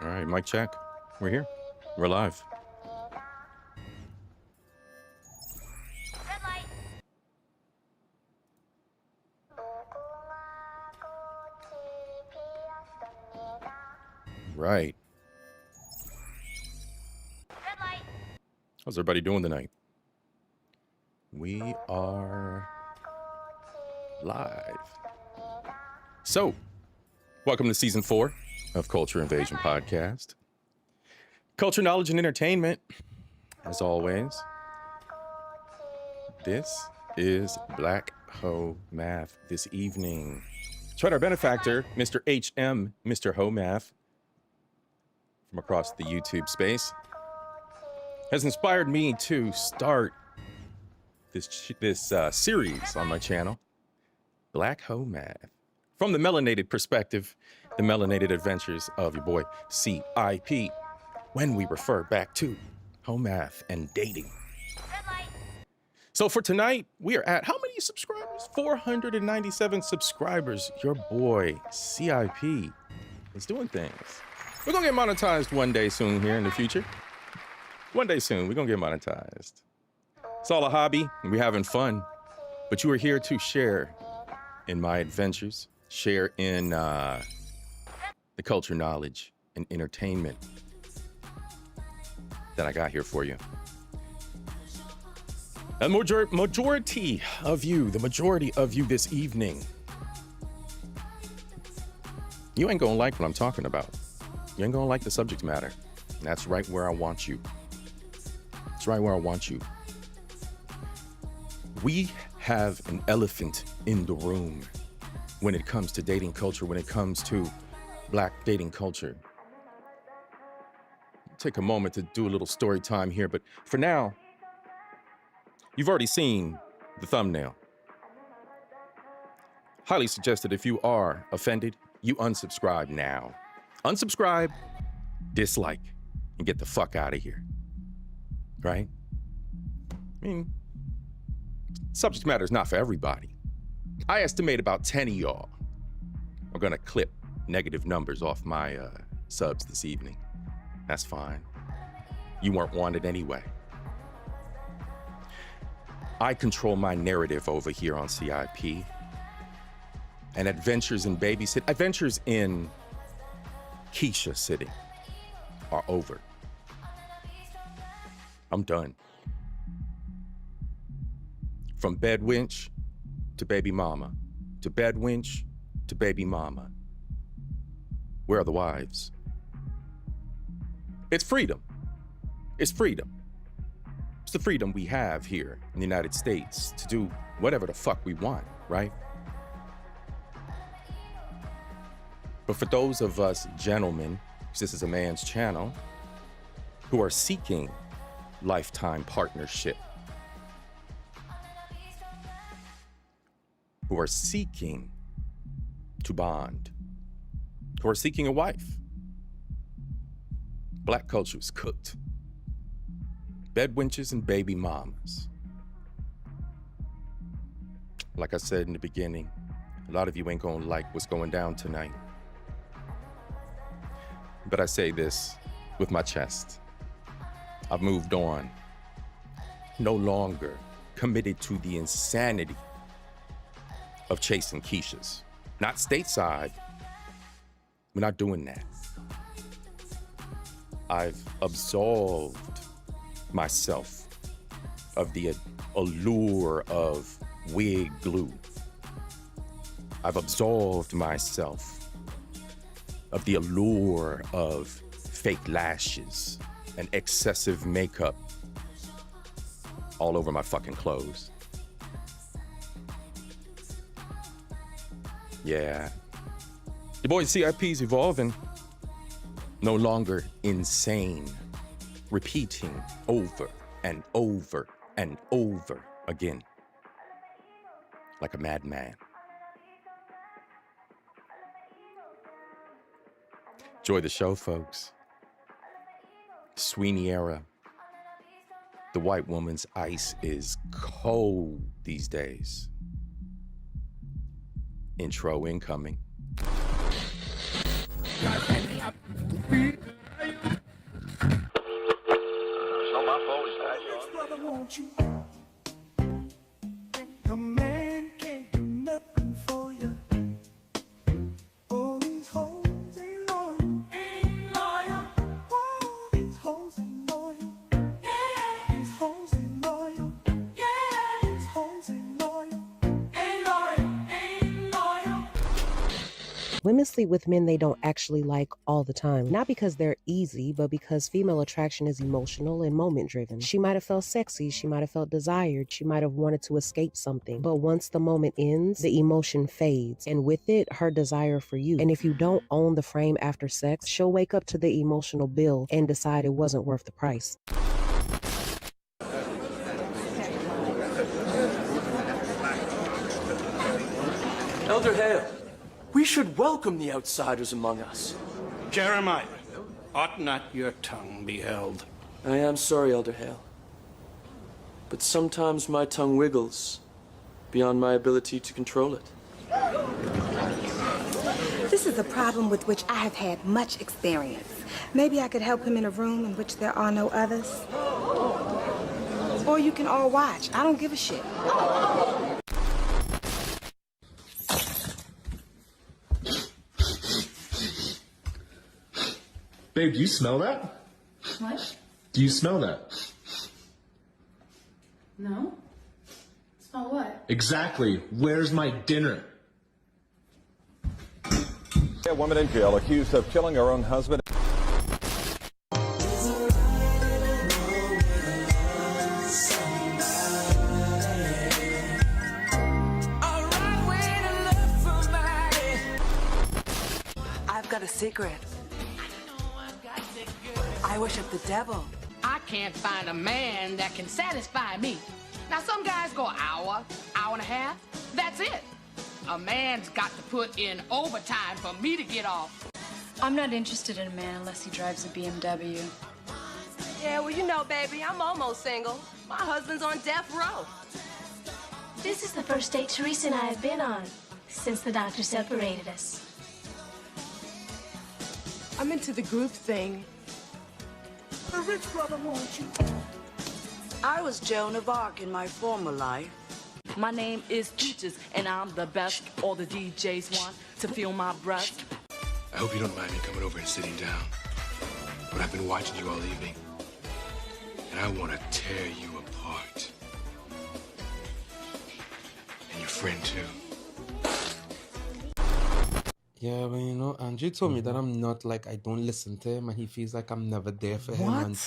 All right, mic check. We're here. We're live. Right. How's everybody doing tonight? We are live. So, welcome to season 4 of Culture Invasion podcast. Culture, knowledge, and entertainment, as always. This is Black Ho Math this evening. Try our benefactor, Mr. HM, Mr. Ho Math, from across the YouTube space, has inspired me to start this series on my channel, Black Ho Math, from the melanated perspective, the melanated adventures of your boy C.I.P, when we refer back to Ho Math and dating. So for tonight, we are at how many subscribers? 497 subscribers. Your boy C.I.P is doing things. We're gonna get monetized one day soon here in the future. One day soon, we're gonna get monetized. It's all a hobby, and we're having fun. But you are here to share in my adventures, share in the culture, knowledge, and entertainment that I got here for you. The majority of you this evening, you ain't gonna like what I'm talking about. You ain't gonna like the subject matter. And that's right where I want you. It's right where I want you. We have an elephant in the room when it comes to dating culture, when it comes to Black dating culture. Take a moment to do a little story time here, but for now, you've already seen the thumbnail. Highly suggested if you are offended, you unsubscribe now. Unsubscribe, dislike, and get the fuck out of here. Right? I mean, subject matter is not for everybody. I estimate about 10 of y'all are gonna clip negative numbers off my subs this evening. That's fine. You weren't wanted anyway. I control my narrative over here on CIP. And adventures in adventures in Keisha sitting are over. I'm done. From bed winch to baby mama, to bed winch to baby mama. Where are the wives? It's freedom. It's freedom. It's the freedom we have here in the United States to do whatever the fuck we want, right? But for those of us gentlemen, because this is a man's channel, who are seeking lifetime partnership, who are seeking to bond, who are seeking a wife, Black culture is cooked. Bed winches and baby mamas. Like I said in the beginning, a lot of you ain't gonna like what's going down tonight. But I say this with my chest. I've moved on. No longer committed to the insanity of chasing Keishas. Not stateside. We're not doing that. I've absolved myself of the allure of wig glue. I've absolved myself of the allure of fake lashes and excessive makeup all over my fucking clothes. Yeah. Your boy CIP's evolving. No longer insane. Repeating over and over and over again. Like a madman. Enjoy the show, folks. Sweeney era. The white woman's ice is cold these days. Intro incoming. want you. A man can't do nothing for you. Oh, these hoes ain't loyal. Ain't loyal. Oh, these hoes ain't loyal. Yeah. These hoes ain't loyal. Yeah. These hoes ain't loyal. Ain't loyal. Ain't loyal. Women sleep with men they don't actually like all the time. Not because they're easy, but because female attraction is emotional and moment driven. She might have felt sexy, she might have felt desired, she might have wanted to escape something. But once the moment ends, the emotion fades, and with it, her desire for you. And if you don't own the frame after sex, she'll wake up to the emotional bill and decide it wasn't worth the price. Elder Hale, we should welcome the outsiders among us. Jeremiah, ought not your tongue be held? I am sorry, Elder Hale, but sometimes my tongue wiggles beyond my ability to control it. This is a problem with which I have had much experience. Maybe I could help him in a room in which there are no others. Or you can all watch. I don't give a shit. Babe, do you smell that? What? Do you smell that? No? Smell what? Exactly. Where's my dinner? A woman in jail accused of killing her own husband. I've got a secret. I worship the devil. I can't find a man that can satisfy me. Now, some guys go an hour, hour and a half. That's it. A man's got to put in overtime for me to get off. I'm not interested in a man unless he drives a BMW. Yeah, well, you know, baby, I'm almost single. My husband's on death row. This is the first date Teresa and I have been on since the doctor separated us. I'm into the group thing. A rich brother wants you. I was Joan of Arc in my former life. My name is Peaches, and I'm the best. All the DJs want to feel my breath. I hope you don't mind me coming over and sitting down. But I've been watching you all evening, and I want to tear you apart. And your friend, too. Yeah, but you know, Andrew told me that I'm not like, I don't listen to him, and he feels like I'm never there for him. What? And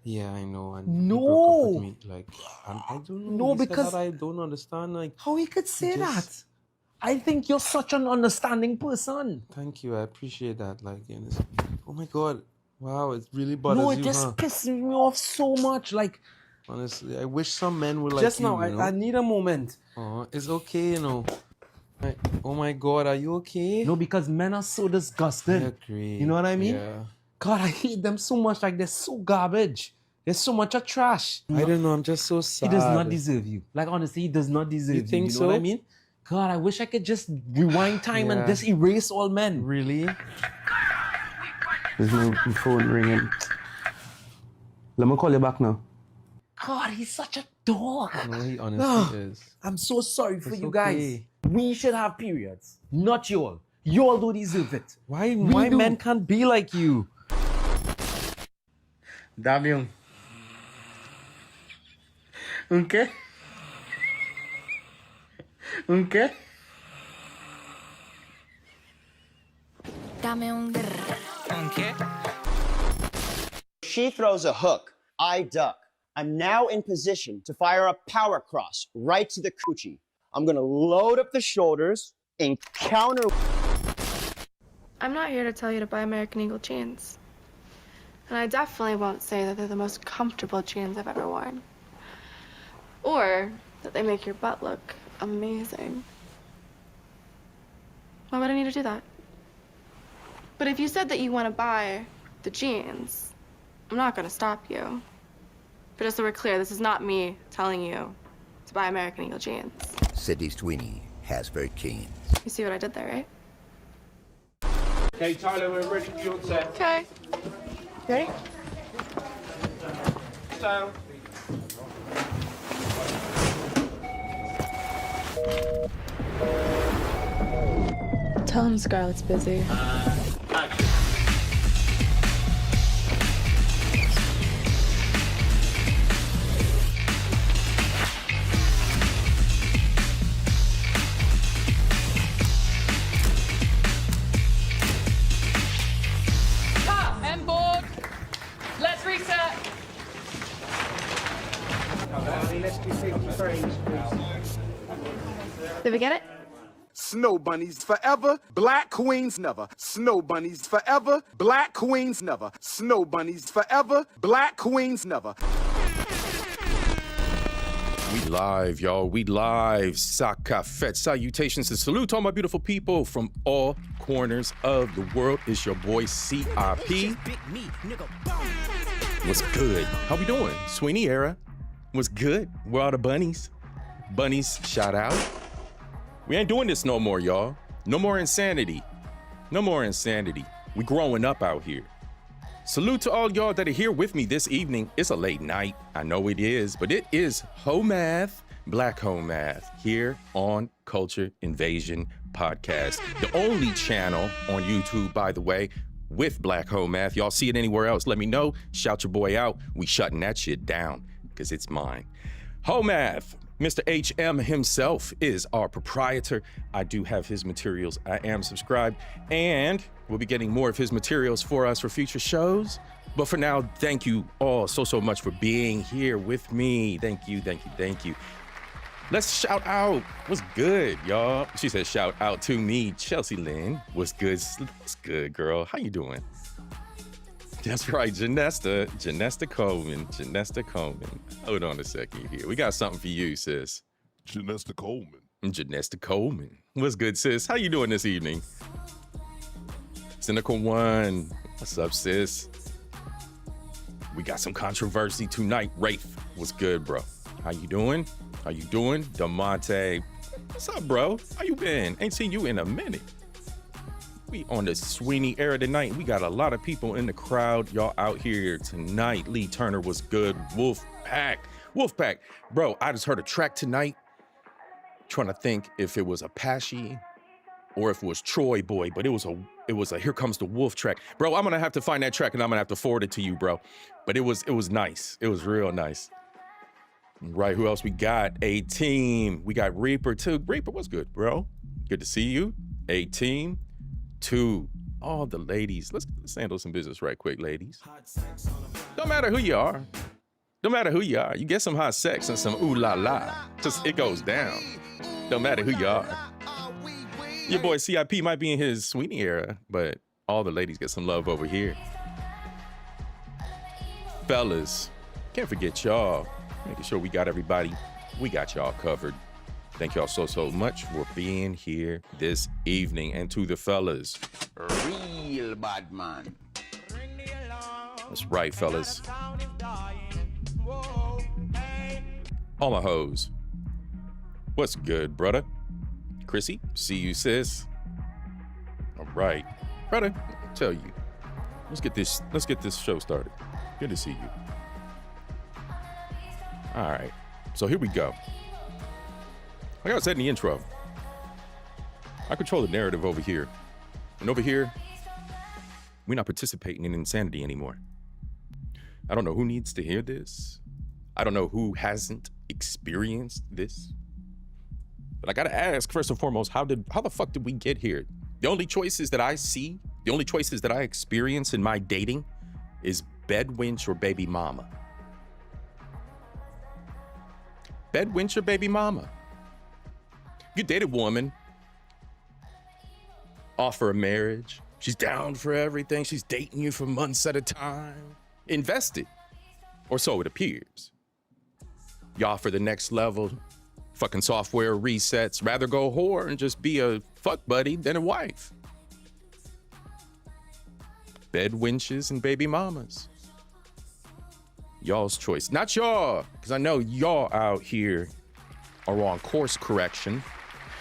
yeah, I know. And No. he broke up with me. Like, and I don't know. No, He said because that I don't understand. Like, how he could say just- that? I think you're such an understanding person. Thank you. I appreciate that. Like, you know, oh my God. Wow, it really bothers No, it you, just huh? pisses me off so much. Like, honestly, I wish some men were like just you, now, you know? I need a moment. Oh, it's okay, you know. Oh my God, are you okay? No, because men are so disgusting. I agree. You know what I mean? Yeah. God, I hate them so much. Like, they're so garbage. They're so much of trash. I don't know. I'm just so sad. He does not deserve you. Like, honestly, he does not deserve you. You think You know what so? I mean? God, I wish I could just rewind time and Yeah. just erase all men. Really? There's no phone ringing. Let me call you back now. God, he's such a dog. No, he honestly is. I'm so sorry for It's you guys. okay. We should have periods, not y'all. Y'all don't deserve it. Why We do. men can't be like you? Damian. Okay? Okay? Dame un Okay. She throws a hook, I duck. I'm now in position to fire a power cross right to the coochie. I'm gonna load up the shoulders and counter. I'm not here to tell you to buy American Eagle jeans. And I definitely won't say that they're the most comfortable jeans I've ever worn. Or that they make your butt look amazing. Why would I need to do that? But if you said that you want to buy the jeans, I'm not going to stop you. But just so we're clear, this is not me telling you to buy American Eagle jeans. Sidney Sweeney, Hasbro jeans. You see what I did there, right? Okay, Tyler, we're ready for your set. Okay. Ready? Down. Tell him Scarlett's busy. Stop and board. Let's reset. Did we get it? Snow bunnies forever, black queens never. Snow bunnies forever, black queens never. Snow bunnies forever, black queens never. We live, y'all. We live. Sakafet. Salutations and salute to all my beautiful people from all corners of the world. It's your boy C.I.P. What's good? How we doing? Sweeney era. What's good? We're all the bunnies. Bunnies, shout out. We ain't doing this no more, y'all. No more insanity. No more insanity. We growing up out here. Salute to all y'all that are here with me this evening. It's a late night. I know it is, but it is Ho Math, Black Ho Math, here on Culture Invasion Podcast. The only channel on YouTube, by the way, with Black Ho Math. Y'all see it anywhere else, let me know. Shout your boy out. We shutting that shit down because it's mine. Ho Math. Mr. HM himself is our proprietor. I do have his materials. I am subscribed, and we'll be getting more of his materials for us for future shows. But for now, thank you all so much for being here with me. Thank you. Let's shout out. What's good, y'all? She said shout out to me, Chelsea Lynn. What's good? What's good, girl? How you doing? That's right, Janesta Coleman. Hold on a second here. We got something for you, sis. Janesta Coleman. What's good, sis? How you doing this evening? Cynical One. What's up, sis? We got some controversy tonight. Rafe, what's good, bro? How you doing? DeMonte, what's up, bro? How you been? Ain't seen you in a minute. We on the Sweeney era tonight. We got a lot of people in the crowd. Y'all out here tonight. Lee Turner was good. Wolfpack. Bro, I just heard a track tonight. Trying to think if it was Apache or if it was Troy Boy, but it was a Here Comes the Wolf track. Bro, I'm gonna have to find that track and I'm gonna have to forward it to you, bro. But it was nice. It was real nice. Right, who else we got? A-Team. We got Reaper too. Reaper, what's good, bro? Good to see you. A-Team. To all the ladies, let's handle some business right quick, ladies. Don't matter who you are. You get some hot sex and some ooh la la. Just it goes down. Don't matter who you are. Your boy C.I.P. might be in his Sweeney era, but all the ladies get some love over here. Fellas, can't forget y'all. Making sure we got everybody. We got y'all covered. Thank y'all so much for being here this evening. And to the fellas. Real bad man. That's right, fellas. All my hoes. What's good, brother? Chrissy, see you, sis. All right. Brother, I'll tell you. Let's get this show started. Good to see you. All right. So here we go. Like I said in the intro, I control the narrative over here. And over here, we're not participating in insanity anymore. I don't know who needs to hear this. I don't know who hasn't experienced this. But I gotta ask, first and foremost, how the fuck did we get here? The only choices that I see, the only choices that I experience in my dating is bed wench or baby mama. Bed wench or baby mama. You date a woman, offer a marriage. She's down for everything. She's dating you for months at a time. Invested, or so it appears. You offer the next level, fucking software resets. Rather go whore and just be a fuck buddy than a wife. Bed wenches and baby mamas. Y'all's choice. Not y'all, because I know y'all out here are on course correction.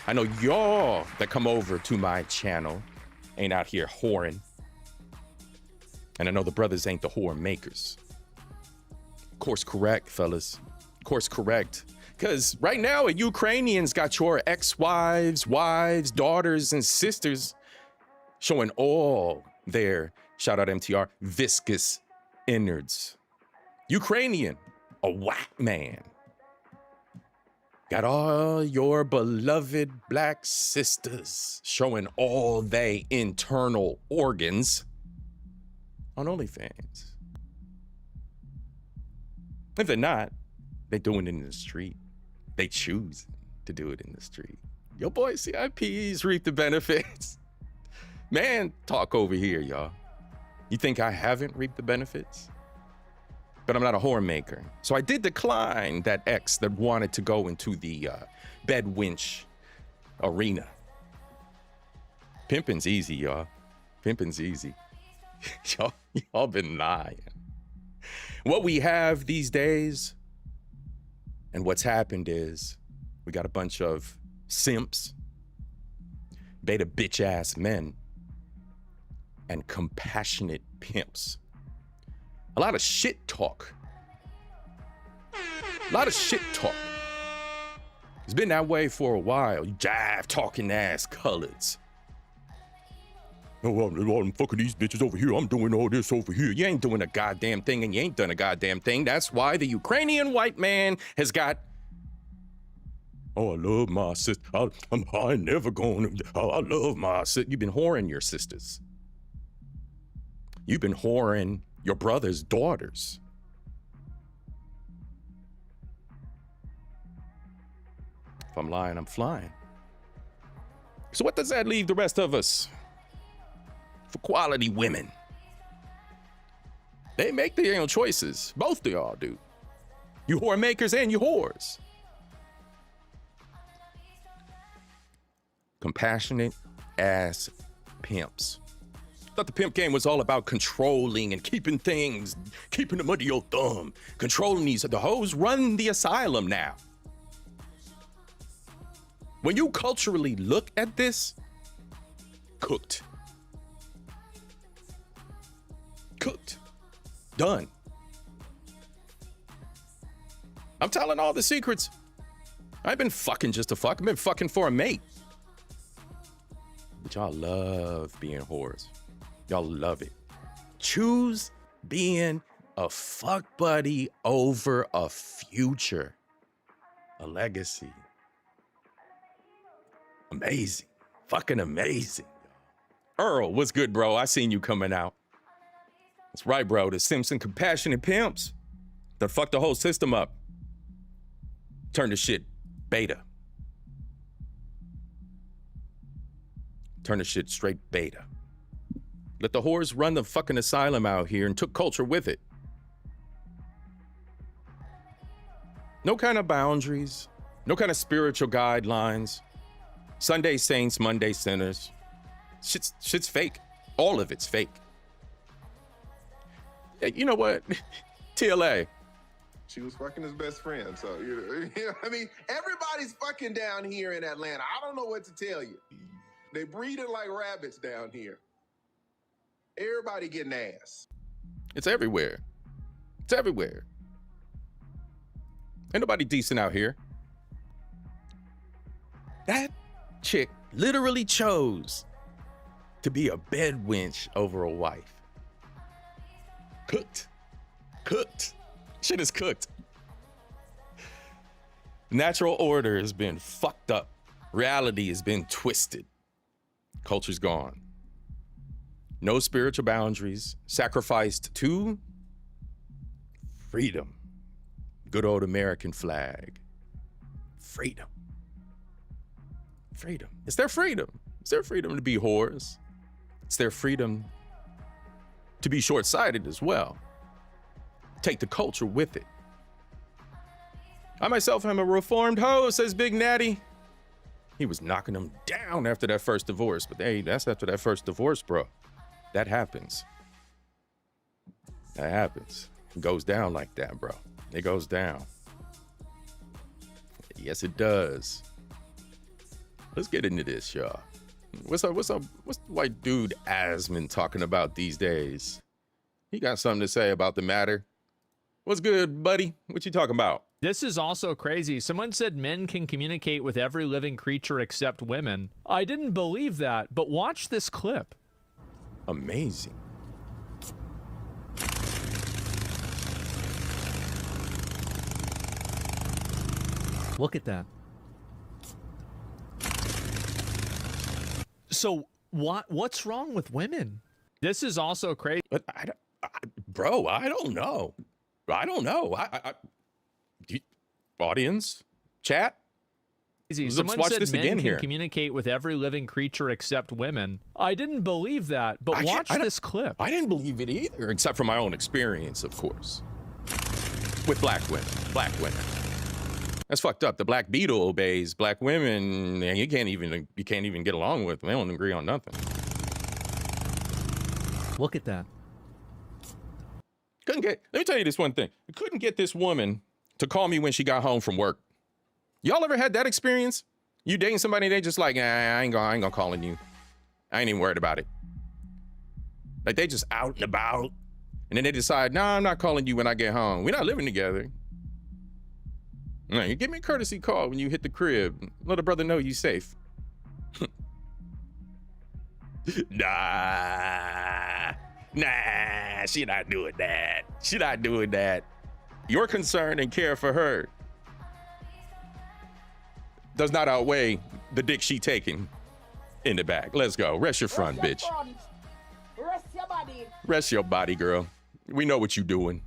I know y'all that come over to my channel ain't out here whoring. And I know the brothers ain't the whore makers. Course correct, fellas. Course correct. Because right now, Ukrainians got your ex-wives, wives, daughters, and sisters showing all their, shout out MTR, viscous innards. Ukrainian, a whack man. Got all your beloved black sisters showing all they internal organs on OnlyFans. If they're not, they're doing it in the street. They choose to do it in the street. Your boy C.I.P's reap the benefits. Man, talk over here, y'all. You think I haven't reaped the benefits? But I'm not a whore maker. So I did decline that ex that wanted to go into the bed winch arena. Pimping's easy, y'all. Pimping's easy. y'all been lying. What we have these days and what's happened is we got a bunch of simps, beta bitch ass men, and compassionate pimps. A lot of shit talk. A lot of shit talk. It's been that way for a while. You jive talking ass coloreds. Oh, I'm fucking these bitches over here. I'm doing all this over here. You ain't doing a goddamn thing, and you ain't done a goddamn thing. That's why the Ukrainian white man has got, oh, I love my sister. I ain't never going to, I love my sister. You've been whoring your sisters. You've been whoring your brother's daughters. If I'm lying, I'm flying. So what does that leave the rest of us? For quality women. They make their own choices. Both of y'all do. You whore makers and you whores. Compassionate ass pimps. Thought the pimp game was all about controlling and keeping things, keeping them under your thumb. Controlling these. The hoes run the asylum now. When you culturally look at this, cooked. Cooked. Done. I'm telling all the secrets. I've been fucking just to fuck. I've been fucking for a mate. But y'all love being whores. Y'all love it. Choose being a fuck buddy over a future. A legacy. Amazing. Fucking amazing. Earl, what's good, bro? I seen you coming out. That's right, bro. The Simpson compassionate pimps that fucked the whole system up. Turn the shit beta. Turn the shit straight beta. Let the whores run the fucking asylum out here and took culture with it. No kind of boundaries. No kind of spiritual guidelines. Sunday saints, Monday sinners. Shit's fake. All of it's fake. You know what? TLA. She was fucking his best friend, so you know, I mean, everybody's fucking down here in Atlanta. I don't know what to tell you. They breeding like rabbits down here. Everybody getting ass. It's everywhere. It's everywhere. Ain't nobody decent out here. That chick literally chose to be a bed wench over a wife. Cooked. Cooked. Shit is cooked. Natural order has been fucked up. Reality has been twisted. Culture's gone. No spiritual boundaries. Sacrificed to freedom. Good old American flag. Freedom. Freedom. It's their freedom. It's their freedom to be whores. It's their freedom to be short-sighted as well. Take the culture with it. I myself am a reformed hoe, says Big Natty. He was knocking them down after that first divorce, but hey, that's after that first divorce, bro. That happens. That happens. It goes down like that, bro. It goes down. Yes, it does. Let's get into this, y'all. What's the white dude Asman talking about these days? He got something to say about the matter. What's good, buddy? What you talking about? This is also crazy. Someone said men can communicate with every living creature except women. I didn't believe that, but watch this clip. Amazing. Look at that. So what's wrong with women? This is also crazy. But bro, I don't know. Audience, chat. Someone watch said this men again can here. communicate with every living creature except women. I didn't believe that, but watch this clip. I didn't believe it either, except from my own experience, of course. With black women. That's fucked up. The black beetle obeys black women, and you can't even get along with them. They don't agree on nothing. Look at that. Let me tell you this one thing. I couldn't get this woman to call me when she got home from work. Y'all ever had that experience? You dating somebody, they just like, I ain't gonna calling you. I ain't even worried about it. Like they just out and about. And then they decide, nah, I'm not calling you when I get home. We're not living together. No, you give me a courtesy call when you hit the crib. Let a brother know you safe. Nah, she not doing that. Your concern and care for her does not outweigh the dick she taking in the back. Let's go. Rest your front, bitch. Rest your body. Rest your body, girl. We know what you doing.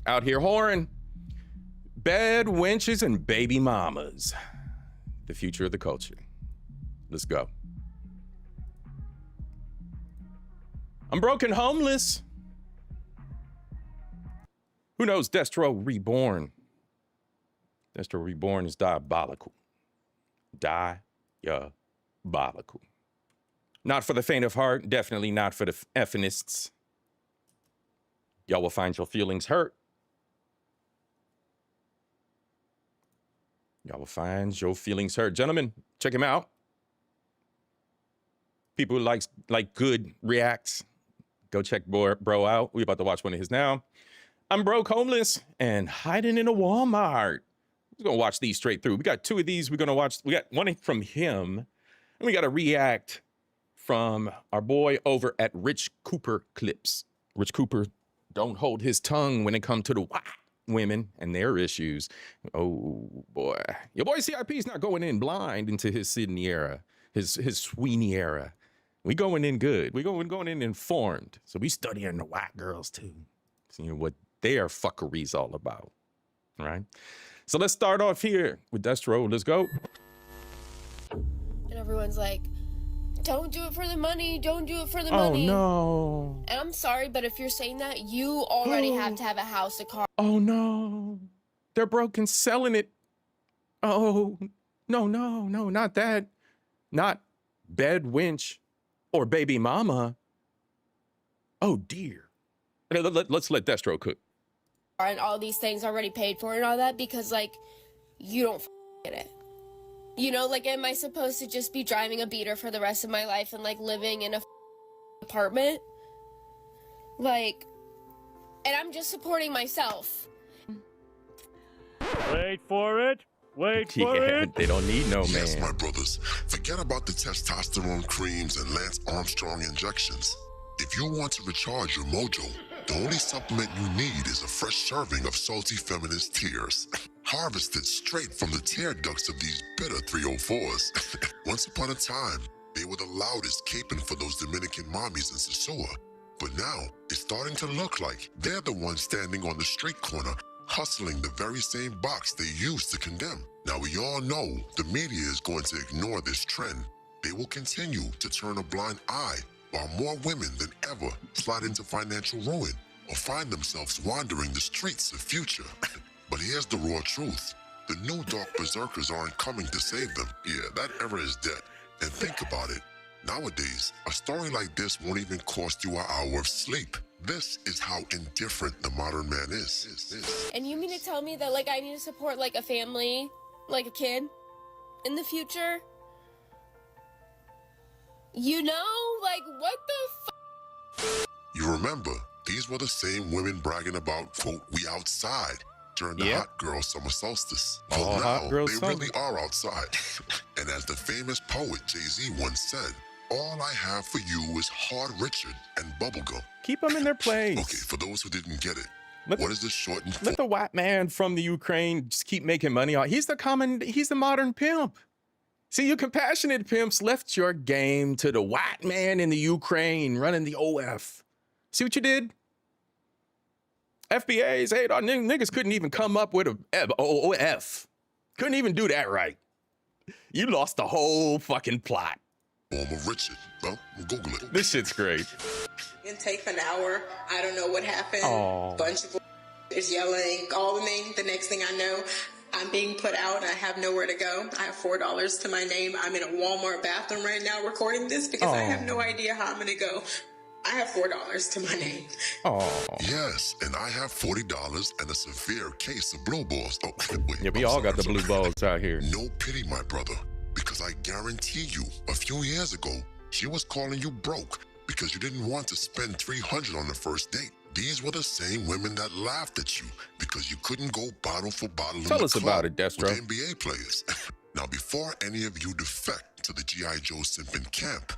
Out here whoring. Bad wenches and baby mamas. The future of the culture. Let's go. I'm broken homeless. Who knows Destro Reborn? Destro Reborn is diabolical. Diabolical. Not for the faint of heart. Definitely not for the effinists. Y'all will find your feelings hurt. Y'all will find your feelings hurt. Gentlemen, check him out. People who like good reacts. Go check bro out. We about to watch one of his now. I'm broke, homeless, and hiding in a Walmart. We're gonna watch these straight through. We got two of these we're gonna watch. We got one from him, and we got a react from our boy over at Rich Cooper Clips. Rich Cooper don't hold his tongue when it comes to the white women and their issues. Oh boy, your boy C.I.P. is not going in blind into his Sydney era, his Sweeney era. We going in good. We going in informed. So we studying the white girls too. Seeing what their fuckery's all about. All right. So let's start off here with Destro. Let's go. And everyone's like, don't do it for the money. Don't do it for the money. Oh no. And I'm sorry, but if you're saying that, you already have to have a house, a car. Oh no. They're broken selling it. Oh, no, not that. Not bed wench or baby mama. Oh dear. Let's let Destro cook. And all these things already paid for and all that because, like, you don't get it. You know, like, am I supposed to just be driving a beater for the rest of my life and, like, living in a apartment? Like, and I'm just supporting myself. Wait for it. Wait for it. They don't need no man. Yes, my brothers. Forget about the testosterone creams and Lance Armstrong injections. If you want to recharge your mojo, the only supplement you need is a fresh serving of salty feminist tears. Harvested straight from the tear ducts of these bitter 304s. Once upon a time, they were the loudest caping for those Dominican mommies in Sosua. But now, it's starting to look like they're the ones standing on the street corner, hustling the very same box they used to condemn. Now, we all know the media is going to ignore this trend. They will continue to turn a blind eye while more women than ever slide into financial ruin or find themselves wandering the streets of future. But here's the raw truth. The new dark berserkers aren't coming to save them. Yeah, that era is dead. And think about it. Nowadays, a story like this won't even cost you an hour of sleep. This is how indifferent the modern man is. And you mean to tell me that, like, I need to support, like, a family, like a kid in the future? You know? Like, what the You remember, these were the same women bragging about, quote, we outside. during the hot girl summer solstice. Oh, Well, hot now girl they summer. really are outside. And as the famous poet Jay-Z once said, all I have for you is Hard Richard and bubblegum. Keep them in their place. Okay, for those who didn't get it, what is this shortened for? Let the white man from the Ukraine just keep making money. He's the modern pimp. See, you compassionate pimps left your game to the white man in the Ukraine running the OF. See what you did? FBAs, hey, niggas couldn't even come up with a OF. Couldn't even do that right. You lost the whole fucking plot. Former Richard. Well, Google it. This shit's great. Intake for an hour. I don't know what happened. Aw. Bunch of is yelling, calling me. The next thing I know, I'm being put out. I have nowhere to go. I have $4 to my name. I'm in a Walmart bathroom right now recording this because I have no idea how I'm going to go. I have $4 to my name. Oh. Yes, and I have $40 and a severe case of blue balls. Oh, wait. Yeah, we all got the blue balls out here. No pity, my brother, because I guarantee you, a few years ago, she was calling you broke because you didn't want to spend $300 on the first date. These were the same women that laughed at you because you couldn't go bottle for bottle. Tell us about it, Destro. With NBA players. Now, before any of you defect to the G.I. Joe simping camp,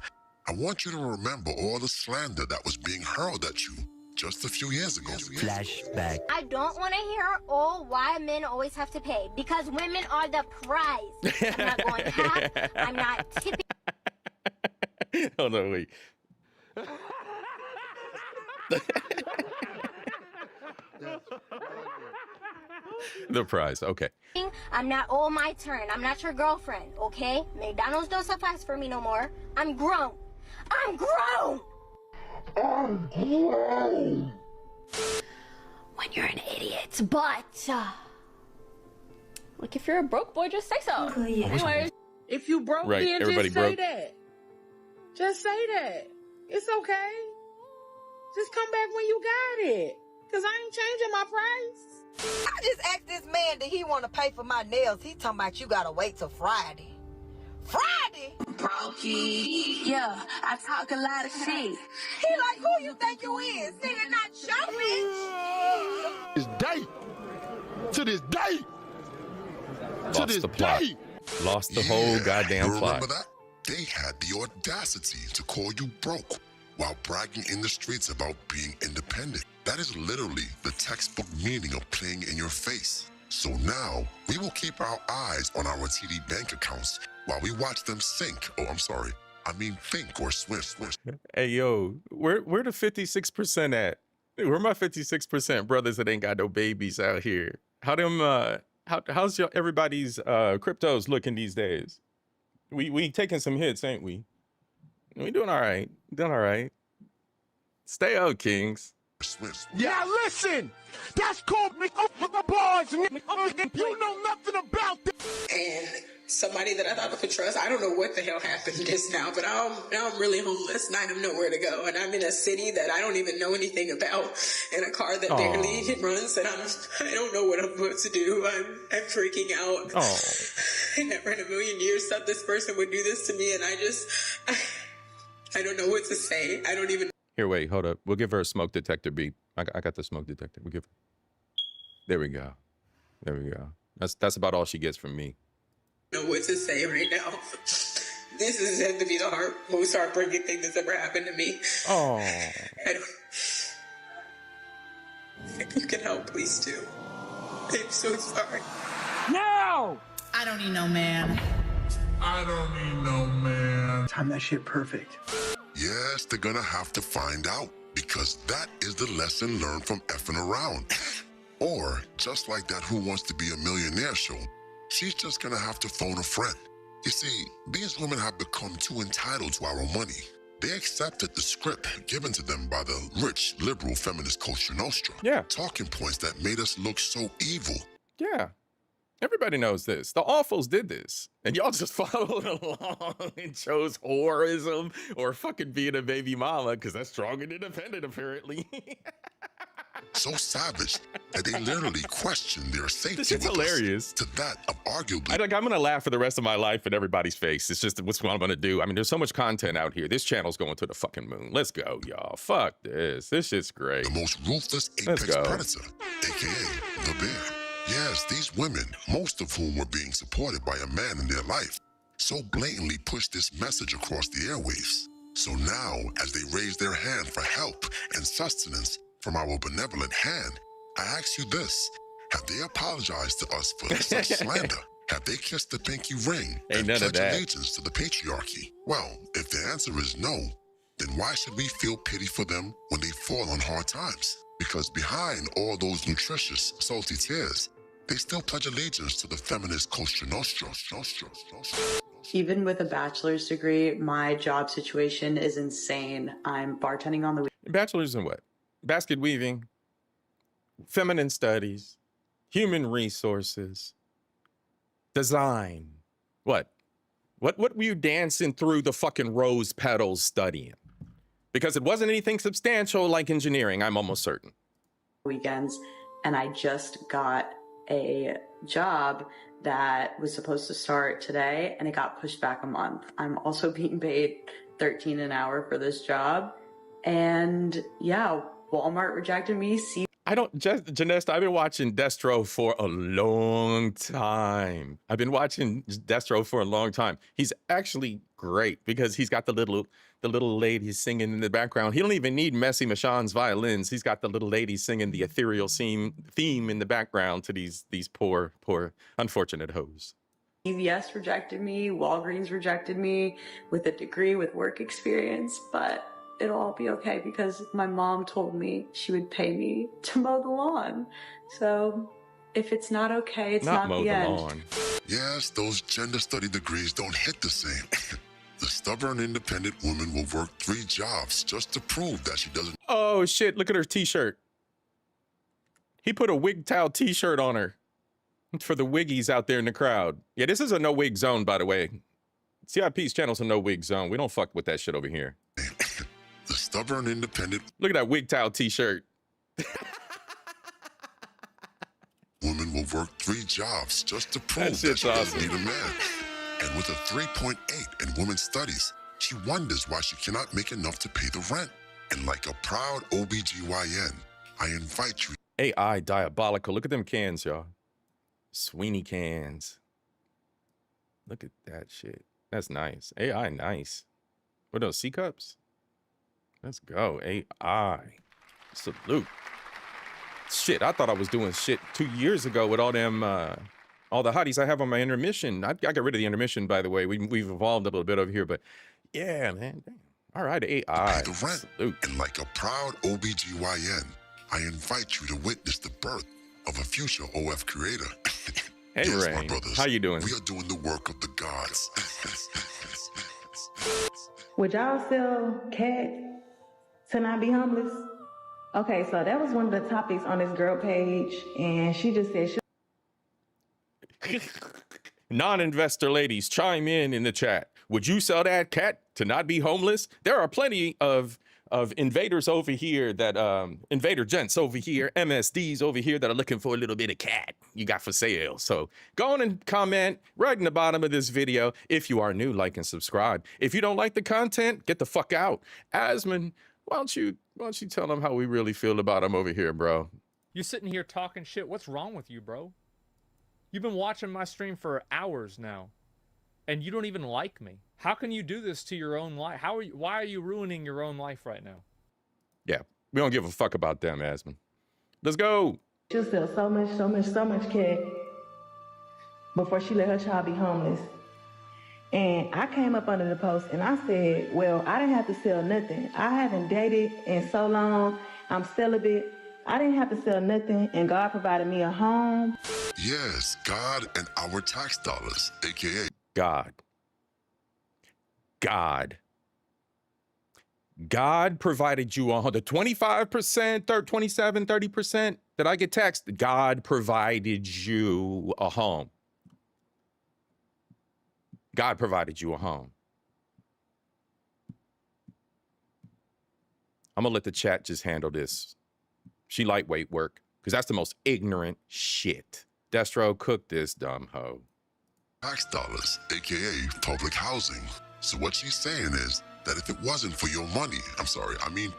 I want you to remember all the slander that was being hurled at you just a few years ago. Flashback. I don't want to hear why men always have to pay because women are the prize. I'm not going half. I'm not tipping. Hold on, wait. The prize, okay. I'm not all my turn. I'm not your girlfriend, okay? McDonald's don't suffice for me no more. I'm grown. I'm grown! I'm grown! When you're an idiot, but... Like, if you're a broke boy, just say so. Anyways, if you broke, Right, then everybody just say broke. that. Just say that. It's okay. Just come back when you got it. Because I ain't changing my price. I just asked this man, did he want to pay for my nails? He talking about you gotta wait till Friday. Friday? Brokey. Yeah, I talk a lot of shit. He like, who you think you is? Nigga, not your bitch. This day. To this day. Lost the plot. Lost the whole goddamn you plot. remember that? They had the audacity to call you broke while bragging in the streets about being independent. That is literally the textbook meaning of playing in your face. So now, we will keep our eyes on our TD bank accounts while we watch them sink. Oh, I'm sorry. I mean think or swim. Hey, yo, where the 56% at? Where my 56% brothers that ain't got no babies out here? How them, how's everybody's cryptos looking these days? We taking some hits, ain't we? We doing all right. Doing all right. Stay out, Kings. Yeah, listen! That's called me bars, you know nothing about this! And somebody that I thought I could trust, I don't know what the hell happened just now, but now I'm really homeless and I have nowhere to go. And I'm in a city that I don't even know anything about, in a car that barely runs, and I don't know what I'm supposed to do. I'm freaking out. I never in a million years thought this person would do this to me, and I don't know what to say. I don't even Here, wait, hold up. We'll give her a smoke detector beep. I got the smoke detector. We'll give her. There we go. There we go. That's about all she gets from me. know what to say right now. This is going to be the most heartbreaking thing that's ever happened to me. Oh. If you can help, please do. I'm so sorry. No! I don't need no man. I don't need no man. Time that shit perfect. Yes, they're gonna have to find out, because that is the lesson learned from effing around. Or, just like that Who Wants to Be a Millionaire show, she's just gonna have to phone a friend. You see, these women have become too entitled to our money. They accepted the script given to them by the rich, liberal, feminist Culture Nostra. Yeah. Talking points that made us look so evil. Yeah. Everybody knows this. The Awfuls did this. And y'all just followed along and chose whorism or fucking being a baby mama, because that's strong and independent, apparently. So savage that they literally questioned their safety. This is hilarious. To that of arguably. I'm going to laugh for the rest of my life in everybody's face. It's just what's what I'm going to do. I mean, there's so much content out here. This channel's going to the fucking moon. Let's go, y'all. Fuck this. This shit's great. The most ruthless apex predator, a.k.a. the bear. Yes, these women, most of whom were being supported by a man in their life, so blatantly pushed this message across the airwaves. So now, as they raise their hand for help and sustenance from our benevolent hand, I ask you this: have they apologized to us for such slander? Have they kissed the pinky ring and pledged allegiance to the patriarchy? Well, if the answer is no, then why should we feel pity for them when they fall on hard times? Because behind all those nutritious, salty tears, they still pledge allegiance to the feminist Costa Nostra. Even with a bachelor's degree, my job situation is insane. I'm bartending on the weekend. Bachelor's in what? Basket weaving, feminine studies, human resources, design. What were you dancing through the fucking rose petals studying? Because it wasn't anything substantial like engineering, I'm almost certain. Weekends, and I just got a job that was supposed to start today, and it got pushed back a month. I'm also being paid $13 an hour for this job, and yeah, Walmart rejected me. Janesta, I've been watching Destro for a long time. He's actually great because he's got the little ladies singing in the background. He don't even need Messi Machan's violins. He's got the little ladies singing the ethereal theme in the background to these poor, unfortunate hoes. CVS rejected me. Walgreens rejected me with a degree with work experience, but it'll all be okay because my mom told me she would pay me to mow the lawn. So if it's not okay, it's not the end. Lawn. Yes, those gender study degrees don't hit the same. The stubborn, independent woman will work 3 jobs just to prove that she doesn't. Oh shit, look at her t-shirt. He put a wig-towel t-shirt on her. It's for the wiggies out there in the crowd. Yeah, this is a no-wig zone, by the way. CIP's channel's a no-wig zone. We don't fuck with that shit over here. The stubborn, independent... Look at that wig-towel t-shirt. Woman will work 3 jobs just to prove that she doesn't need a man. And with a 3.8 in women's studies, she wonders why she cannot make enough to pay the rent. And like a proud OBGYN, I invite you... AI diabolical. Look at them cans, y'all. Sweeney cans. Look at that shit. That's nice. AI nice. What are those, C-cups? Let's go. AI. Salute. Shit, I thought I was doing shit 2 years ago with all them... all the hotties I have on my intermission. I got rid of the intermission, by the way. We've evolved a little bit over here, but yeah, man. Damn. All right, AI. The rent. And like a proud OBGYN, I invite you to witness the birth of a future OF creator. Hey, yes, Rain. my brothers, how you doing? We are doing the work of the gods. Would y'all sell cat to not be homeless? Okay, so that was one of the topics on this girl page, and she just said she... Non-investor ladies, chime in the chat. Would you sell that cat to not be homeless? There are plenty of invaders over here that invader gents over here, MSDs over here that are looking for a little bit of cat you got for sale. So go on and comment right in the bottom of this video. If you are new, like and subscribe. If you don't like the content, get the fuck out. Asman, why don't you tell them how we really feel about him over here, bro? You're sitting here talking shit. What's wrong with you, bro? You've been watching my stream for hours now, and you don't even like me. How can you do this to your own life? Why are you ruining your own life right now? Yeah, we don't give a fuck about them, Asman. Let's go. She'll sell so much cat before she let her child be homeless. And I came up under the post and I said, well, I didn't have to sell nothing. I haven't dated in so long. I'm celibate. I didn't have to sell nothing, and God provided me a home. Yes, God and our tax dollars, a.k.a. God. God provided you the 25%, 27, 30% that I get taxed. God provided you a home. God provided you a home. I'm going to let the chat just handle this. She lightweight work, because that's the most ignorant shit. Destro, cook this dumb hoe. Tax dollars, a.k.a. public housing. So what she's saying is that if it wasn't for your money,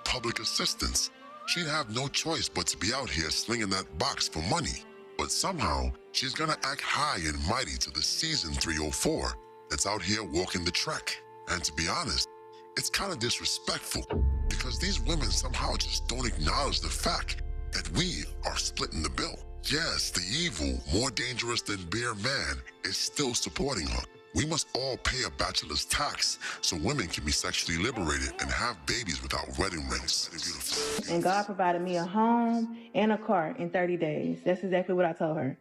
public assistance, she'd have no choice but to be out here slinging that box for money. But somehow, she's gonna act high and mighty to the seasoned 304 that's out here walking the trek. And to be honest, it's kind of disrespectful because these women somehow just don't acknowledge the fact that we are splitting the bill. Yes, the evil, more dangerous than bear man is still supporting her. We must all pay a bachelor's tax so women can be sexually liberated and have babies without wedding rings. And God provided me a home and a car in 30 days. That's exactly what I told her.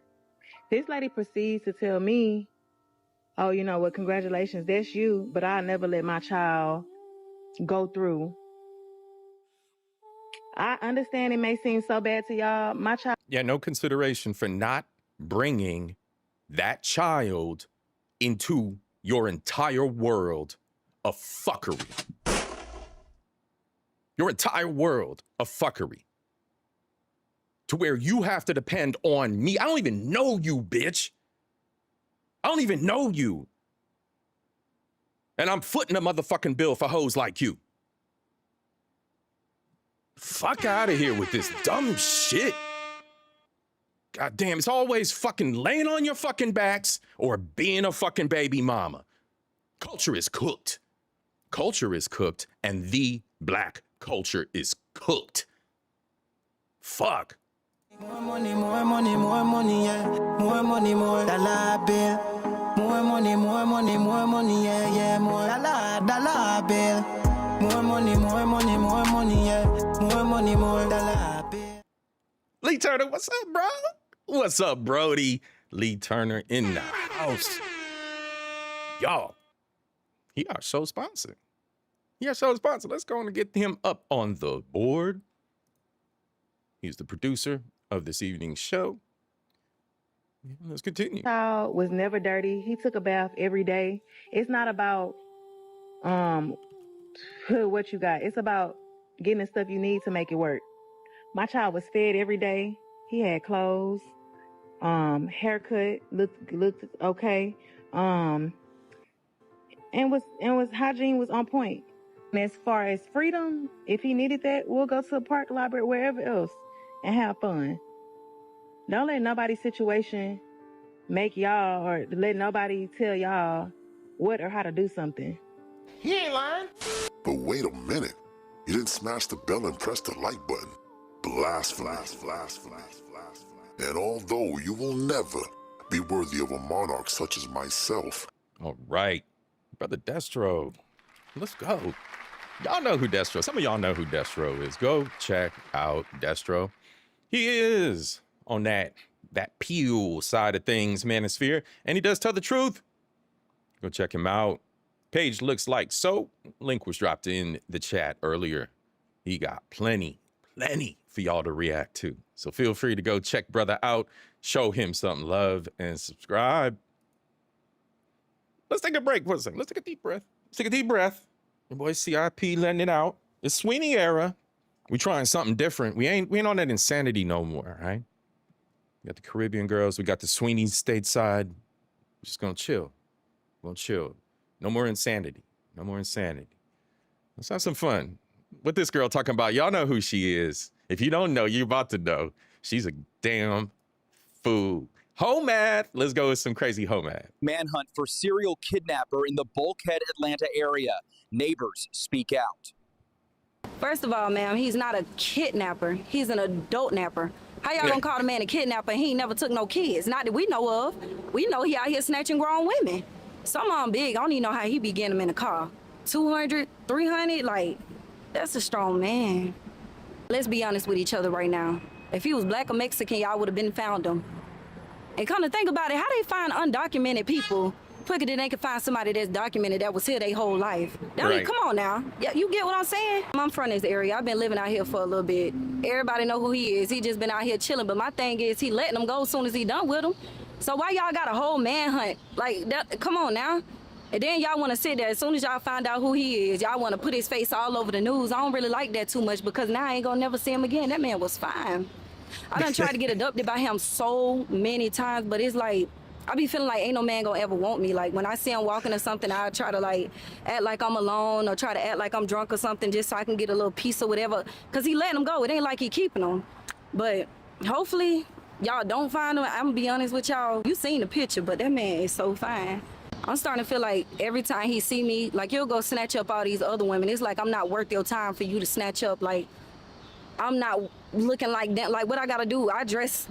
This lady proceeds to tell me, oh, you know what, congratulations, that's you, but I'll never let my child go through. I understand it may seem so bad to y'all. My child. Yeah, no consideration for not bringing that child into your entire world of fuckery. Your entire world of fuckery. To where you have to depend on me. I don't even know you, bitch. I don't even know you. And I'm footing a motherfucking bill for hoes like you. Fuck out of here with this dumb shit. God damn, it's always fucking laying on your fucking backs or being a fucking baby mama. Culture is cooked. Culture is cooked, and the black culture is cooked. Fuck. More money, more money, more money, yeah. More money, more dollar bill. More money, more money, more money, yeah, yeah. More dollar bill. More money, more money, more money, yeah. More money, more dollar bill. Lee Turner, what's up, bro? What's up, Brody? Lee Turner in the house. Y'all, he our show sponsor. He our show sponsor. Let's go and get him up on the board. He's the producer of this evening's show. Let's continue. Child was never dirty. He took a bath every day. It's not about what you got. It's about getting the stuff you need to make it work. My child was fed every day. He had clothes, haircut, looked okay, and was hygiene was on point. And as far as freedom, if he needed that, we'll go to a park, library, wherever else, and have fun. Don't let nobody's situation make y'all, or let nobody tell y'all what or how to do something. He ain't lying. But wait a minute. You didn't smash the bell and press the like button. Blasphemy. And although you will never be worthy of a monarch such as myself. All right. Brother Destro, let's go. Y'all know who Destro. Some of y'all know who Destro is. Go check out Destro. He is on that Pew side of things, manosphere, and he does tell the truth. Go check him out. Page looks like so. Link was dropped in the chat earlier. He got plenty for y'all to react to. So feel free to go check brother out, show him some love, and subscribe. Let's take a break for a second. Let's take a deep breath. Your boy C.I.P. letting it out. It's Sweeney era. We trying something different. We ain't on that insanity no more, right? We got the Caribbean girls. We got the Sweeney stateside. We're just gonna chill. No more insanity. Let's have some fun. What this girl talking about? Y'all know who she is. If you don't know, you're about to know. She's a damn fool. Ho math. Let's go with some crazy ho math. Manhunt for serial kidnapper in the Bulkhead, Atlanta area. Neighbors speak out. First of all, ma'am, he's not a kidnapper. He's an adult napper. How y'all gonna call the man a kidnapper and he ain't never took no kids? Not that we know of. We know he out here snatching grown women. Some of them big. I don't even know how he be getting them in the car. 200, 300, like, that's a strong man. Let's be honest with each other right now. If he was black or Mexican, y'all would have been found him. And come to think about it, how they find undocumented people quicker than they can find somebody that's documented that was here their whole life? I mean, come on now. Yeah, you get what I'm saying? I'm from this area. I've been living out here for a little bit. Everybody know who he is. He just been out here chilling. But my thing is, he letting them go as soon as he done with them. So why y'all got a whole manhunt? Like, that, come on now. And then y'all want to sit there. As soon as y'all find out who he is, y'all want to put his face all over the news. I don't really like that too much because now I ain't gonna never see him again. That man was fine. I done tried to get abducted by him so many times, but it's like, I be feeling like ain't no man gonna ever want me. Like when I see him walking or something, I try to like act like I'm alone or try to act like I'm drunk or something just so I can get a little piece or whatever. Cause he letting him go. It ain't like he keeping them. But hopefully y'all don't find him, I'm gonna be honest with y'all. You seen the picture, but that man is so fine. I'm starting to feel like every time he see me, like he'll go snatch up all these other women. It's like I'm not worth your time for you to snatch up. Like I'm not looking like that. Like what I gotta do? I dressed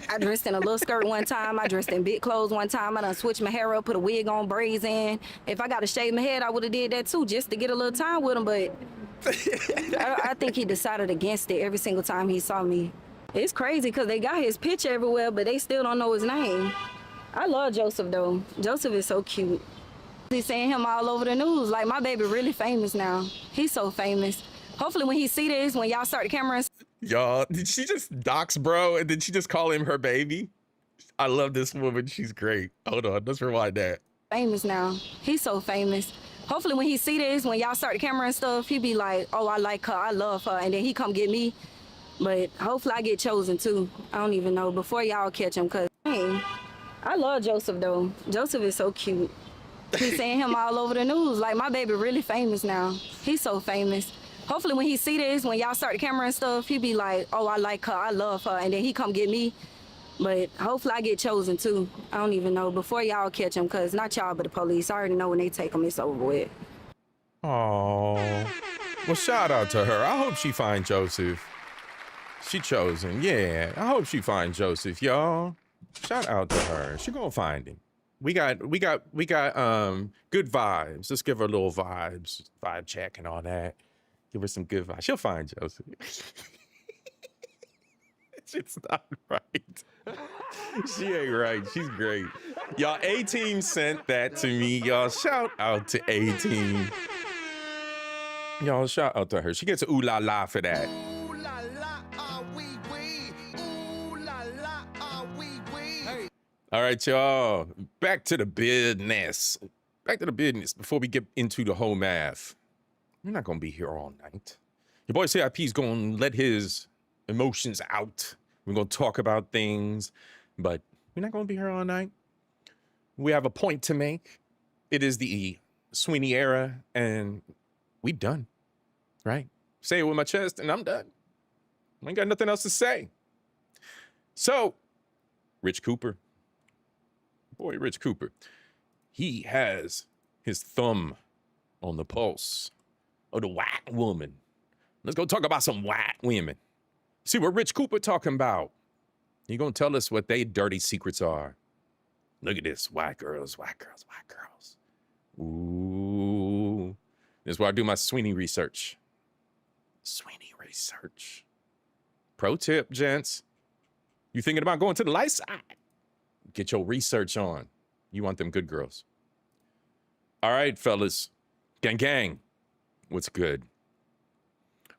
in a little skirt one time. I dressed in big clothes one time. I done switched my hair up, put a wig on, braids in. If I gotta shave my head, I would have did that too, just to get a little time with him. But I think he decided against it every single time he saw me. It's crazy because they got his picture everywhere, but they still don't know his name. I love Joseph though. Joseph is so cute. He's seeing him all over the news. Like my baby really famous now. He's so famous. Hopefully when he see this, when y'all start the cameras. Y'all, did she just dox bro and did she just call him her baby? I love this woman. She's great. Hold on, let's rewind that. Famous now. He's so famous. Hopefully when he see this, when y'all start the camera and stuff, he be like, oh, I like her, I love her. And then he come get me. But hopefully I get chosen too. I don't even know before y'all catch him because I love Joseph though. Joseph is so cute. He's seeing him all over the news. Like my baby really famous now. He's so famous. Hopefully when he see this, when y'all start the camera and stuff, he be like, oh, I like her, I love her. And then he come get me. But hopefully I get chosen too. I don't even know before y'all catch him because not y'all but the police. I already know when they take him, it's over with. Oh, well, shout out to her. I hope she find Joseph. She chosen, yeah. I hope she find Joseph, y'all. Shout out to her. She gonna find him. We got good vibes. Let's give her a little vibes, vibe check and all that. Give her some good vibes. She'll find Joseph. It's not right. She ain't right. She's great. Y'all, A-Team sent that to me. Y'all, shout out to A-Team. Y'all, shout out to her. She gets a ooh la la for that. All right, y'all. Back to the business. Back to the business before we get into the whole math. We're not going to be here all night. Your boy C.I.P. is going to let his emotions out. We're going to talk about things, but we're not going to be here all night. We have a point to make. It is the Sweeney era, and we done, right? Say it with my chest, and I'm done. I ain't got nothing else to say. So, Rich Cooper. Boy, Rich Cooper. He has his thumb on the pulse of the white woman. Let's go talk about some white women. See what Rich Cooper talking about. He gonna tell us what they dirty secrets are. Look at this, white girls, white girls, white girls. Ooh. This is where I do my Sweeney research. Sweeney research. Pro tip, gents. You thinking about going to the light side? Get your research on. You want them good girls. All right, fellas. Gang, gang. What's good?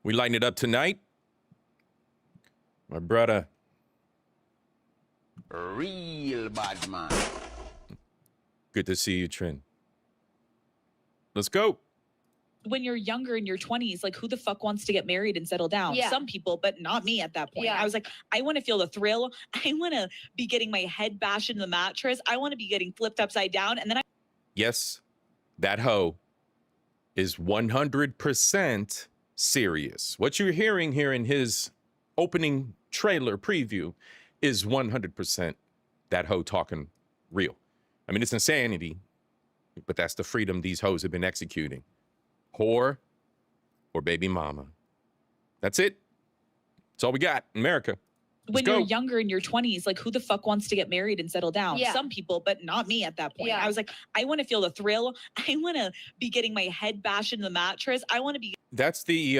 We lighting it up tonight. My brother. Real bad man. Good to see you, Trin. Let's go. When you're younger in your 20s, like who the fuck wants to get married and settle down? Yeah. Some people, but not me at that point. Yeah. I was like, I want to feel the thrill. I want to be getting my head bashed into the mattress. I want to be getting flipped upside down. And then Yes, that hoe is 100% serious. What you're hearing here in his opening trailer preview is 100% that hoe talking real. I mean, it's insanity, but that's the freedom these hoes have been executing. Whore or baby mama. That's it. That's all we got in America. when you're younger in your 20s, like who the fuck wants to get married and settle down? Yeah. Some people, but not me at that point. Yeah. I was like, I want to feel the thrill. I want to be getting my head bashed in the mattress. I want to be. That's the,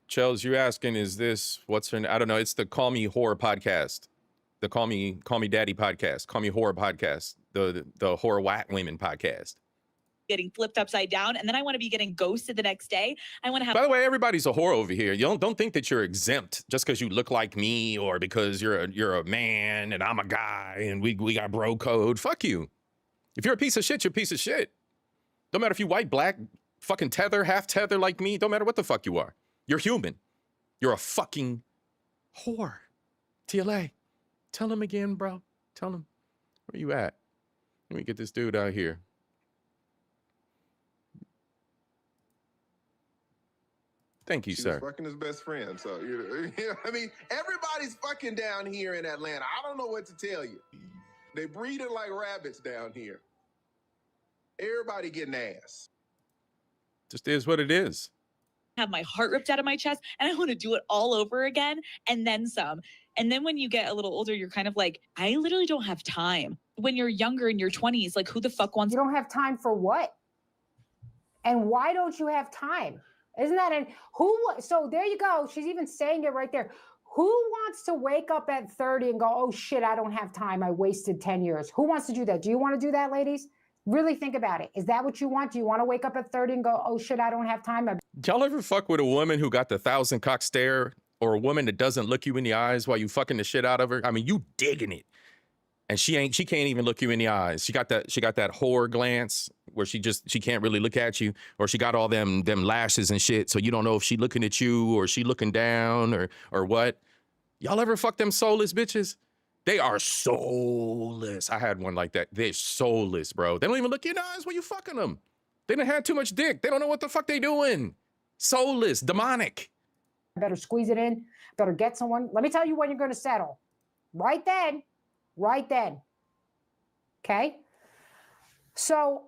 Chels, you're asking, is this, what's her name? I don't know. It's the Call Me Horror podcast. The Call Me Daddy podcast. Call Me Horror podcast. The Horror White Women podcast. Getting flipped upside down, and then I want to be getting ghosted the next day. I want to have. By the way, everybody's a whore over here. You don't think that you're exempt just because you look like me or because you're a man and I'm a guy and we got bro code. Fuck you. If you're a piece of shit, you're a piece of shit. Don't matter if you white, black, fucking tether, half tether like me. Don't matter what the fuck you are. You're human. You're a fucking whore. TLA. Tell him again, bro. Tell him. Where you at? Let me get this dude out here. Thank you, She sir. was fucking his best friend. So, I mean, everybody's fucking down here in Atlanta. I don't know what to tell you. They breeding like rabbits down here. Everybody getting ass. Just is what it is. Have my heart ripped out of my chest, and I want to do it all over again and then some. And then when you get a little older, you're kind of like, I literally don't have time. When you're younger in your 20s, like, who the fuck wants? You don't have time for what? And why don't you have time? Isn't that so there you go. She's even saying it right there. Who wants to wake up at 30 and go, oh shit, I don't have time. I wasted 10 years. Who wants to do that? Do you want to do that, ladies? Really think about it. Is that what you want? Do you want to wake up at 30 and go, oh shit, I don't have time? Y'all ever fuck with a woman who got the 1,000-cock stare, or a woman that doesn't look you in the eyes while you fucking the shit out of her? I mean, you digging it. And she can't even look you in the eyes. She got that whore glance where she can't really look at you, or she got all them lashes and shit. So you don't know if she looking at you or she looking down or what. Y'all ever fuck them soulless bitches? They are soulless. I had one like that. They're soulless, bro. They don't even look you in the eyes when you fucking them. They done had too much dick. They don't know what the fuck they doing. Soulless, demonic. Better squeeze it in. Better get someone. Let me tell you when you're going to settle. Right then. Right then. Okay? So,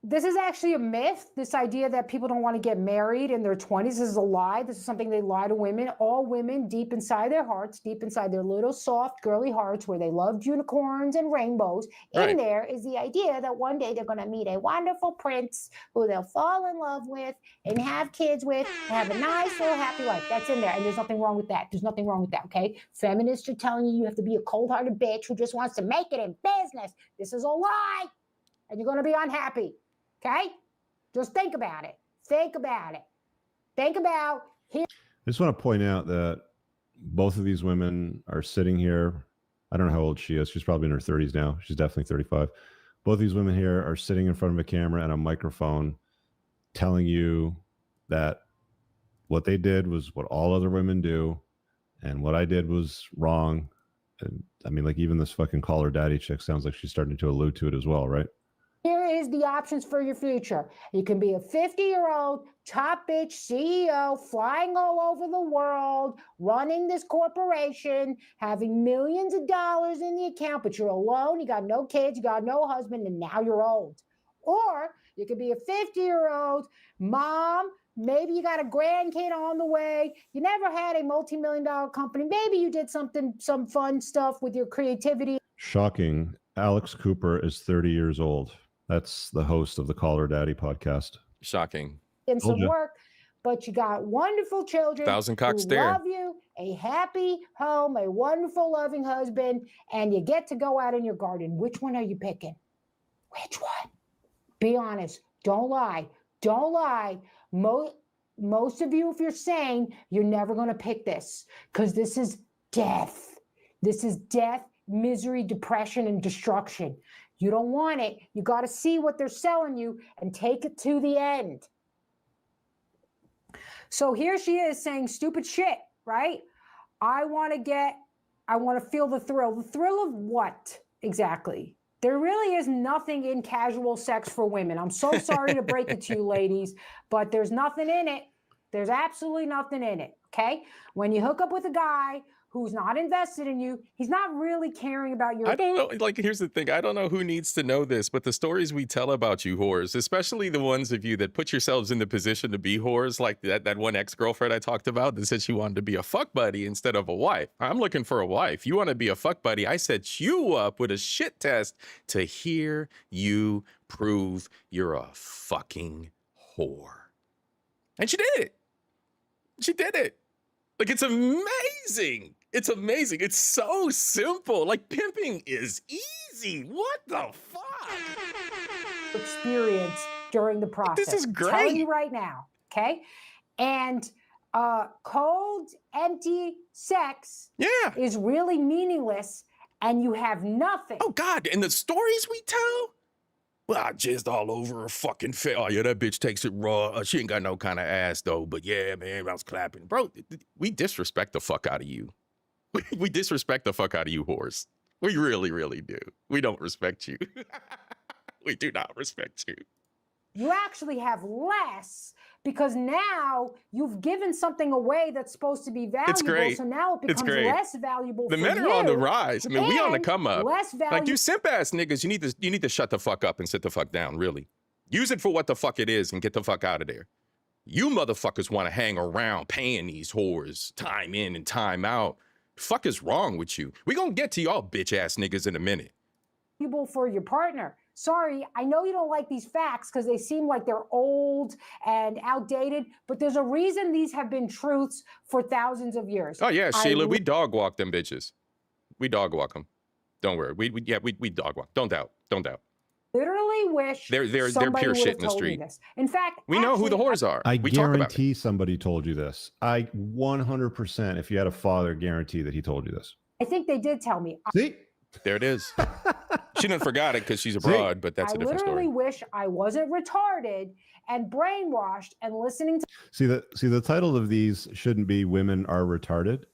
this is actually a myth, this idea that people don't want to get married in their 20s. This is a lie. This is something they lie to women. All women, deep inside their hearts, deep inside their little soft, girly hearts where they loved unicorns and rainbows, in there is the idea that one day they're going to meet a wonderful prince who they'll fall in love with and have kids with and have a nice little happy life. That's in there, and there's nothing wrong with that. There's nothing wrong with that, okay? Feminists are telling you have to be a cold-hearted bitch who just wants to make it in business. This is a lie, and you're going to be unhappy. Okay? Just think about it. Think about it. Think about here. I just want to point out that both of these women are sitting here. I don't know how old she is. She's probably in her 30s now. She's definitely 35. Both of these women here are sitting in front of a camera and a microphone telling you that what they did was what all other women do, and what I did was wrong. And I mean, like, even this fucking call her daddy chick sounds like she's starting to allude to it as well, right? Here is the options for your future. You can be a 50-year-old top bitch CEO flying all over the world, running this corporation, having millions of dollars in the account, but you're alone, you got no kids, you got no husband, and now you're old. Or you could be a 50-year-old mom, maybe you got a grandkid on the way, you never had a multi-million-dollar company, maybe you did some fun stuff with your creativity. Shocking. Alex Cooper is 30 years old. That's the host of the Call Her Daddy podcast. Shocking. And some work, but you got wonderful children 1,000-cock who stare. love you, a happy home, a wonderful, loving husband, and you get to go out in your garden. Which one are you picking? Which one? Be honest. Don't lie. Don't lie. Most of you, if you're sane, you're never going to pick this because this is death. This is death, misery, depression, and destruction. You don't want it. You got to see what they're selling you and take it to the end. So here she is saying stupid shit, right? I want to feel the thrill. The thrill of what exactly? There really is nothing in casual sex for women. I'm so sorry to break it to you, ladies, but there's nothing in it. There's absolutely nothing in it, okay? When you hook up with a guy who's not invested in you, he's not really caring about your... I don't know. Like, here's the thing. I don't know who needs to know this, but the stories we tell about you whores, especially the ones of you that put yourselves in the position to be whores, like that one ex-girlfriend I talked about that said she wanted to be a fuck buddy instead of a wife. I'm looking for a wife. You want to be a fuck buddy. I set you up with a shit test to hear you prove you're a fucking whore. And she did it. She did it. Like, it's amazing. It's amazing. It's so simple. Like, pimping is easy. What the fuck? Experience during the process. This is great. I'm telling you right now, okay? And cold, empty sex is really meaningless, and you have nothing. Oh, God. And the stories we tell? Well, I jizzed all over her fucking face. Oh, yeah, that bitch takes it raw. She ain't got no kind of ass, though. But yeah, man, I was clapping. Bro, we disrespect the fuck out of you. We disrespect the fuck out of you whores. We really, really do. We don't respect you. We do not respect you. You actually have less because now you've given something away that's supposed to be valuable. It's great. So now it becomes less valuable The for men you. are on the rise. I mean, we on the and come up. Less value. Like, you simp ass niggas, you need to shut the fuck up and sit the fuck down, really. Use it for what the fuck it is and get the fuck out of there. You motherfuckers want to hang around paying these whores time in and time out. Fuck is wrong with you? We gonna get to y'all bitch ass niggas in a minute. For your partner. Sorry, I know you don't like these facts because they seem like they're old and outdated, but there's a reason these have been truths for thousands of years. Oh yeah, Sheila, we dog walk them bitches. We dog walk them. Don't worry. We dog walk. Don't doubt. Don't doubt. Literally wish they're somebody pure would shit have in the told me street. this. In fact, We know who the whores are. I We talk about it. guarantee somebody told you this. I 100%, if you had a father, guarantee that he told you this. I think they did tell me. See? There it is. She didn't forgot it because she's abroad, but that's a different I literally story. wish I wasn't retarded and brainwashed and listening to. See the title of these shouldn't be "Women Are Retarded."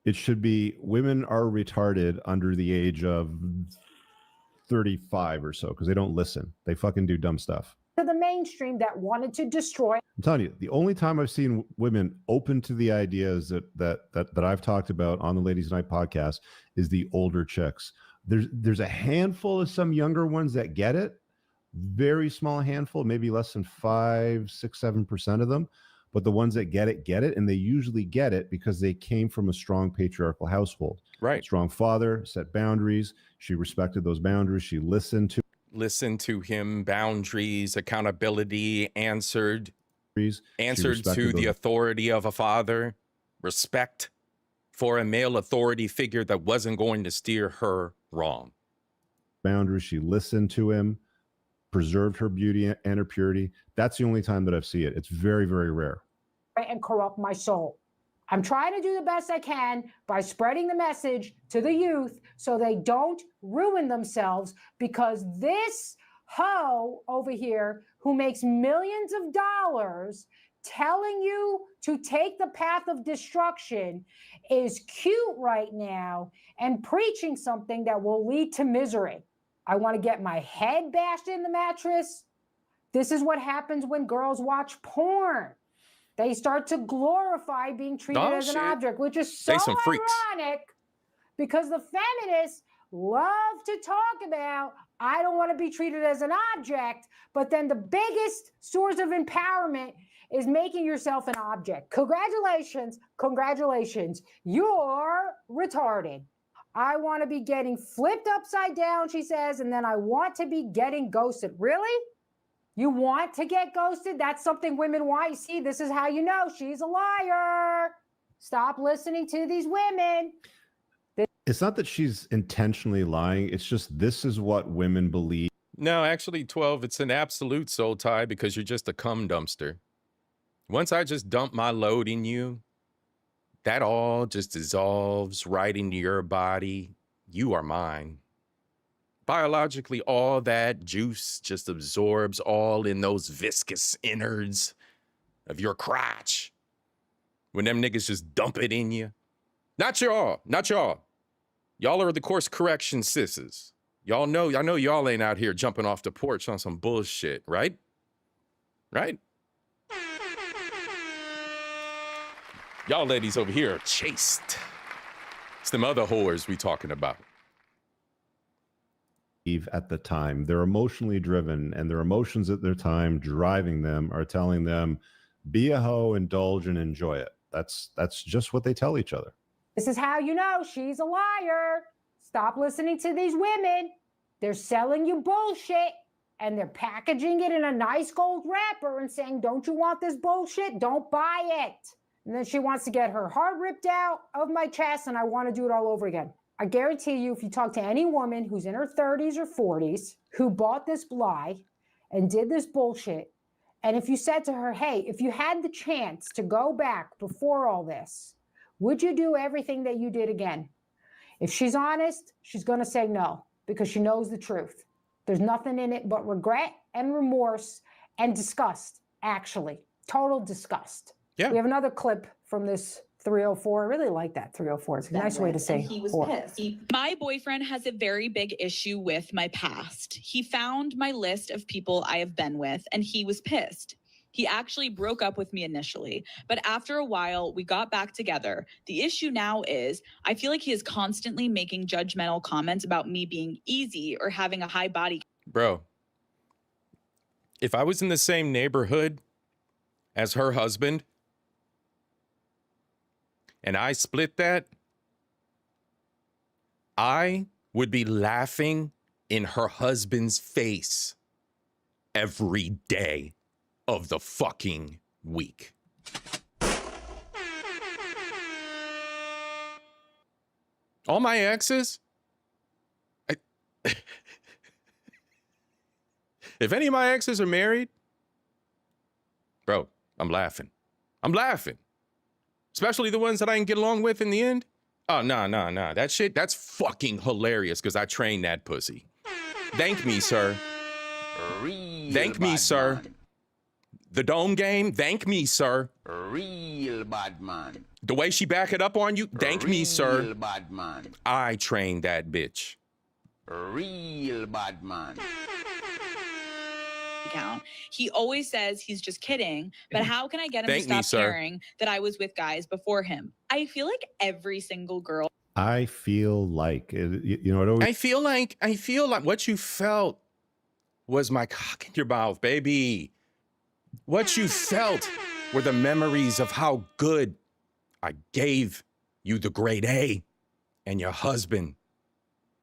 It should be "Women Are Retarded Under the Age of 35 or so," because they don't listen. They fucking do dumb stuff. To the mainstream that wanted to destroy. I'm telling you, the only time I've seen women open to the ideas that I've talked about on the Ladies Night podcast is the older chicks. There's a handful of some younger ones that get it, very small handful, maybe less than 5, 6, 7% of them. But the ones that get it, and they usually get it because they came from a strong patriarchal household. Right. Strong father, set boundaries. She respected those boundaries. She listened to him, boundaries, accountability, answered to respected the those- authority of a father, respect for a male authority figure that wasn't going to steer her wrong. boundaries. She listened to him, preserved her beauty and her purity. That's the only time that I've seen it. It's very, very rare. And corrupt my soul. I'm trying to do the best I can by spreading the message to the youth so they don't ruin themselves, because this hoe over here who makes millions of dollars telling you to take the path of destruction is cute right now and preaching something that will lead to misery. I want to get my head bashed in the mattress. This is what happens when girls watch porn. They start to glorify being treated as an object, which is so ironic because the feminists love to talk about, I don't want to be treated as an object, but then the biggest source of empowerment is making yourself an object. Congratulations, congratulations, you're retarded. I want to be getting flipped upside down, she says, and then I want to be getting ghosted. Really? You want to get ghosted? That's something women want. You see, this is how you know she's a liar. Stop listening to these women. It's not that she's intentionally lying. It's just this is what women believe. No, actually, 12, it's an absolute soul tie because you're just a cum dumpster. Once I just dump my load in you, that all just dissolves right into your body. You are mine. Biologically, all that juice just absorbs all in those viscous innards of your crotch. When them niggas just dump it in you. Not y'all, not y'all. Y'all are the course correction sisses. Y'all know, I know y'all ain't out here jumping off the porch on some bullshit, right? Right? Y'all ladies over here are chaste. It's them other whores we talking about. At the time, they're emotionally driven, and their emotions at their time driving them are telling them, be a hoe, indulge, and enjoy it. That's just what they tell each other. This is how you know she's a liar. Stop listening to these women. They're selling you bullshit, and they're packaging it in a nice gold wrapper and saying, don't you want this bullshit? Don't buy it. And then she wants to get her heart ripped out of my chest, and I want to do it all over again. I guarantee you, if you talk to any woman who's in her 30s or 40s who bought this lie and did this bullshit, and if you said to her, hey, if you had the chance to go back before all this, would you do everything that you did again? If she's honest, she's going to say no, because she knows the truth. There's nothing in it but regret and remorse and disgust, actually. Total disgust. Yeah. We have another clip from this 304. I really like that 304. It's a nice way to say and he was whore. pissed. My boyfriend has a very big issue with my past. He found my list of people I have been with, and he was pissed. He actually broke up with me initially, but after a while, we got back together. The issue now is I feel like he is constantly making judgmental comments about me being easy or having a high body. Bro, if I was in the same neighborhood as her husband and I split that, I would be laughing in her husband's face every day of the fucking week. All my exes, if any of my exes are married, bro, I'm laughing. I'm laughing. Especially the ones that I can get along with in the end. Oh, nah. That shit, that's fucking hilarious because I trained that pussy. Thank me, sir. Thank me, sir. The dome game, thank me, sir. Real bad man. The way she back it up on you, thank me, sir. Real bad man. I trained that bitch. Real bad man. Account. He always says he's just kidding, but how can I get him Thank to me, stop sir. caring that I was with guys before him? I feel like every single girl. I feel like, you know, it always, I feel like what you felt was my cock in your mouth, baby. What you felt were the memories of how good I gave you the grade A and your husband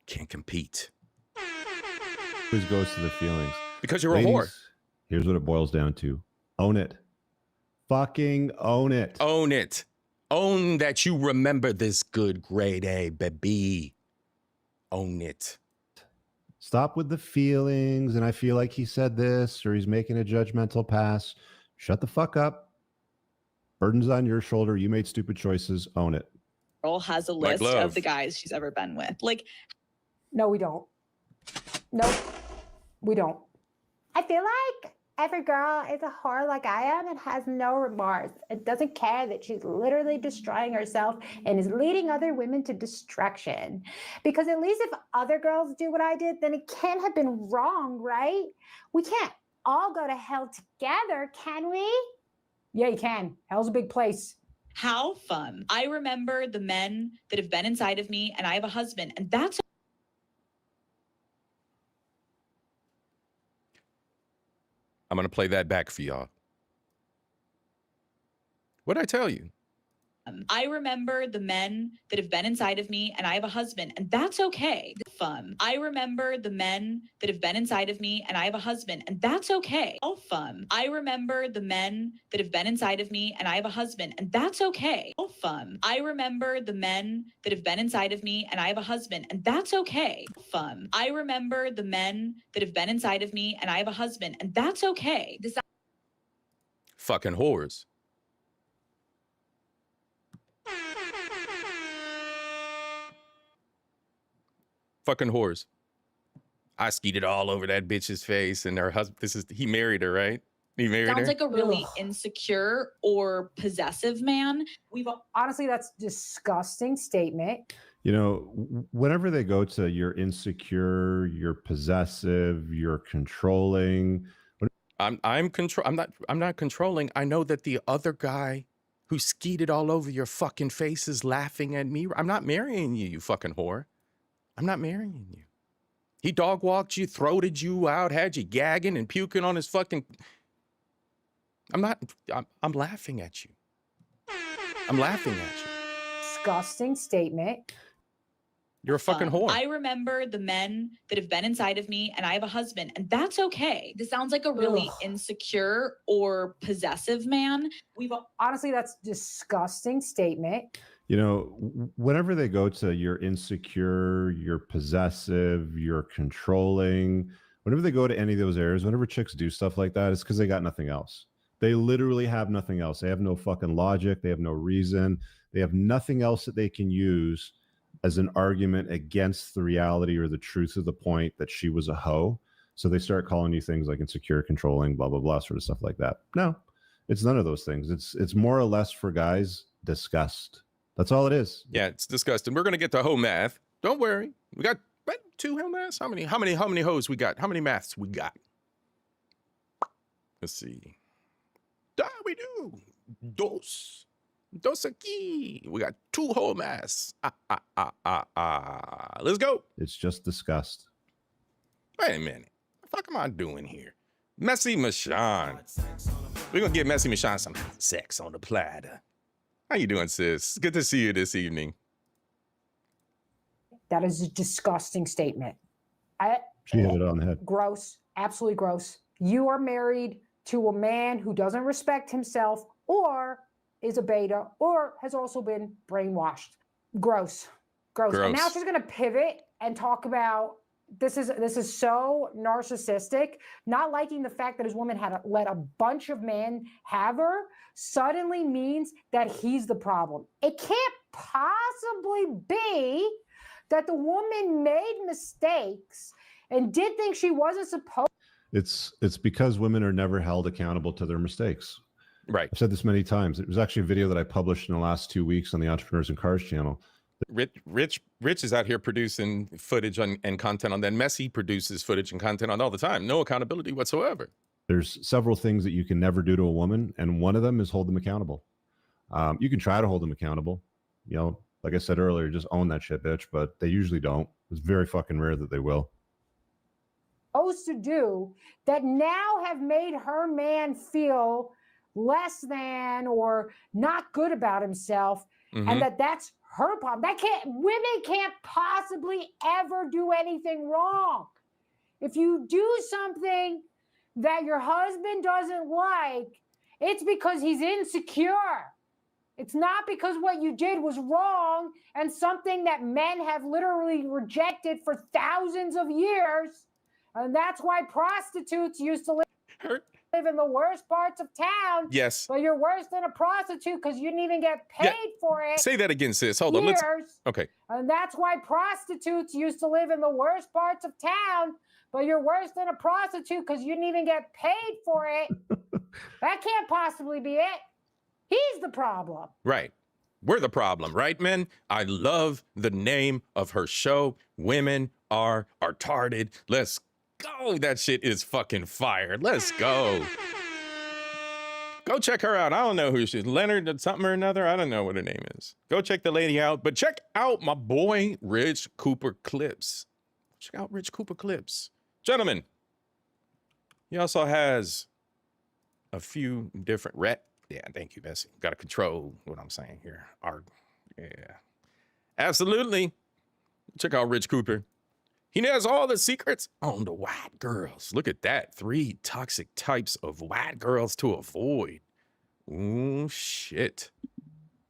can't compete. always goes to the feelings. Because you're a whore. Here's what it boils down to. Own it. Fucking own it. Own it. Own that you remember this good grade A, baby. Own it. Stop with the feelings, and I feel like he said this, or he's making a judgmental pass. Shut the fuck up. Burden's on your shoulder. You made stupid choices. Own it. Girl has a Like list love. of the guys she's ever been with. Like, No, we don't. Nope, we don't. I feel like every girl is a whore like I am and has no remorse. It doesn't care that she's literally destroying herself and is leading other women to destruction. Because at least if other girls do what I did, then it can't have been wrong, right? We can't all go to hell together, can we? Yeah, you can. Hell's a big place. how fun. I remember the men that have been inside of me, and I have a husband, and that's I'm going to play that back for y'all. What'd I tell you? I remember the men that have been inside of me, and I have a husband, and that's okay. Fun. I remember the men that have been inside of me, and I have a husband, and that's okay. All fun. I remember the men that have been inside of me, and I have a husband, and that's okay. All fun. I remember the men that have been inside of me, and I have a husband, and that's okay. Fun. I remember the men that have been inside of me, and I have a husband, and that's okay. This Fucking whores. Fucking whores. I skeeted all over that bitch's face, and her husband. He married her, right? He married her. sounds like a really insecure or possessive man. Honestly, that's a disgusting statement. You know, whenever they go to you're insecure, you're possessive, you're controlling. I'm not controlling. I know that the other guy who skeeted all over your fucking face is laughing at me. I'm not marrying you, you fucking whore. I'm not marrying you. He dog walked you, throated you out, had you gagging and puking on his fucking. I'm laughing at you. I'm laughing at you. Disgusting statement. You're a fucking whore. I remember the men that have been inside of me, and I have a husband, and that's okay. This sounds like a really insecure or possessive man. Honestly, that's a disgusting statement. You know, whenever they go to you're insecure, you're possessive, you're controlling, whenever they go to any of those areas, whenever chicks do stuff like that, it's because they got nothing else. They literally have nothing else. They have no fucking logic. They have no reason. They have nothing else that they can use as an argument against the reality or the truth of the point that she was a hoe. So they start calling you things like insecure, controlling, blah, blah, blah, sort of stuff like that. No, it's none of those things. It's more or less for guys disgust. That's all it is. Yeah, it's disgusting. We're gonna get to Ho math. Don't worry. We got what, 2 Ho maths? How many hoes we got? How many maths we got? Let's see. We do. Dos aquí. We got 2 Ho maths. Let's go. It's just disgust. Wait a minute. What the fuck am I doing here? Messy Michon. We're gonna give Messy Michon some sex on the platter. How you doing, sis? Good to see you this evening. That is a disgusting statement. She hit it on the head. Gross, absolutely gross. You are married to a man who doesn't respect himself or is a beta or has also been brainwashed. Gross. And now she's gonna pivot and talk about this is so narcissistic, not liking the fact that his woman had let a bunch of men have her suddenly means that he's the problem. It can't possibly be that the woman made mistakes and did think she wasn't supposed. It's because women are never held accountable to their mistakes. Right. I've said this many times. It was actually a video that I published in the last 2 weeks on the Entrepreneurs in Cars channel. Rich is out here producing footage and content on that. Messy produces footage and content on all the time. No accountability whatsoever. There's several things that you can never do to a woman, and one of them is hold them accountable. You can try to hold them accountable. You know, like I said earlier, just own that shit, bitch, but they usually don't. It's very fucking rare that they will. To do that now have made her man feel less than or not good about himself, and that's her problem. Women can't possibly ever do anything wrong. If you do something that your husband doesn't like, it's because he's insecure. It's not because what you did was wrong and something that men have literally rejected for thousands of years. And that's why prostitutes used to live in the worst parts of town. Yes. But you're worse than a prostitute because you didn't even get paid for it. Say that again, sis. Hold on. Okay. And that's why prostitutes used to live in the worst parts of town. But you're worse than a prostitute because you didn't even get paid for it. That can't possibly be it. He's the problem. Right. We're the problem, right, men? I love the name of her show. Women are retarded. Let's go. That shit is fucking fire. Let's go. Go check her out. I don't know who she is. Leonard something or another. I don't know what her name is. Go check the lady out. But check out my boy, Rich Cooper Clips. Check out Rich Cooper Clips. Gentlemen, he also has a few different yeah, thank you, Bessie. Got to control what I'm saying here. Yeah. Absolutely. Check out Rich Cooper. He knows all the secrets on the white girls. Look at that. 3 toxic types of white girls to avoid. Oh, shit.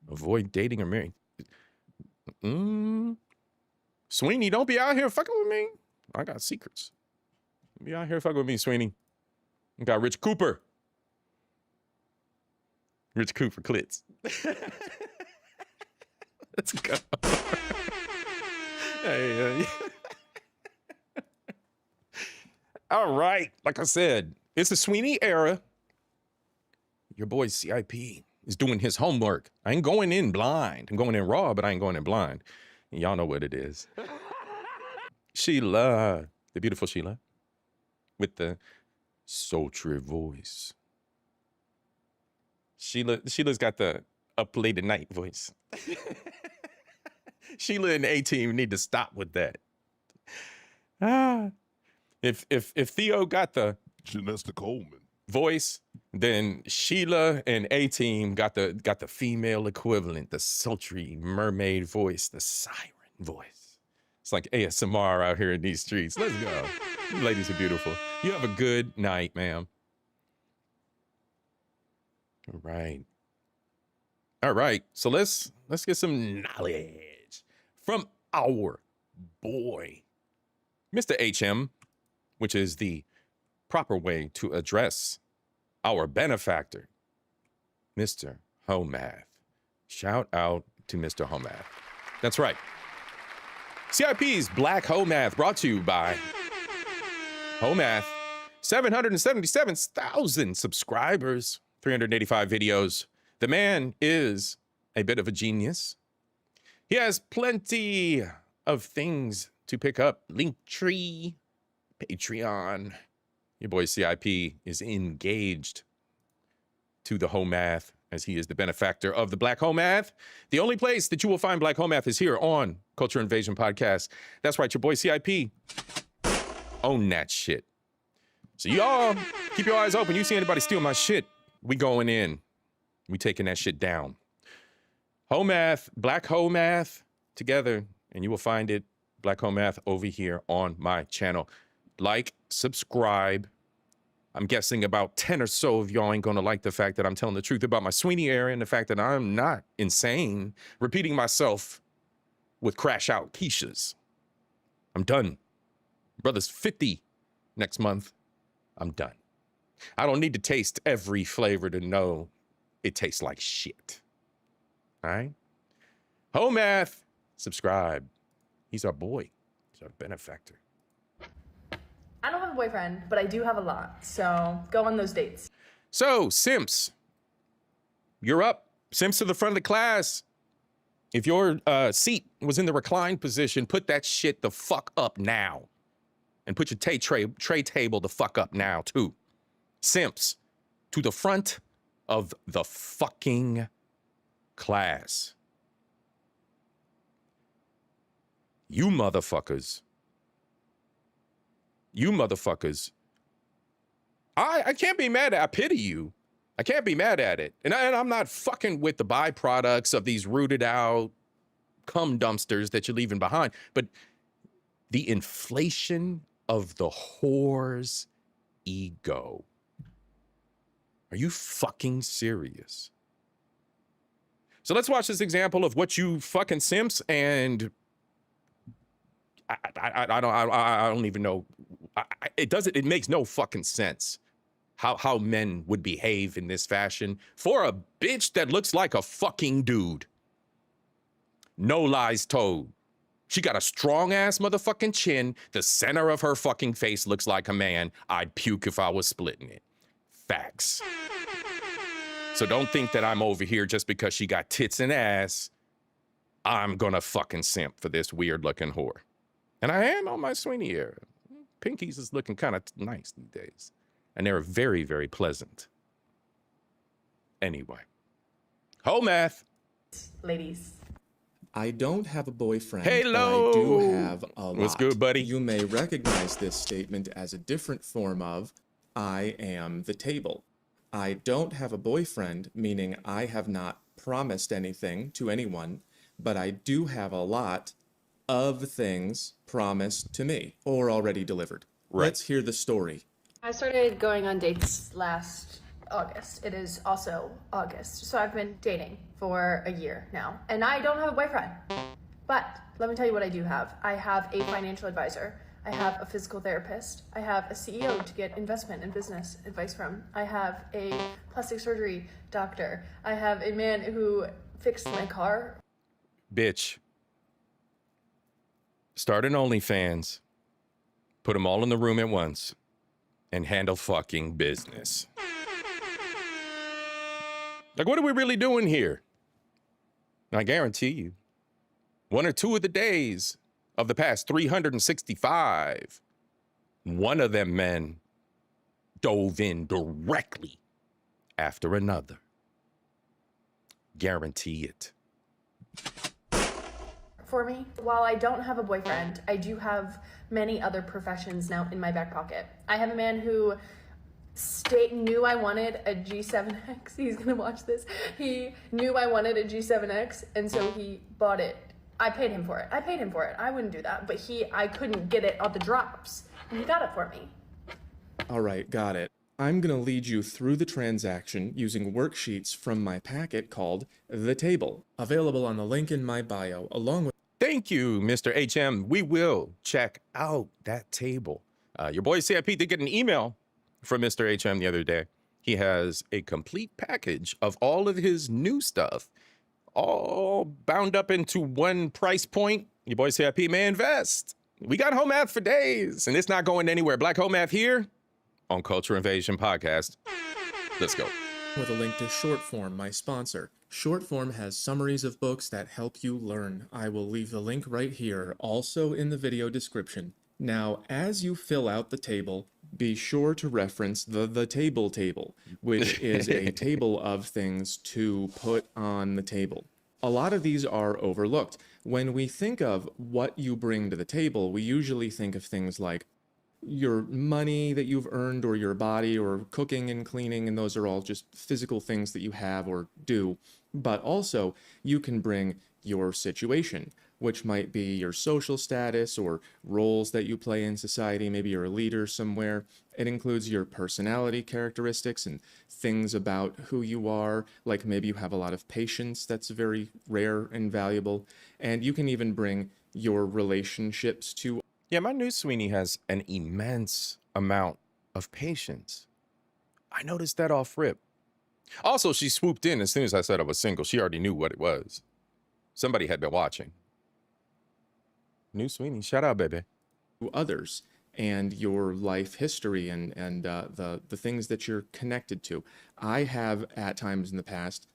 Avoid dating or marrying. Sweeney, don't be out here fucking with me. I got secrets. Don't be out here fucking with me, Sweeney. I got Rich Cooper. Rich Cooper Clits. Let's go. Hey, all right. Like I said, it's the Sweeney era. Your boy C.I.P. is doing his homework. I ain't going in blind. I'm going in raw, but I ain't going in blind. And y'all know what it is. Sheila, the beautiful Sheila, with the sultry voice. Sheila's got the up late at night voice. Sheila and the A-Team need to stop with that. If Theo got the Janessa Coleman voice, then Sheila and A-Team got the female equivalent, the sultry mermaid voice, the siren voice. It's like ASMR out here in these streets. Let's go. You ladies are beautiful. You have a good night, ma'am. All right. So let's get some knowledge from our boy, Mr. HM, which is the proper way to address our benefactor, Mr. Ho Math. Shout out to Mr. Ho Math. That's right. CIP's Black Ho Math brought to you by Ho Math. 777,000 subscribers, 385 videos. The man is a bit of a genius. He has plenty of things to pick up. Linktree, Patreon. Your boy C.I.P. is engaged to the Ho Math, as he is the benefactor of the Black Ho Math. The only place that you will find Black Ho Math is here on Culture Invasion Podcast. That's right, your boy C.I.P. Own that shit. So y'all keep your eyes open. You see anybody steal my shit, we going in. We taking that shit down. Ho Math, Black Ho Math together, and you will find it, Black Ho Math, over here on my channel. Like, subscribe. I'm guessing about 10 or so of y'all ain't gonna like the fact that I'm telling the truth about my Sweeney area and the fact that I'm not insane, repeating myself with crash out Keishas. I'm done. Brother's 50 next month. I'm done. I don't need to taste every flavor to know it tastes like shit. All right? Ho Math, subscribe. He's our boy. He's our benefactor. I don't have a boyfriend, but I do have a lot, so go on those dates. So, simps, you're up. Simps to the front of the class. If your seat was in the reclined position, put that shit the fuck up now. And put your tray table the fuck up now, too. Simps, to the front of the fucking class. You motherfuckers. You motherfuckers. I can't be mad at it. I pity you. I can't be mad at it. And I'm not fucking with the byproducts of these rooted out cum dumpsters that you're leaving behind. But the inflation of the whore's ego. Are you fucking serious? So let's watch this example of what you fucking simps, and I don't even know. It makes no fucking sense how men would behave in this fashion for a bitch that looks like a fucking dude. No lies told. She got a strong ass motherfucking chin. The center of her fucking face looks like a man. I'd puke if I was splitting it. Facts. So don't think that I'm over here just because she got tits and ass. I'm gonna fucking simp for this weird looking whore. And I am on my Sweeney era. Pinkies is looking kind of nice these days. And they're very, very pleasant. Anyway. Ho Math. Ladies. I don't have a boyfriend, Hello. but I do have a lot. What's good, buddy? You may recognize this statement as a different form of, I am the table. I don't have a boyfriend, meaning I have not promised anything to anyone, but I do have a lot of things promised to me or already delivered. Right. Let's hear the story. I started going on dates last August. It is also August. So I've been dating for a year now, and I don't have a boyfriend. But let me tell you what I do have. I have a financial advisor. I have a physical therapist. I have a CEO to get investment and business advice from. I have a plastic surgery doctor. I have a man who fixed my car. Bitch. Start an OnlyFans. Put them all in the room at once. And handle fucking business. Like, what are we really doing here? I guarantee you, one or two of the days of the past 365, one of them men dove in directly after another. Guarantee it. For me, while I don't have a boyfriend, I do have many other professions now in my back pocket. I have a man who knew I wanted a G7X. He's gonna watch this. He knew I wanted a G7X, and so he bought it. I paid him for it. I wouldn't do that, but I couldn't get it on the drops, and he got it for me. All right, got it. I'm going to lead you through the transaction using worksheets from my packet called The Table, available on the link in my bio, along with... Thank you, Mr. HM. We will check out that table. Your boy CIP did get an email from Mr. HM the other day. He has a complete package of all of his new stuff, all bound up into one price point. Your boy CIP may invest. We got Ho Math for days, and it's not going anywhere. Black Ho Math here on Culture Invasion Podcast. Let's go. with a link to Shortform, my sponsor. Shortform has summaries of books that help you learn. I will leave the link right here, also in the video description. Now, as you fill out the table, be sure to reference the table, which is a table of things to put on the table. A lot of these are overlooked. When we think of what you bring to the table, we usually think of things like your money that you've earned, or your body, or cooking and cleaning, and those are all just physical things that you have or do. But also, you can bring your situation, which might be your social status or roles that you play in society. Maybe you're a leader somewhere. It includes your personality characteristics and things about who you are, like maybe you have a lot of patience, that's very rare and valuable. And you can even bring your relationships to... Yeah, my new Sweeney has an immense amount of patience. I noticed that off rip. Also, she swooped in as soon as I said I was single. She already knew what it was. Somebody had been watching. New Sweeney, shout out, baby. Others and your life history and the things that you're connected to. I have at times in the past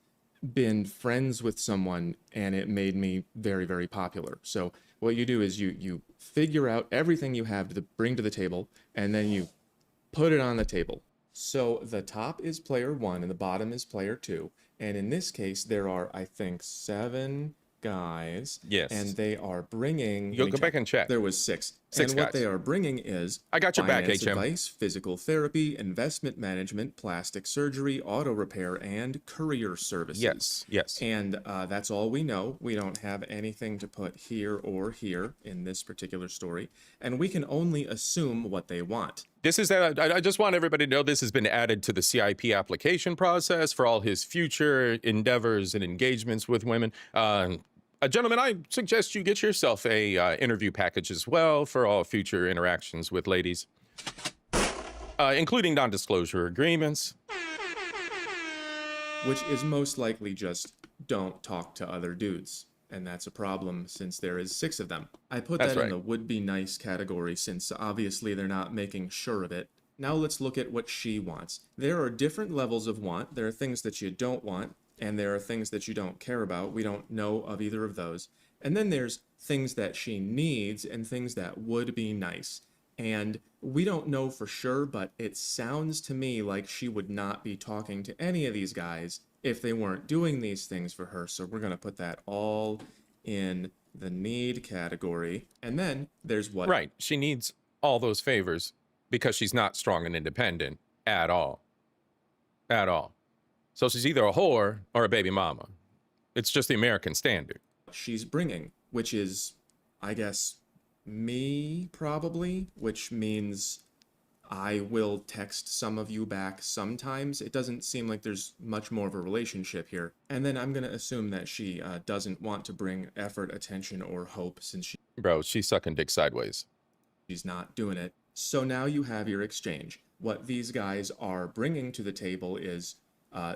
been friends with someone and it made me very, very popular. So what you do is you figure out everything you have to bring to the table, and then you put it on the table. So the top is player 1 and the bottom is player 2. And in this case, there are, I think, 7 guys. Yes. And they are bringing... You'll go back and check. There was 6. Six and what guys. they are bringing is... I got your back, finance HM. advice, physical therapy, investment management, plastic surgery, auto repair, and career services. Yes, yes. And that's all we know. We don't have anything to put here or here in this particular story. And we can only assume what they want. This is, I just want everybody to know this has been added to the CIP application process for all his future endeavors and engagements with women. Gentlemen, I suggest you get yourself a interview package as well for all future interactions with ladies, including non-disclosure agreements. Which is most likely just don't talk to other dudes. And that's a problem since there is 6 of them. I put that in the would be nice category since obviously they're not making sure of it. Now let's look at what she wants. There are different levels of want. There are things that you don't want, and there are things that you don't care about. We don't know of either of those. And then there's things that she needs and things that would be nice. And we don't know for sure, but it sounds to me like she would not be talking to any of these guys if they weren't doing these things for her. So we're going to put that all in the need category. And then there's what... Right. She needs all those favors because she's not strong and independent at all. At all. So she's either a whore or a baby mama. It's just the American standard. She's bringing, which is, I guess, me probably, which means I will text some of you back sometimes. It doesn't seem like there's much more of a relationship here. And then I'm going to assume that she doesn't want to bring effort, attention, or hope since Bro, she's sucking dick sideways. She's not doing it. So now you have your exchange. What these guys are bringing to the table is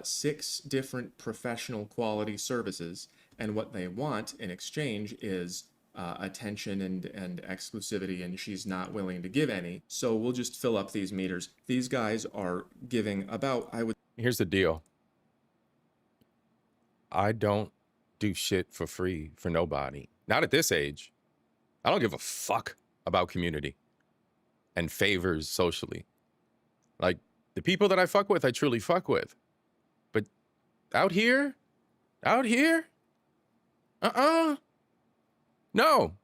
6 different professional quality services, and what they want in exchange is attention and exclusivity, and she's not willing to give any. So we'll just fill up these meters. These guys are giving about, Here's the deal. I don't do shit for free for nobody. Not at this age. I don't give a fuck about community and favors socially. Like, the people that I fuck with, I truly fuck with. But out here? No.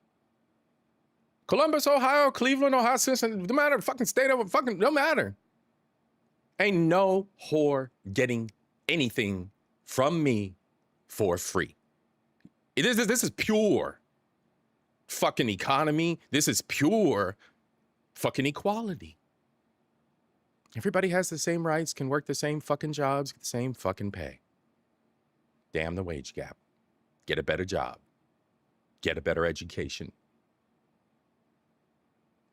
Columbus, Ohio, Cleveland, Ohio, Cincinnati, no matter, fucking state of fucking, no matter. Ain't no whore getting anything from me for free. This is pure fucking economy. This is pure fucking equality. Everybody has the same rights, can work the same fucking jobs, get the same fucking pay. Damn the wage gap. Get a better job. Get a better education.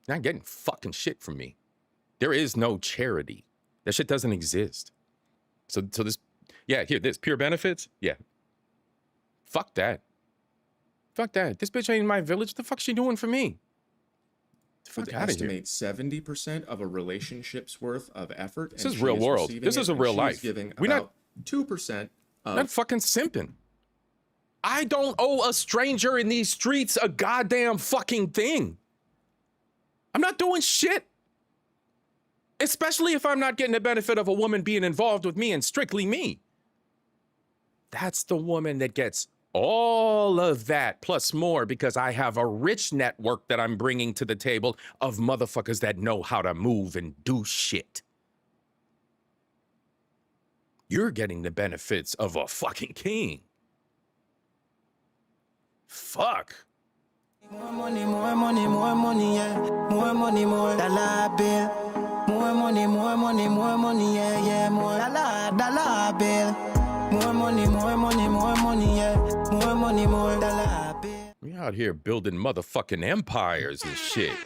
You're not getting fucking shit from me. There is no charity. That shit doesn't exist. So this, yeah, here, this pure benefits. Yeah. Fuck that. Fuck that. This bitch ain't in my village. What the fuck's she doing for me? Fuck outta here. Estimate 70% of a relationship's worth of effort. This is real world. This is a real life. We're not 2% of. Not fucking simping. I don't owe a stranger in these streets a goddamn fucking thing. I'm not doing shit. Especially if I'm not getting the benefit of a woman being involved with me and strictly me. That's the woman that gets all of that plus more because I have a rich network that I'm bringing to the table of motherfuckers that know how to move and do shit. You're getting the benefits of a fucking king. Fuck. More money, yeah. More money, more dollar bill. More money, yeah, yeah. More dollar bill. More money, yeah. More dollar bill. We out here building motherfucking empires and shit.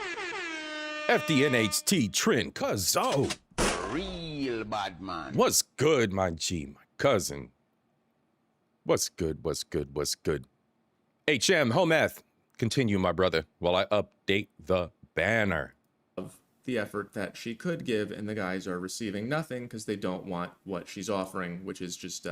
FDNHT Trent, cuzzo. Real bad man. What's good, my G, my cousin? What's good, what's good, what's good? HM, Hometh, continue, my brother, while I update the banner. Of the effort that she could give, and the guys are receiving nothing because they don't want what she's offering, which is just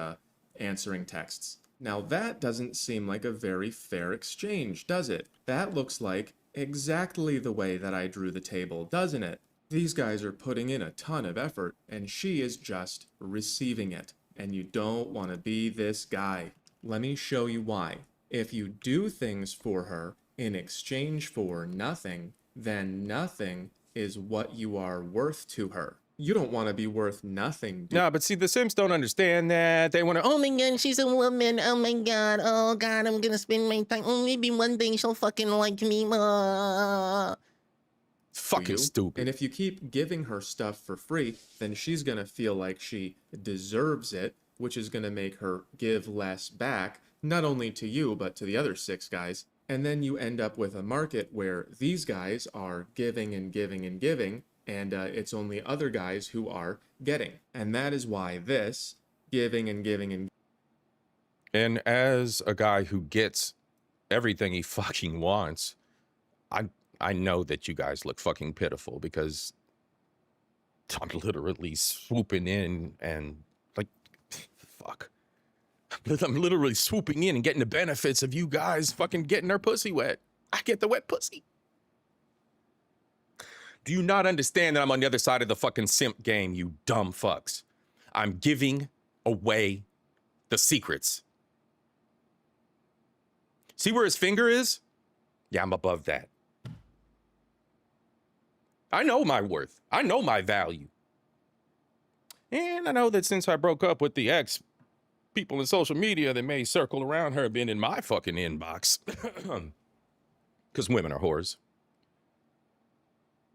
answering texts. Now that doesn't seem like a very fair exchange, does it? That looks like exactly the way that I drew the table, doesn't it? These guys are putting in a ton of effort, and she is just receiving it. And you don't want to be this guy. Let me show you why. If you do things for her in exchange for nothing, then nothing is what you are worth to her. You don't want to be worth nothing. No, but see, the Sims don't understand that. They want to, oh my God, she's a woman. Oh my God. Oh God, I'm going to spend my time. Oh, maybe one day she'll fucking like me. Fucking stupid. And if you keep giving her stuff for free, then she's going to feel like she deserves it, which is going to make her give less back, not only to you, but to the other 6 guys. And then you end up with a market where these guys are giving and giving and giving, and it's only other guys who are getting. And that is why this giving and giving and... And as a guy who gets everything he fucking wants, I know that you guys look fucking pitiful because I'm literally swooping in and like, fuck. I'm literally swooping in and getting the benefits of you guys fucking getting their pussy wet. I get the wet pussy. Do you not understand that I'm on the other side of the fucking simp game, you dumb fucks? I'm giving away the secrets. See where his finger is? Yeah, I'm above that. I know my worth. I know my value. And I know that since I broke up with the ex, people in social media that may circle around her being in my fucking inbox. Because women are whores.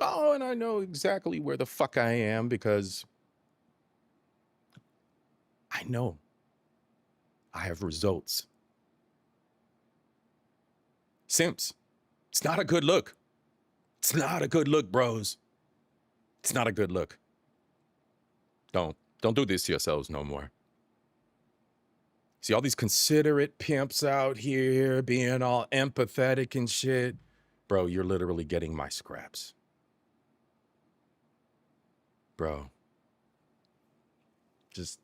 Oh, and I know exactly where the fuck I am because I know I have results. Simps, it's not a good look. It's not a good look, bros. It's not a good look. Don't do this to yourselves no more. See all these considerate pimps out here being all empathetic and shit. Bro, you're literally getting my scraps. Bro, just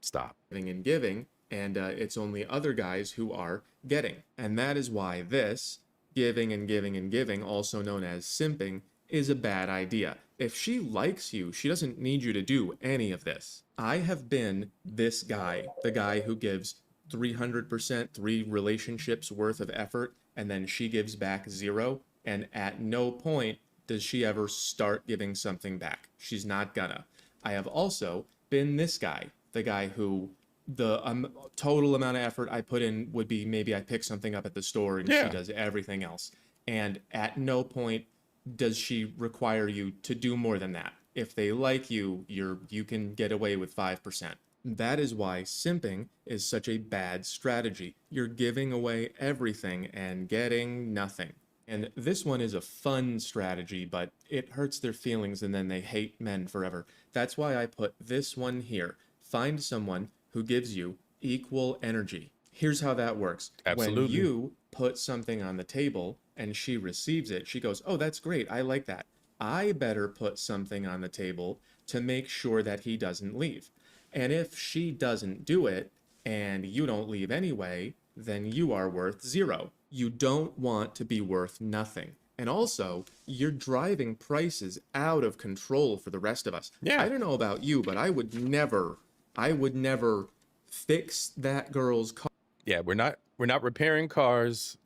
stop. Giving and giving, and it's only other guys who are getting. And that is why this giving and giving and giving, also known as simping, is a bad idea. If she likes you, she doesn't need you to do any of this. I have been this guy, the guy who gives 300%, 3 relationships worth of effort, and then she gives back 0, and at no point does she ever start giving something back. She's not gonna. I have also been this guy, the guy who the total amount of effort I put in would be maybe I pick something up at the store and she does everything else. And at no point does she require you to do more than that. If they like you, you can get away with 5%. That is why simping is such a bad strategy. You're giving away everything and getting nothing. And this one is a fun strategy, but it hurts their feelings and then they hate men forever. That's why I put this one here. Find someone who gives you equal energy. Here's how that works. Absolutely. When you put something on the table, and she receives it, she goes, oh, that's great, I like that. I better put something on the table to make sure that he doesn't leave. And if she doesn't do it, and you don't leave anyway, then you are worth 0. You don't want to be worth nothing. And also, you're driving prices out of control for the rest of us. Yeah. I don't know about you, but I would never fix that girl's car. Yeah, we're not repairing cars.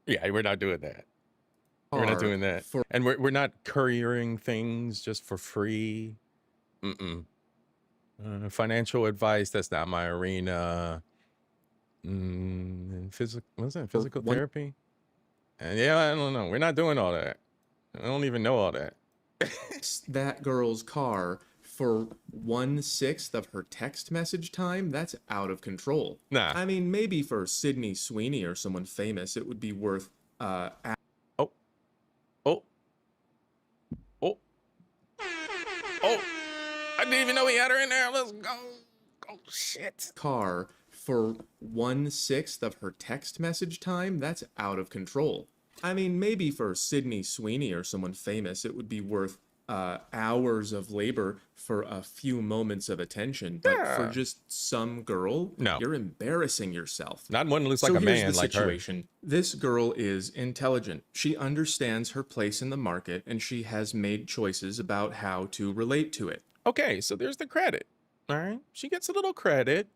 Yeah, we're not doing that. We're not doing that. And we're not couriering things just for free. Mm-mm. Financial advice, that's not my arena. Physical therapy? And yeah, I don't know. We're not doing all that. I don't even know all that. That girl's car for 1/6 of her text message time, that's out of control. Nah. I mean, maybe for Sydney Sweeney or someone famous, it would be worth Oh, I didn't even know he had her in there. Let's go. Oh, shit. Car for 1/6 of her text message time, that's out of control. I mean, maybe for Sydney Sweeney or someone famous, it would be worth hours of labor for a few moments of attention. But for just some girl, no, you're embarrassing yourself. Not one that looks like a man like her. Situation. This girl is intelligent. She understands her place in the market, and she has made choices about how to relate to it. Okay, so there's the credit. All right, she gets a little credit.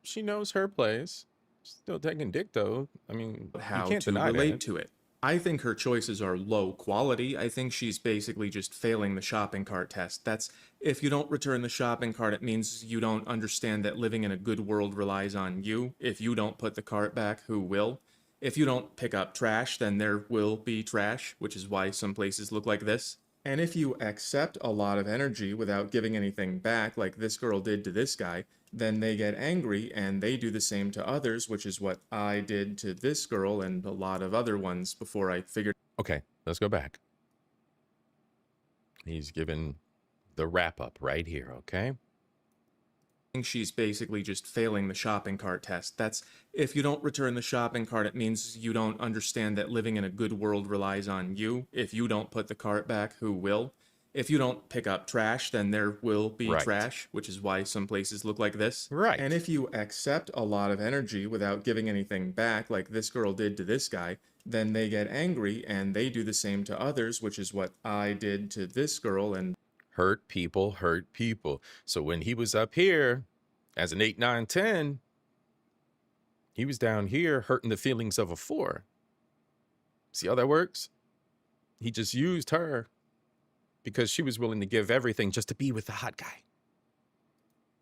She knows her place. Still taking dick though. I mean, how you can't to deny relate that. to it. I think her choices are low quality. I think she's basically just failing the shopping cart test. That's, if you don't return the shopping cart, it means you don't understand that living in a good world relies on you. If you don't put the cart back, who will? If you don't pick up trash, then there will be trash, which is why some places look like this. And if you accept a lot of energy without giving anything back, like this girl did to this guy, then they get angry and they do the same to others, which is what I did to this girl and a lot of other ones before I figured. Okay, let's go back. He's given the wrap up right here, okay? I think she's basically just failing the shopping cart test. That's, if you don't return the shopping cart, it means you don't understand that living in a good world relies on you. If you don't put the cart back, who will? If you don't pick up trash, then there will be trash, which is why some places look like this. Right. And if you accept a lot of energy without giving anything back, like this girl did to this guy, then they get angry and they do the same to others, which is what I did to this girl. And hurt people hurt people. So when he was up here as an 8, 9, 10, he was down here hurting the feelings of a 4. See how that works? He just used her because she was willing to give everything just to be with the hot guy.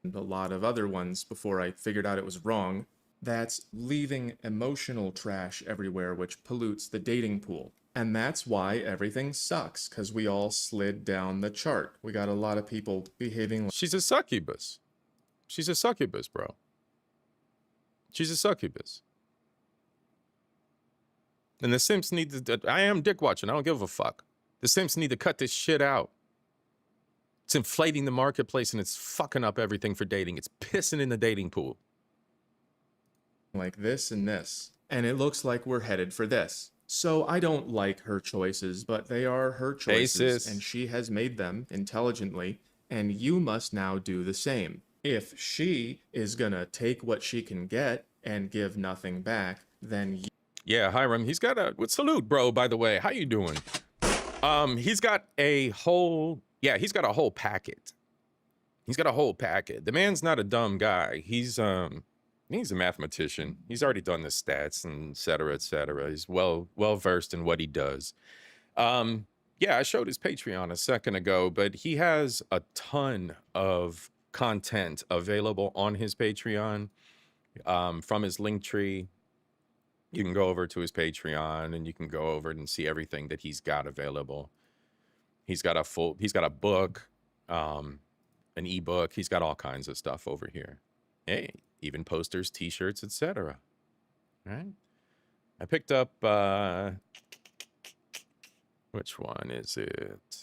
And a lot of other ones before I figured out it was wrong. That's leaving emotional trash everywhere, which pollutes the dating pool. And that's why everything sucks, because we all slid down the chart. We got a lot of people behaving like... She's a succubus. She's a succubus, bro. She's a succubus. And the Simps need to... I am dick watching. I don't give a fuck. The Simps need to cut this shit out. It's inflating the marketplace and it's fucking up everything for dating. It's pissing in the dating pool. Like this and this. And it looks like we're headed for this. So I don't like her choices, but they are her choices, and she has made them intelligently, and you must now do the same. If she is gonna take what she can get and give nothing back, then you... Yeah, Hiram, he's got a... Salute, bro, by the way. How you doing? He's got a whole... Yeah, he's got a whole packet. He's got a whole packet. The man's not a dumb guy. He's a mathematician. He's already done the stats and et cetera, et cetera. He's well versed in what he does. Yeah, I showed his Patreon a second ago, but he has a ton of content available on his Patreon from his link tree. You can go over to his Patreon and you can go over and see everything that he's got available. He's got a book, an ebook. He's got all kinds of stuff over here. Hey, even posters, t-shirts, etc. Right? I picked up, which one is it?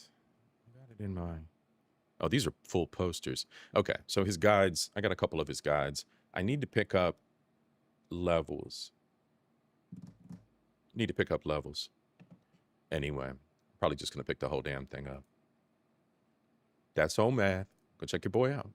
I got it in my, oh, these are full posters. Okay, so his guides, I got a couple of his guides. I need to pick up levels. Need to pick up levels. Anyway, probably just gonna pick the whole damn thing up. That's all math. Go check your boy out.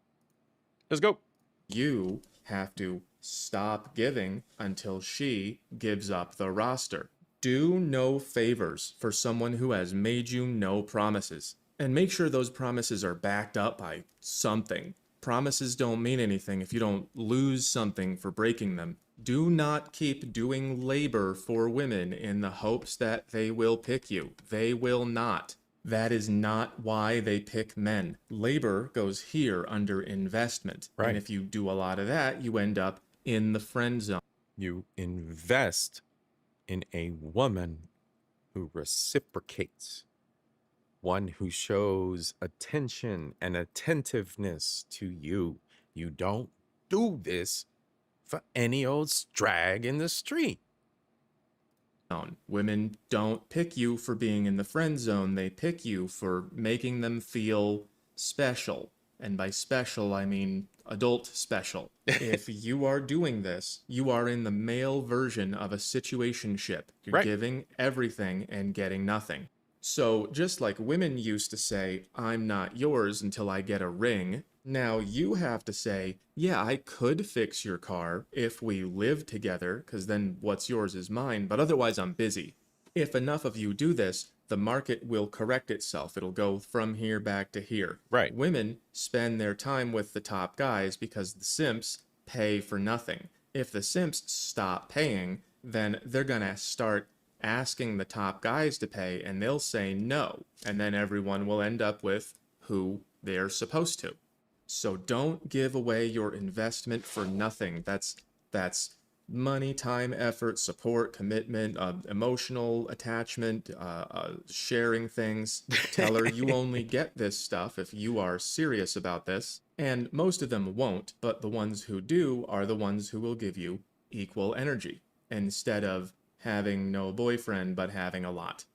Let's go. You have to stop giving until she gives up the roster. Do no favors for someone who has made you no promises. And make sure those promises are backed up by something. Promises don't mean anything if you don't lose something for breaking them. Do not keep doing labor for women in the hopes that they will pick you. They will not. That is not why they pick men. Labor goes here under investment. Right. And if you do a lot of that, you end up in the friend zone. You invest in a woman who reciprocates, one who shows attention and attentiveness to you. You don't do this for any old strag in the street. Women don't pick you for being in the friend zone. They pick you for making them feel special. And by special, I mean adult special. If you are doing this, you are in the male version of a situationship. You're Right. giving everything and getting nothing. So just like women used to say, I'm not yours until I get a ring, now you have to say, yeah, I could fix your car if we live together, because then what's yours is mine, but otherwise I'm busy. If enough of you do this, the market will correct itself. It'll go from here back to here. Right. Women spend their time with the top guys because the simps pay for nothing. If the simps stop paying, then they're going to start asking the top guys to pay, and they'll say no. And then everyone will end up with who they're supposed to. So don't give away your investment for nothing. That's money, time, effort, support, commitment, emotional attachment, sharing things. Tell her you only get this stuff if you are serious about this. And most of them won't, but the ones who do are the ones who will give you equal energy instead of having no boyfriend but having a lot.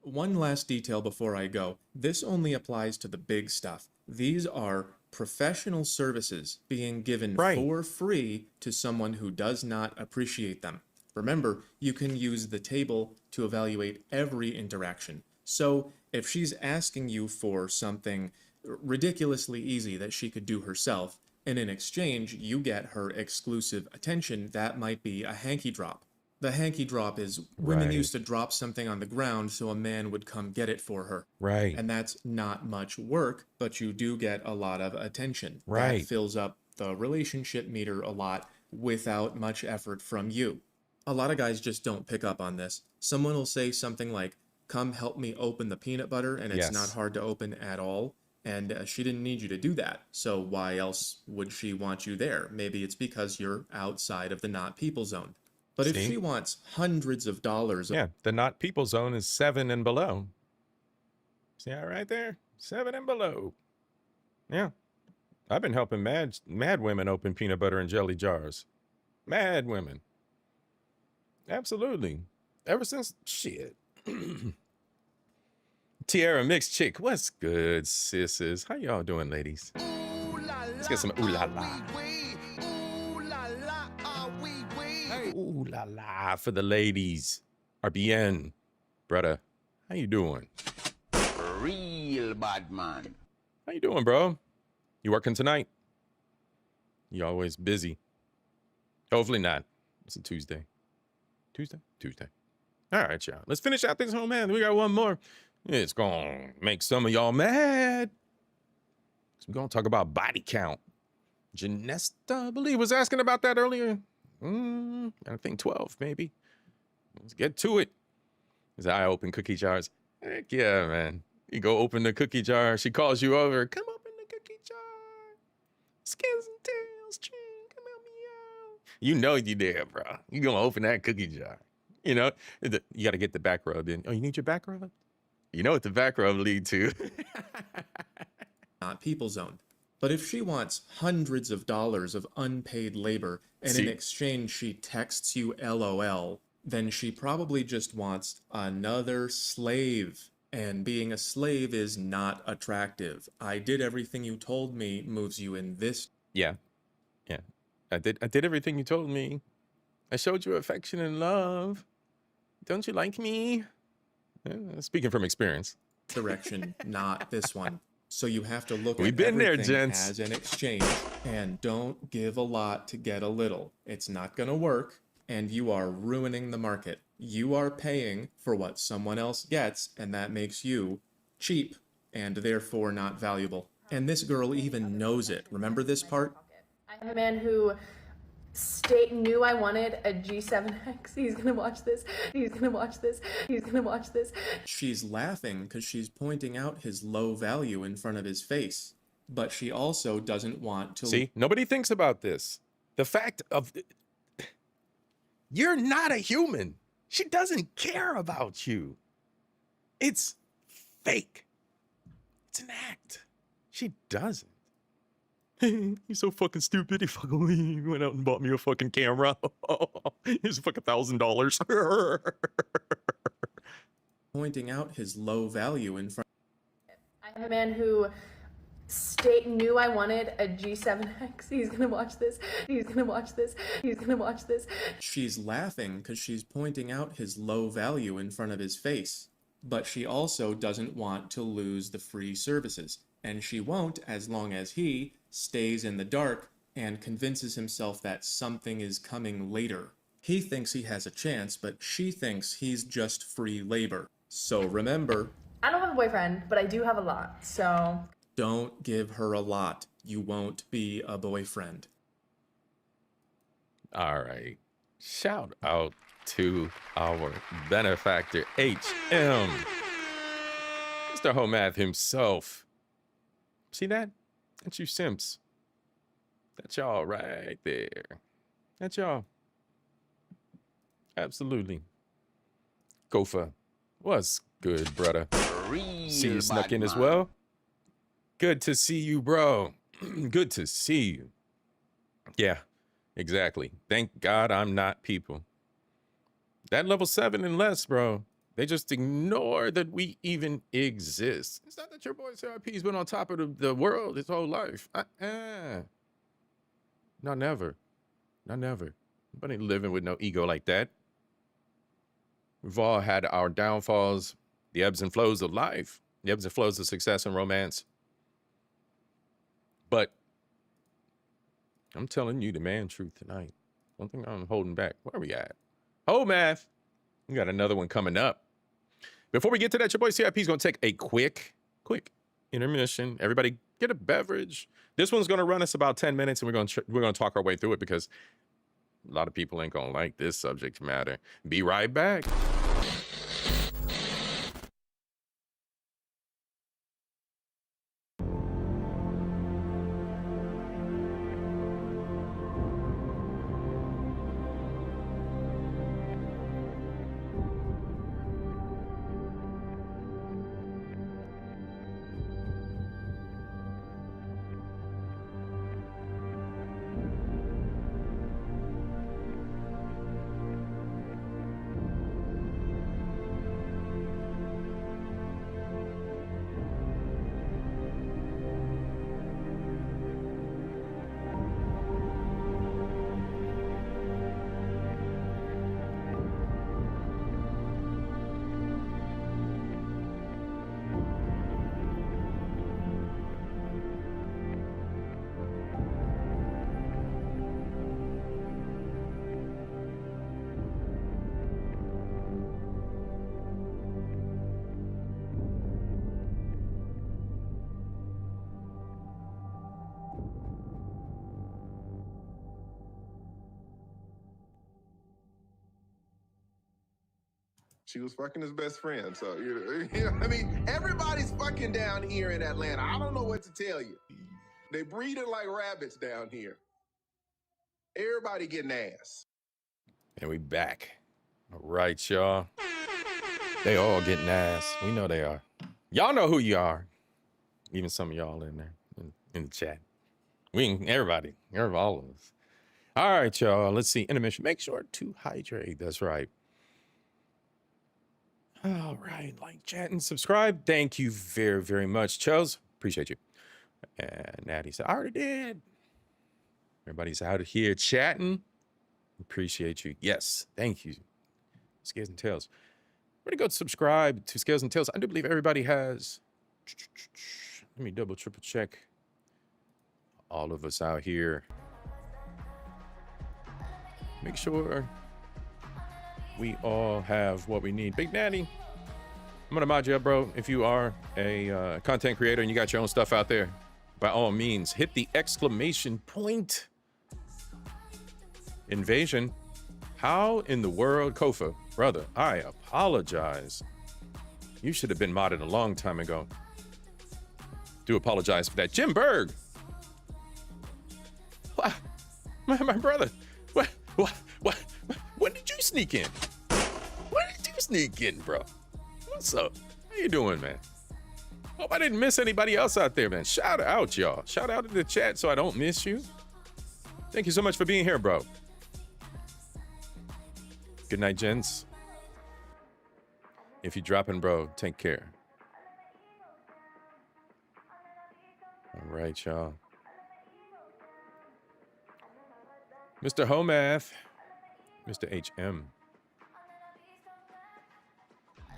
One last detail before I go. This only applies to the big stuff. These are professional services being given for free to someone who does not appreciate them. Remember, you can use the table to evaluate every interaction. So if she's asking you for something ridiculously easy that she could do herself, and in exchange you get her exclusive attention, that might be a hanky drop. The hanky drop is women used to drop something on the ground so a man would come get it for her. Right. And that's not much work, but you do get a lot of attention. Right. That fills up the relationship meter a lot without much effort from you. A lot of guys just don't pick up on this. Someone will say something like, come help me open the peanut butter, and it's not hard to open at all. And she didn't need you to do that. So why else would she want you there? Maybe it's because you're outside of the not people zone. But if she wants hundreds of dollars... Yeah, the not people zone is 7 and below. See that right there? 7 and below. Yeah. I've been helping mad women open peanut butter and jelly jars. Mad women. Absolutely. Ever since... Shit. Tierra Mixed Chick. What's good, sisses? How y'all doing, ladies? Let's get some ooh la la. Ooh la la for the ladies. RBN. Brother, how you doing? Real bad man. How you doing, bro? You working tonight? You always busy. Hopefully not. It's a Tuesday. Tuesday? All right, y'all. Let's finish out this home, man. We got one more. It's gonna make some of y'all mad. So we're gonna talk about body count. Janesta, I believe, was asking about that earlier. I think 12, maybe. Let's get to it. As I open cookie jars. Heck yeah, man. You go open the cookie jar. She calls you over. Come open the cookie jar. Skins and tails, string, come help me out. You know you there, bro. You gonna open that cookie jar. You know, you got to get the back rub in. Oh, you need your back rub? You know what the back rub lead to. Not people zone. But if she wants hundreds of dollars of unpaid labor and in exchange she texts you LOL, then she probably just wants another slave. And being a slave is not attractive. I did everything you told me moves you in this. Yeah. I did everything you told me. I showed you affection and love. Don't you like me? Speaking from experience. Direction, not this one. So you have to look We've at been there, everything gents. as an exchange, and don't give a lot to get a little. It's not going to work, and you are ruining the market. You are paying for what someone else gets, and that makes you cheap and therefore not valuable. And this girl even knows it. Remember this part? I have a man who knew I wanted a G7X. He's gonna watch this. He's gonna watch this. He's gonna watch this. She's laughing because she's pointing out his low value in front of his face. But she also doesn't want to... See, nobody thinks about this. The fact of... You're not a human. She doesn't care about you. It's fake. It's an act. She doesn't. He's so fucking stupid. He fucking went out and bought me a fucking camera. Here's fucking $1,000. Pointing out his low value in front. I have a man who knew I wanted a G7X. He's gonna watch this. He's gonna watch this. He's gonna watch this. She's laughing because she's pointing out his low value in front of his face. But she also doesn't want to lose the free services. And she won't as long as he stays in the dark and convinces himself that something is coming later. He thinks he has a chance, but she thinks he's just free labor. So remember, I don't have a boyfriend, but I do have a lot, so... Don't give her a lot. You won't be a boyfriend. All right. Shout out to our benefactor, HM. Mr. Homath himself. See that? That's you simps. That's y'all right there. That's y'all. Absolutely. Gopher, what's good, brother? See you snuck in as well. Good to see you, bro. Good to see you. Yeah, exactly. Thank God I'm not people. That level 7 and less, bro. They just ignore that we even exist. It's not that your boy C.I.P's been on top of the world his whole life. Not never. Not never. Nobody living with no ego like that. We've all had our downfalls, the ebbs and flows of life, the ebbs and flows of success and romance. But I'm telling you the man truth tonight. One thing I'm holding back. Where are we at? Oh, math. We got another one coming up. Before we get to that, your boy C.I.P. is going to take a quick intermission. Everybody get a beverage. This one's going to run us about 10 minutes, and we're going to talk our way through it because a lot of people ain't going to like this subject matter. Be right back. She was fucking his best friend, so you know I mean, everybody's fucking down here in Atlanta. I don't know what to tell you. They breeding like rabbits down here. Everybody getting ass. And we back. All right, y'all. They all getting ass. We know they are. Y'all know who you are. Even some of y'all in there in the chat. Everybody, all of us. All right, y'all. Let's see. Intermission. Make sure to hydrate. That's right. All right, like, chat, and subscribe. Thank you very, very much, Chels. Appreciate you. And Natty said, I already did. Everybody's out here chatting. Appreciate you. Yes, thank you. Scales and Tales. We're gonna go subscribe to Scales and Tales. I do believe everybody has. Let me double, triple check. All of us out here. Make sure we all have what we need. Big Daddy, I'm gonna mod you up, bro. If you are a content creator and you got your own stuff out there, by all means, hit the exclamation point. Invasion. How in the world, Kofa? Brother, I apologize. You should have been modded a long time ago. Do apologize for that. Jim Berg. What? My brother. What? When did you sneak in? When did you sneak in, bro? What's up? How you doing, man? Hope I didn't miss anybody else out there, man. Shout out, y'all. Shout out in the chat so I don't miss you. Thank you so much for being here, bro. Good night, gents. If you're dropping, bro, take care. All right, y'all. Mr. Homath, Mr. HM.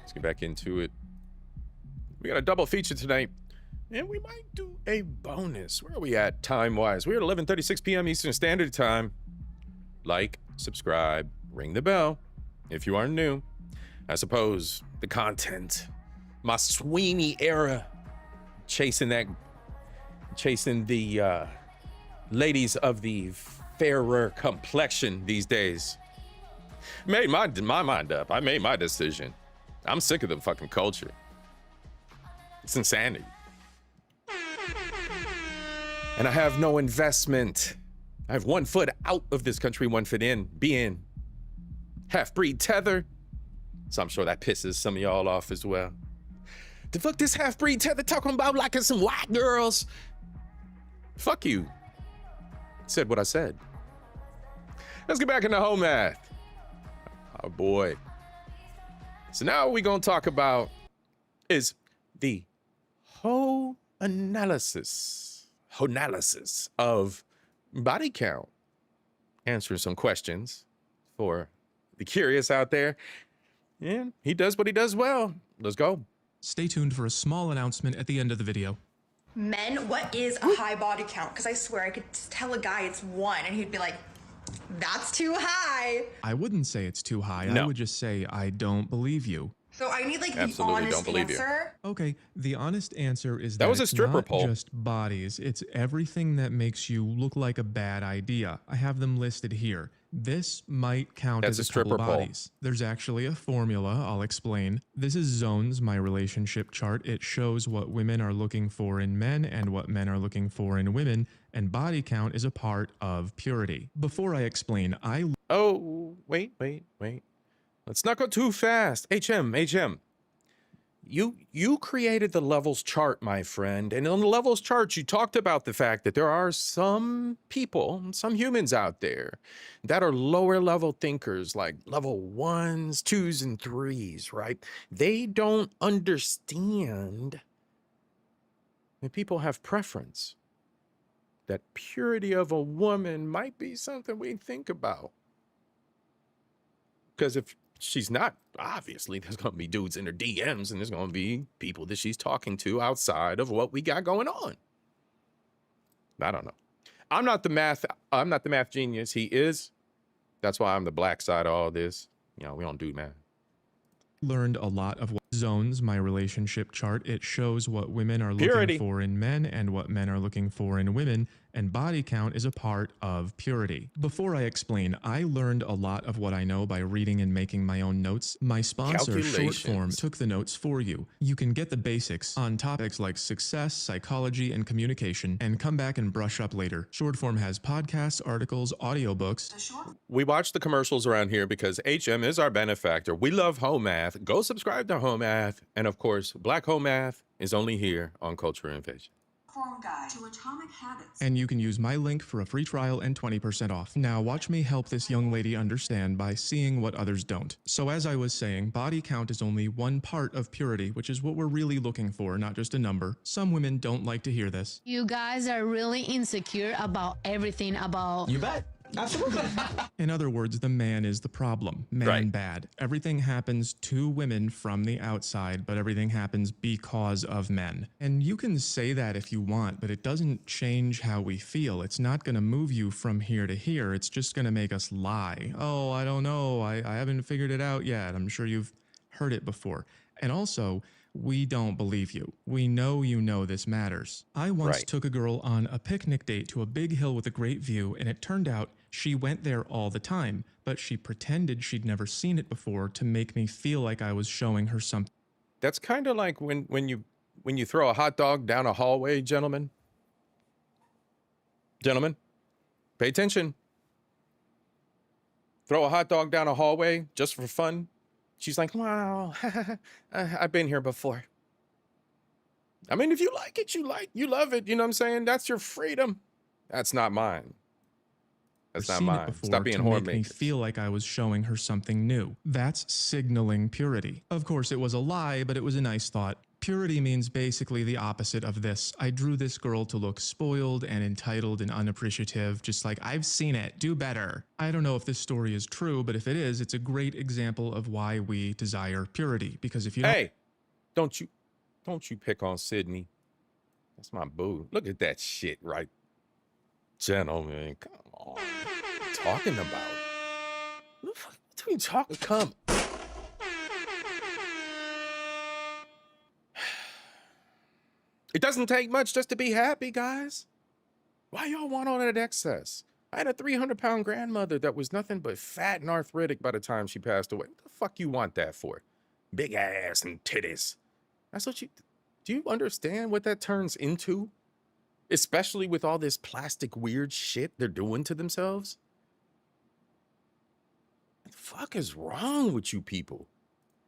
Let's get back into it. We got a double feature tonight, and we might do a bonus. Where are we at time-wise? We're at 11:36 p.m. Eastern Standard Time. Like, subscribe, ring the bell if you are new. I suppose the content, my Sweeney era, chasing the ladies of the fairer complexion these days. Made my mind up. I made my decision. I'm sick of the fucking culture. It's insanity. And I have no investment. I have 1 foot out of this country, 1 foot in, being half-breed tether. So I'm sure that pisses some of y'all off as well. The fuck this half-breed tether talking about liking some white girls? Fuck you. Said what I said. Let's get back into home math. Oh boy. So now what we're gonna talk about is the whole analysis of body count. Answering some questions for the curious out there. And he does what he does well. Let's go. Stay tuned for a small announcement at the end of the video. Men, what is a high body count? Because I swear I could tell a guy it's 1 and he'd be like, that's too high. I wouldn't say it's too high. No. I would just say I don't believe you. So I need like Absolutely the don't honest believe you. answer. Okay, the honest answer is That was a it's stripper not pole. just bodies. It's everything that makes you look like a bad idea. I have them listed here. This might count That's as a a couple stripper pole. bodies. There's actually a formula. I'll explain. This is Zones, my relationship chart. It shows what women are looking for in men and what men are looking for in women. And body count is a part of purity. Before I explain, Oh, wait. Let's not go too fast. HM. You created the levels chart, my friend. And on the levels chart, you talked about the fact that there are some people, some humans out there that are lower level thinkers, like level 1s, 2s, and 3s, right? They don't understand that people have preference. That purity of a woman might be something we think about. Because if she's not, obviously, there's going to be dudes in her DMs and there's going to be people that she's talking to outside of what we got going on. I don't know. I'm not the math genius. He is. That's why I'm the black side of all this. You know, we don't do math. learned a lot of what Zones, my relationship chart. It shows what women are looking Purity. for in men and what men are looking for in women, and body count is a part of purity. Before I explain, I learned a lot of what I know by reading and making my own notes. My sponsor, Shortform, took the notes for you. You can get the basics on topics like success, psychology, and communication, and come back and brush up later. Shortform has podcasts, articles, audiobooks. We watch the commercials around here because HM is our benefactor. We love Home Math. Go subscribe to Home Math. And of course, Black Home Math is only here on Cultureinvasion. Guide to Atomic Habits. And you can use my link for a free trial and 20% off. Now watch me help this young lady understand by seeing what others don't. So as I was saying, body count is only one part of purity, which is what we're really looking for, not just a number. Some women don't like to hear this. You guys are really insecure about everything about... You bet. Absolutely. In other words, the man is the problem. Man bad. Everything happens to women from the outside, but everything happens because of men. And you can say that if you want, but it doesn't change how we feel. It's not going to move you from here to here. It's just going to make us lie. Oh, I don't know. I haven't figured it out yet. I'm sure you've heard it before. And also, we don't believe you. We know you know this matters. I once took a girl on a picnic date to a big hill with a great view, and it turned out she went there all the time, but she pretended she'd never seen it before to make me feel like I was showing her something. That's kind of like when you throw a hot dog down a hallway, gentlemen. Gentlemen, pay attention. Throw a hot dog down a hallway just for fun. She's like, wow, I've been here before. I mean, if you like it, you love it. You know what I'm saying? That's your freedom. That's not mine. That's not mine. Stop being to make horny. me feel like I was showing her something new. That's signaling purity. Of course, it was a lie, but it was a nice thought. Purity means basically the opposite of this. I drew this girl to look spoiled and entitled and unappreciative, just like, I've seen it, do better. I don't know if this story is true, but if it is, it's a great example of why we desire purity. Because if you don't— Hey, don't you pick on Sydney. That's my boo. Look at that shit, right? Gentlemen, come on. What are you talking about? What are you talking? Come. It doesn't take much just to be happy, guys. Why y'all want all that excess? I had a 300-pound grandmother that was nothing but fat and arthritic by the time she passed away. What the fuck you want that for? Big ass and titties. That's what you... Do you understand what that turns into? Especially with all this plastic weird shit they're doing to themselves? What the fuck is wrong with you people?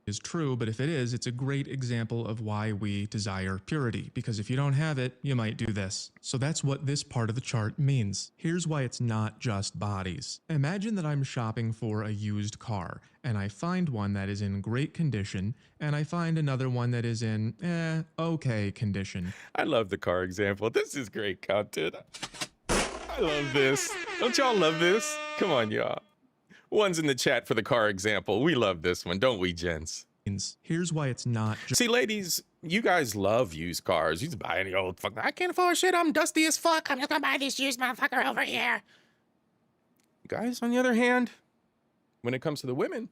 is true, but if it is, it's a great example of why we desire purity, because if you don't have it, you might do this. So that's what this part of the chart means. Here's why it's not just bodies. Imagine that I'm shopping for a used car, and I find one that is in great condition, and I find another one that is in, okay condition. I love the car example. This is great content. I love this. Don't y'all love this? Come on, y'all. One's in the chat for the car example. We love this one, don't we, gents? Here's why it's not just— See, ladies, you guys love used cars. You just buy any old fuck. I can't afford shit. I'm dusty as fuck. I'm just gonna buy this used motherfucker over here. Guys, on the other hand, when it comes to the women,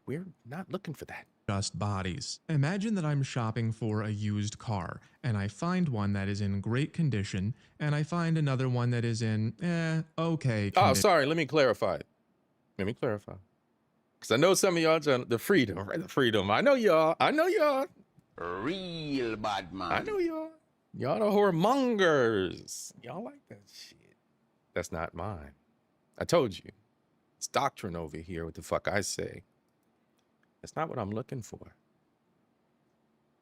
we're not looking for that. Just bodies. Imagine that I'm shopping for a used car, and I find one that is in great condition, and I find another one that is in, okay condition. Oh, sorry, let me clarify. Because I know some of y'all, the freedom, right? The freedom. I know y'all. Real bad man. I know y'all. Y'all the whoremongers. Y'all like that shit. That's not mine. I told you. It's doctrine over here, what the fuck I say. That's not what I'm looking for.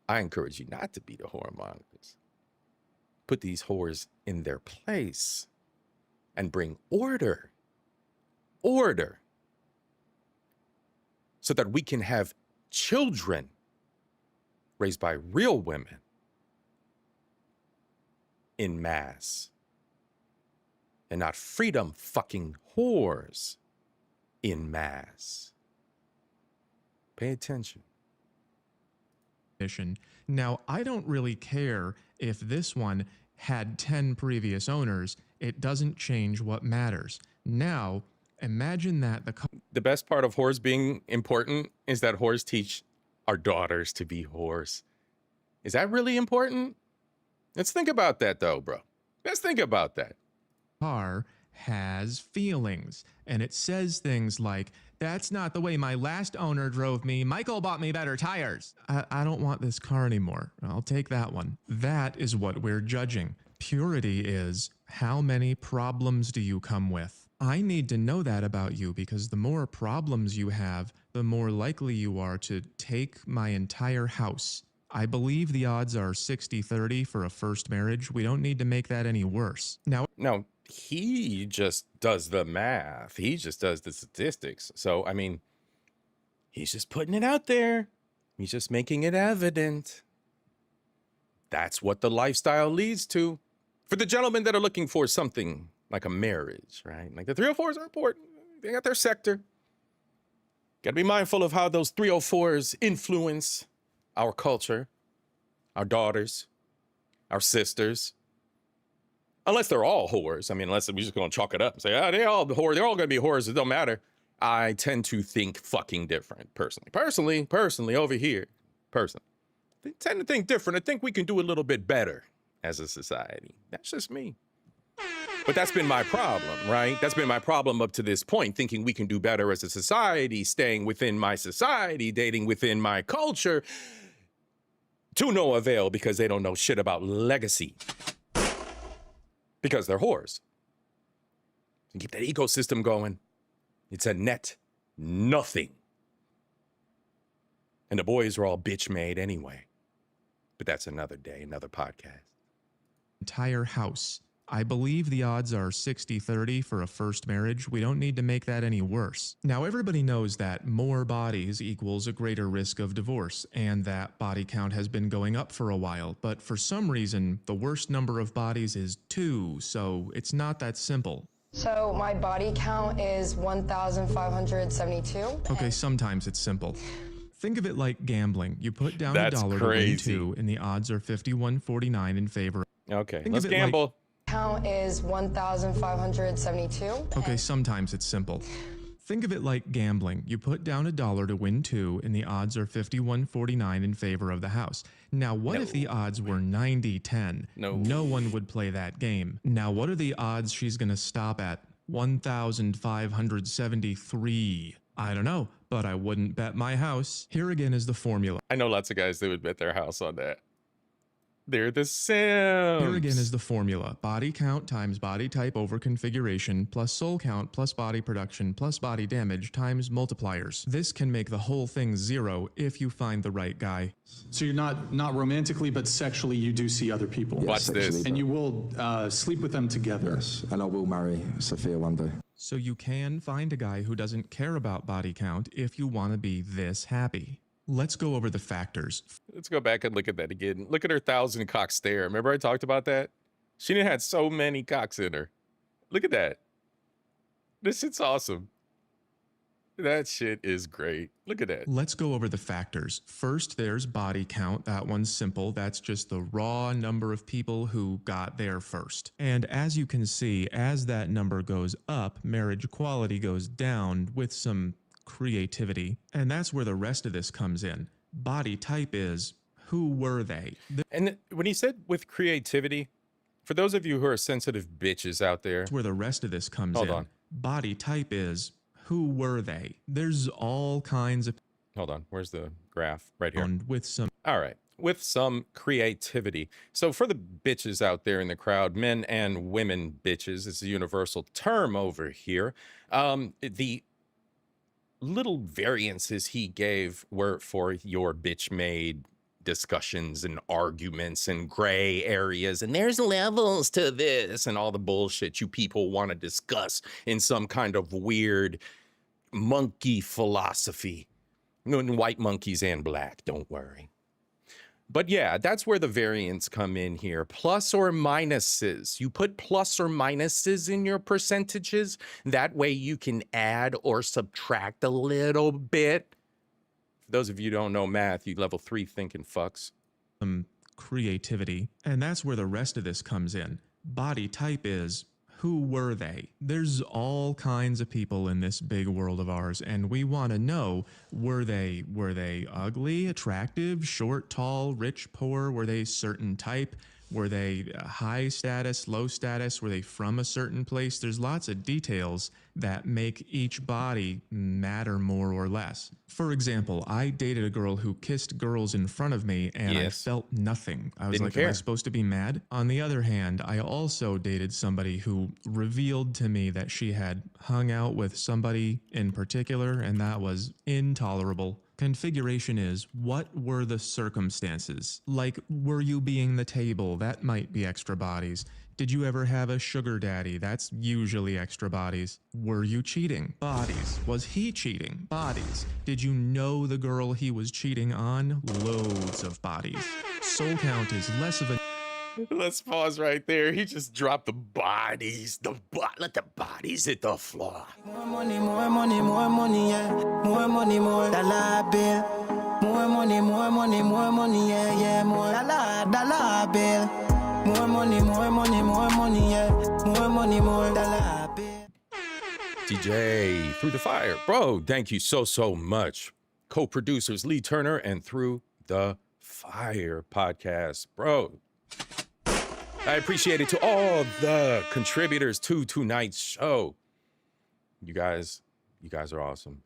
I encourage you not to be the whoremongers. Put these whores in their place and bring order. Order. So that we can have children raised by real women in mass. And not freedom fucking whores in mass. Pay attention. Now, I don't really care if this one had 10 previous owners. It doesn't change what matters. Now, imagine that the best part of whores being important is that whores teach our daughters to be whores. Is that really important? Let's think about that, though, bro. Let's think about that. Car has feelings, and it says things like, that's not the way my last owner drove me. Michael bought me better tires. I don't want this car anymore. I'll take that one. That is what we're judging. Purity is, how many problems do you come with? I need to know that about you, because the more problems you have, the more likely you are to take my entire house. I believe the odds are 60-30 for a first marriage. We don't need to make that any worse. Now, he just does the math. He just does the statistics. So, I mean, he's just putting it out there. He's just making it evident. That's what the lifestyle leads to. For the gentlemen that are looking for something like a marriage, right? Like the 304s are important. They got their sector. Got to be mindful of how those 304s influence our culture, our daughters, our sisters. Unless they're all whores. I mean, unless we're just going to chalk it up and say, oh, they're all whores. They're all going to be whores. It don't matter. I tend to think fucking different, personally. Personally, over here, personally. I tend to think different. I think we can do a little bit better as a society. That's just me. But that's been my problem, right? That's been my problem up to this point, thinking we can do better as a society, staying within my society, dating within my culture, to no avail because they don't know shit about legacy. Because they're whores. To keep that ecosystem going, it's a net nothing. And the boys are all bitch made anyway. But that's another day, another podcast. Entire house. I believe the odds are 60-30 for a first marriage. We don't need to make that any worse. Now, everybody knows that more bodies equals a greater risk of divorce, and that body count has been going up for a while. But for some reason, the worst number of bodies is 2, so it's not that simple. So my body count is 1,572. Okay, sometimes it's simple. Think of it like gambling. You put down That's $1 crazy. to win 2, and the odds are 51-49 in favor. Okay, Think let's of it gamble. like- Count is 1,572. Okay, sometimes it's simple. Think of it like gambling. You put down $1 to win 2, and the odds are 51-49 in favor of the house. Now, what if the odds were 90-10? No one would play that game. Now, what are the odds she's going to stop at 1,573? I don't know, but I wouldn't bet my house. Here again is the formula. I know lots of guys that would bet their house on that. They're the Sims. Here again is the formula. Body count times body type over configuration plus soul count plus body production plus body damage times multipliers. This can make the whole thing 0 if you find the right guy. So you're not romantically, but sexually you do see other people. Watch this. And you will sleep with them together. Yes, and I will marry Sophia one day. So you can find a guy who doesn't care about body count if you want to be this happy. Let's go over the factors. Let's go back and look at that again. Look at her 1,000 cock stare. Remember I talked about that? She didn't had so many cocks in her. Look at that. This shit's awesome. That shit is great. Look at that. Let's go over the factors. First, there's body count. That one's simple. That's just the raw number of people who got there first. And as you can see, as that number goes up, marriage quality goes down with some creativity. And that's where the rest of this comes in. Body type is, who were they? And when he said with creativity, for those of you who are sensitive bitches out there. That's where the rest of this comes in. Hold on. Body type is, who were they? There's all kinds of... Hold on. Where's the graph? Right here. And with some... All right. With some creativity. So for the bitches out there in the crowd, men and women bitches, it's a universal term over here. The little variances he gave were for your bitch-made discussions and arguments and gray areas, and there's levels to this and all the bullshit you people want to discuss in some kind of weird monkey philosophy. White monkeys and black, don't worry. But yeah, that's where the variants come in here. Plus or minuses. You put plus or minuses in your percentages. That way you can add or subtract a little bit. For those of you who don't know math, you level 3 thinking fucks. Creativity. And that's where the rest of this comes in. Body type is, who were they? There's all kinds of people in this big world of ours, and we want to know, were they ugly, attractive, short, tall, rich, poor? Were they certain type? Were they high status, low status? Were they from a certain place? There's lots of details that make each body matter more or less. For example, I dated a girl who kissed girls in front of me, and I felt nothing. I was Didn't like, care. am I supposed to be mad? On the other hand, I also dated somebody who revealed to me that she had hung out with somebody in particular, and that was intolerable. Configuration is, what were the circumstances? Like, were you being the table? That might be extra bodies. Did you ever have a sugar daddy? That's usually extra bodies. Were you cheating? Bodies. Was he cheating? Bodies. Did you know the girl he was cheating on? Loads of bodies. Soul count is less of a... Let's pause right there. He just dropped the bodies. Let the bodies hit the floor. More money, yeah. More money, more dollar bill. More money, yeah. More dollar bill. More money, yeah. More dollar bill. DJ, Through the Fire. Bro, thank you so much. Co-producers Lee Turner and Through the Fire podcast. Bro, I appreciate it to all the contributors to tonight's show. You guys are awesome.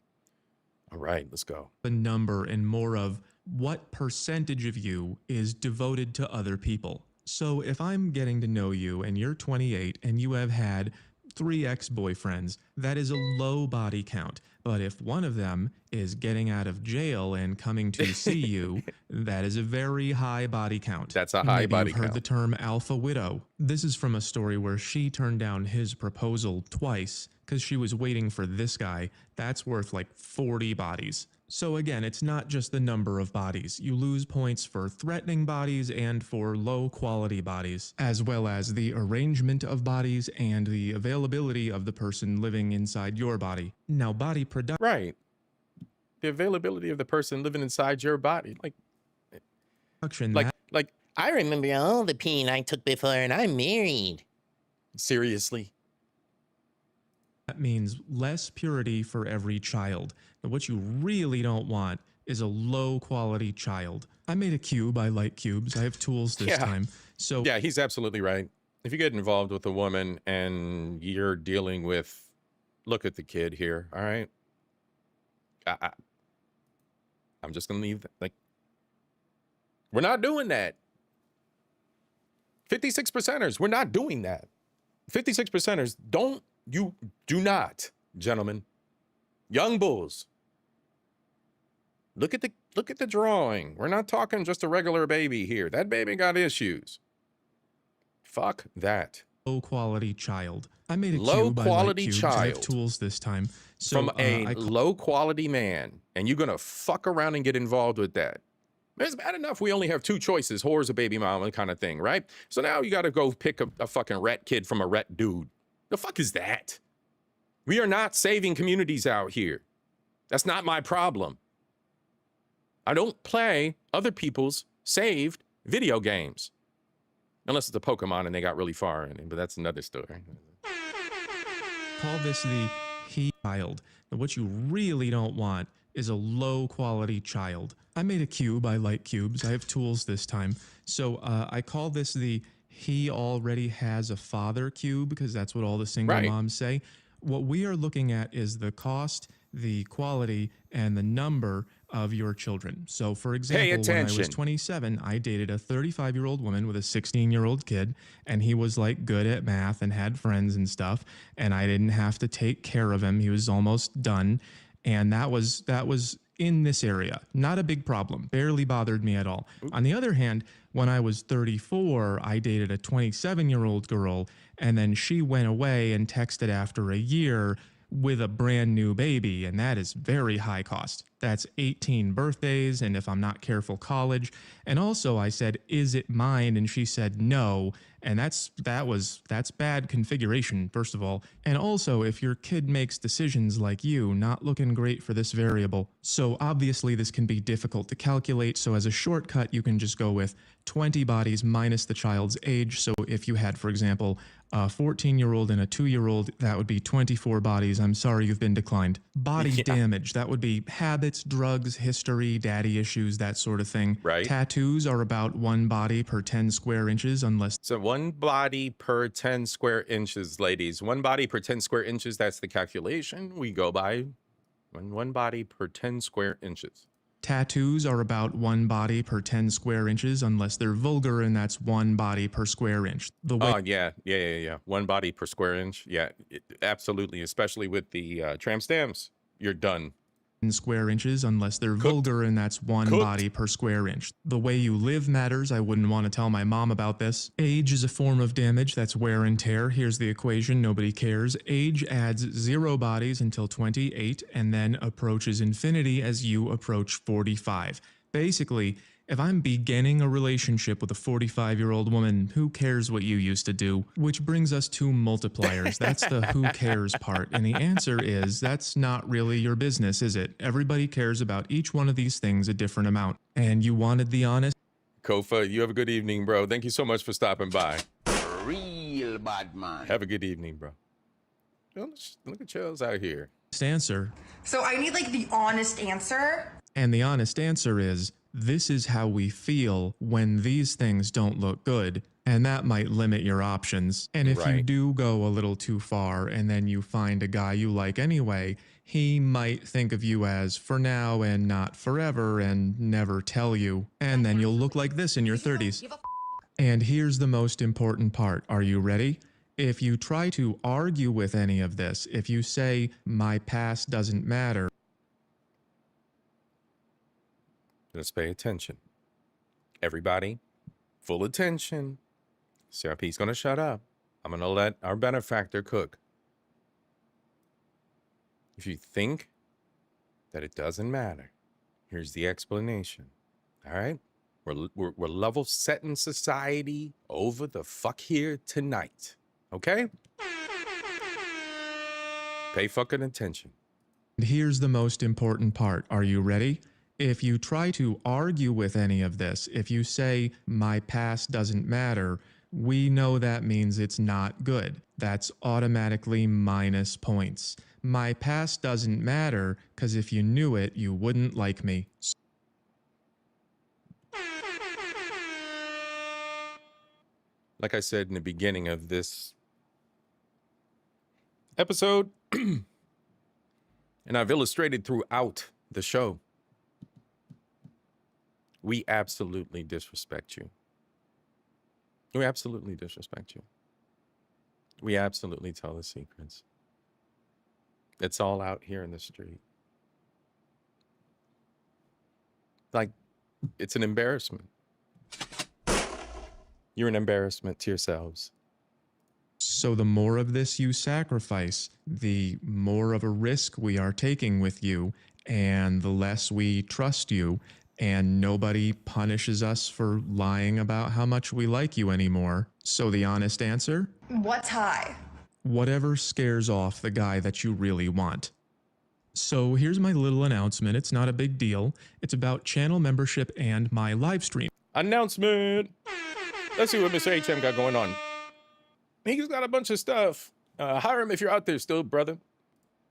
All right, let's go. The number and more of what percentage of you is devoted to other people. So if I'm getting to know you and you're 28 and you have had 3 ex-boyfriends, that is a low body count. But if one of them is getting out of jail and coming to see you, that is a very high body count. That's a high body count. Maybe you've heard count. the term alpha widow. This is from a story where she turned down his proposal twice because she was waiting for this guy. That's worth like 40 bodies. So again, it's not just the number of bodies. You lose points for threatening bodies and for low quality bodies, as well as the arrangement of bodies and the availability of the person living inside your body. Now, body production. Right. The availability of the person living inside your body. Like I remember all the peen I took before and I'm married. Seriously? That means less purity for every child. But what you really don't want is a low quality child. I made a cube. I like cubes. I have tools this time. So yeah, he's absolutely right. If you get involved with a woman and you're dealing with, look at the kid here, all right? I'm just going to leave that. Like, we're not doing that. 56%ers, we're not doing that. 56%ers, you do not, gentlemen. Young bulls. Look at the drawing. We're not talking just a regular baby here. That baby got issues. Fuck that. Low quality child. I made a low cube. quality I like child. I have tools this time. So, from a low quality man, and you're gonna fuck around and get involved with that. It's bad enough we only have 2 choices, whore's a baby mama kind of thing, right? So now you gotta go pick a fucking rat kid from a rat dude. The fuck is that? We are not saving communities out here. That's not my problem. I don't play other people's saved video games. Unless it's a Pokemon and they got really far in it, but that's another story. Call this the he child. And what you really don't want is a low quality child. I made a cube. I like cubes. I have tools this time. So I call this the he already has a father cube because that's what all the single moms say. What we are looking at is the cost, the quality, and the number of your children. So for example, when I was 27, I dated a 35-year-old woman with a 16-year-old kid, and he was like good at math and had friends and stuff, and I didn't have to take care of him. He was almost done, and that was in this area. Not a big problem. Barely bothered me at all. On the other hand, when I was 34, I dated a 27-year-old girl, and then she went away and texted after a year with a brand new baby, and that is very high cost. That's 18 birthdays, and if I'm not careful, college. And also I said, is it mine? And she said no, and that's bad configuration, first of all. And also, if your kid makes decisions like you, not looking great for this variable. So obviously this can be difficult to calculate, so as a shortcut, you can just go with 20 bodies minus the child's age. So if you had, for example, a 14-year-old and a 2-year-old, that would be 24 bodies. I'm sorry, you've been declined. Body damage, that would be habits, drugs, history, daddy issues, that sort of thing. Right. Tattoos are about 1 body per 10 square inches, unless... So 1 body per 10 square inches, ladies. 1 body per 10 square inches, that's the calculation we go by. 1 body per 10 square inches. Tattoos are about 1 body per 10 square inches, unless they're vulgar, and that's 1 body per square inch. The way yeah. 1 body per square inch. Yeah, absolutely. Especially with the tramp stamps, you're done. Square inches, unless they're vulgar, and that's 1 body per square inch. The way you live matters. I wouldn't want to tell my mom about this. Age is a form of damage. That's wear and tear. Here's the equation. Nobody cares. Age adds 0 bodies until 28 and then approaches infinity as you approach 45. Basically, If I'm beginning a relationship with a 45-year-old woman, who cares what you used to do? Which brings us to multipliers. That's the who cares part. And the answer is that's not really your business, is it? Everybody cares about each one of these things a different amount. And you wanted the honest? Kofa, you have a good evening, bro. Thank you so much for stopping by. Real bad man. Have a good evening, bro. Look at Charles out here. Answer. So I need like the honest answer. And the honest answer is, this is how we feel when these things don't look good, and that might limit your options. And if you do go a little too far and then you find a guy you like anyway, he might think of you as for now and not forever and never tell you. And then you'll look like this in your 30s. And here's the most important part. Are you ready? If you try to argue with any of this, if you say, my past doesn't matter, let's pay attention. Everybody, full attention. C.I.P's going to shut up. I'm going to let our benefactor cook. If you think that it doesn't matter, here's the explanation. All right? We're level setting society over the fuck here tonight. Okay? Pay fucking attention. here's the most important part. Are you ready? If you try to argue with any of this, if you say, my past doesn't matter, we know that means it's not good. That's automatically minus points. My past doesn't matter because if you knew it, you wouldn't like me. Like I said in the beginning of this episode, and I've illustrated throughout the show, we absolutely disrespect you. We absolutely disrespect you. We absolutely tell the secrets. It's all out here in the street. Like, it's an embarrassment. You're an embarrassment to yourselves. So the more of this you sacrifice, the more of a risk we are taking with you, and the less we trust you, and nobody punishes us for lying about how much we like you anymore. So the honest answer? What's high? Whatever scares off the guy that you really want. So here's my little announcement. It's not a big deal. It's about channel membership and my live stream. Announcement! Let's see what Mr. HM got going on. He's got a bunch of stuff. Hire him if you're out there still, brother.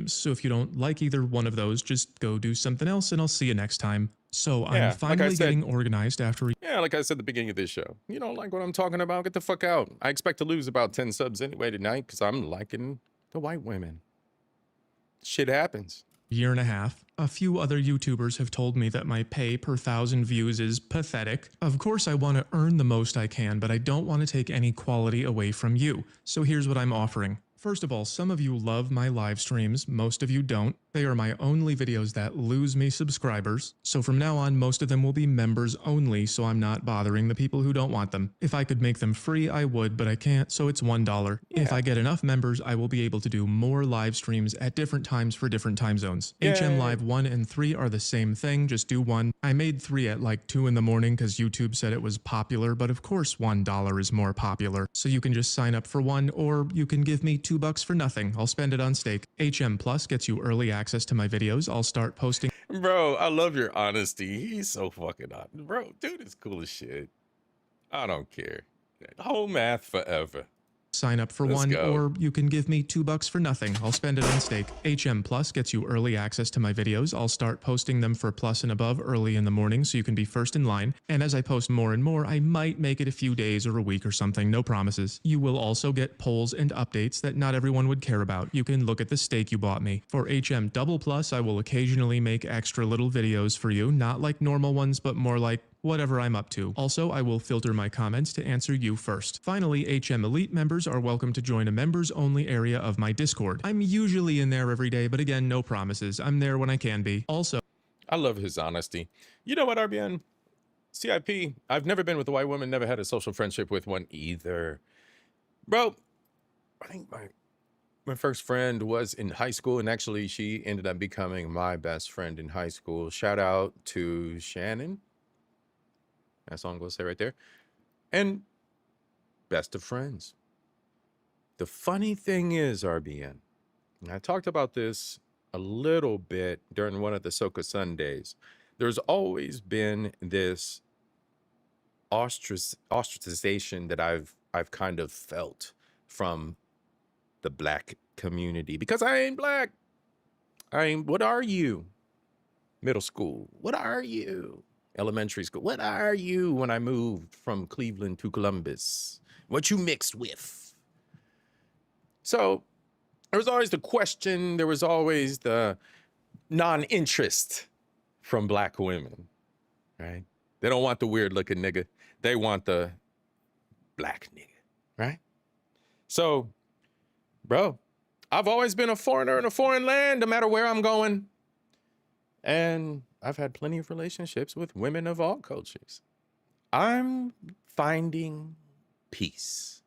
So if you don't like either one of those, just go do something else and I'll see you next time. So I'm finally getting organized after... Yeah, like I said at the beginning of this show. You don't like what I'm talking about? Get the fuck out. I expect to lose about 10 subs anyway tonight because I'm liking the white women. Shit happens. Year and a half. A few other YouTubers have told me that my pay per 1,000 views is pathetic. Of course I want to earn the most I can, but I don't want to take any quality away from you. So here's what I'm offering. First of all, some of you love my live streams, most of you don't. They are my only videos that lose me subscribers. So from now on, most of them will be members only, so I'm not bothering the people who don't want them. If I could make them free, I would, but I can't, so it's $1. Yeah. If I get enough members, I will be able to do more live streams at different times for different time zones. Yay. HM Live 1 and 3 are the same thing, just do one. I made 3 at like 2 in the morning because YouTube said it was popular, but of course $1 is more popular. So you can just sign up for one, or you can give me $2 for nothing. I'll spend it on steak. HM Plus gets you early access to my videos. I'll start posting. Bro, I love your honesty. He's so fucking honest. Bro, dude is cool as shit. I don't care. Whole math forever. Sign up for one, or you can give me $2 for nothing. I'll spend it on steak. HM Plus gets you early access to my videos. I'll start posting them for Plus and above early in the morning so you can be first in line. And as I post more and more, I might make it a few days or a week or something, no promises. You will also get polls and updates that not everyone would care about. You can look at the steak you bought me. For HM Double Plus, I will occasionally make extra little videos for you, not like normal ones, but more like whatever I'm up to. Also, I will filter my comments to answer you first. Finally, HM Elite members are welcome to join a members-only area of my Discord. I'm usually in there every day, but again, no promises. I'm there when I can be. Also, I love his honesty. You know what, RBN? CIP, I've never been with a white woman, never had a social friendship with one either. Bro, I think my first friend was in high school, and actually she ended up becoming my best friend in high school. Shout out to Shannon. That's all I'm going to say right there. And best of friends. The funny thing is, RBN, and I talked about this a little bit during one of the Soca Sundays. There's always been this ostracization that I've kind of felt from the black community because I ain't black. What are you? Middle school. What are you? Elementary school. What are you when I moved from Cleveland to Columbus? What you mixed with? So there was always the question. There was always the non-interest from black women, right? They don't want the weird looking nigga. They want the black nigga, right? So, bro, I've always been a foreigner in a foreign land, no matter where I'm going. And I've had plenty of relationships with women of all cultures. I'm finding peace.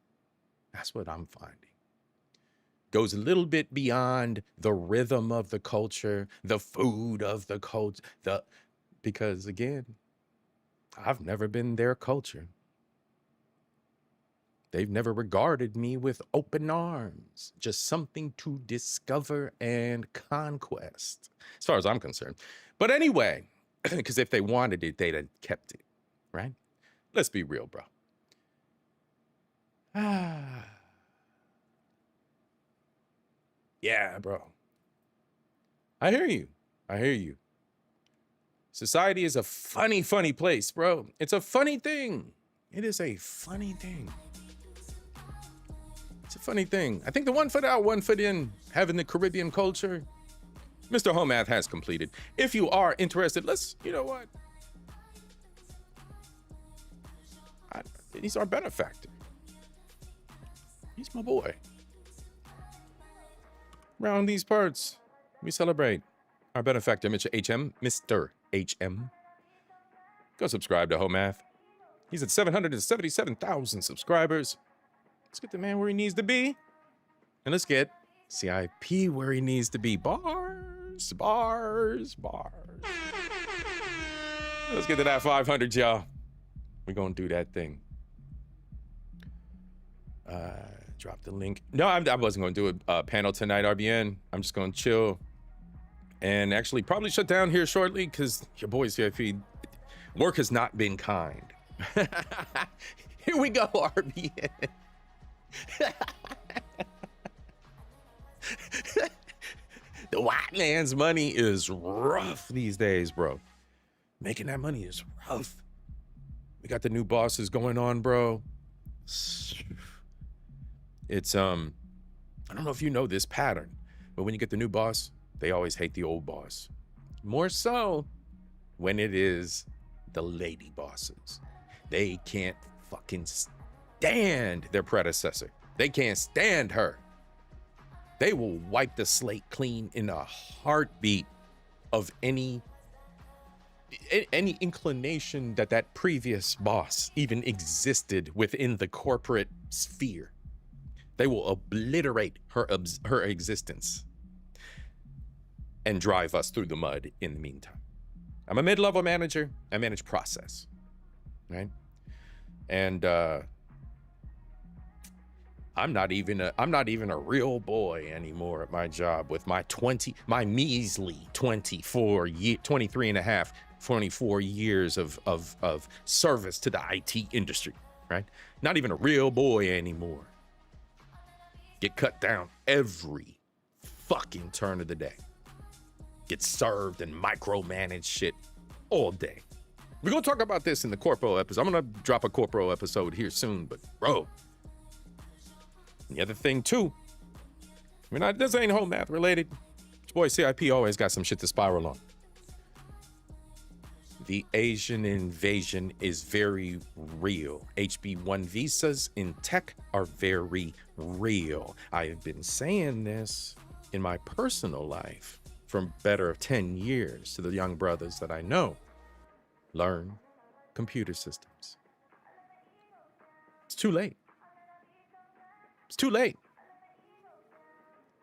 That's what I'm finding. Goes a little bit beyond the rhythm of the culture, the food of the culture, because again, I've never been their culture. They've never regarded me with open arms, just something to discover and conquest, as far as I'm concerned. But anyway, because if they wanted it, they'd have kept it, right? Let's be real, bro. Yeah, bro. I hear you. I hear you. Society is a funny, funny place, bro. It's a funny thing. It is a funny thing. It's a funny thing. I think the 1 foot out, 1 foot in, having the Caribbean culture, Mr. Homath has completed. If you are interested, you know what? He's our benefactor. He's my boy. Around these parts, we celebrate our benefactor, Mr. HM. Go subscribe to Homath. He's at 777,000 subscribers. Let's get the man where he needs to be. And let's get C.I.P. where he needs to be. Bars, bars, bars. Let's get to that 500, y'all. We're going to do that thing. Drop the link. No, I wasn't going to do a panel tonight, RBN. I'm just going to chill. And actually probably shut down here shortly because your boy C.I.P. work has not been kind. Here we go, RBN. The white man's money is rough these days, bro. Making that money is rough. We got the new bosses going on, bro. It's, I don't know if you know this pattern, but when you get the new boss, they always hate the old boss. More so when it is the lady bosses. They can't fucking stand their predecessor. They can't stand her. They will wipe the slate clean in a heartbeat of any inclination that previous boss even existed within the corporate sphere. They will obliterate her existence and drive us through the mud in the meantime. I'm a mid-level manager. I manage process, right? And I'm not even a real boy anymore at my job with my measly 24 years of service to the IT industry, right? Not even a real boy anymore. Get cut down every fucking turn of the day. Get served and micromanaged shit all day. We're gonna talk about this in the corpo episode. I'm gonna drop a corpo episode here soon, but bro. The other thing too, this ain't whole math related. Your boy C.I.P. always got some shit to spiral on. The Asian invasion is very real. HB1 visas in tech are very real. I have been saying this in my personal life for better of 10 years to the young brothers that I know. Learn computer systems. It's too late. It's too late.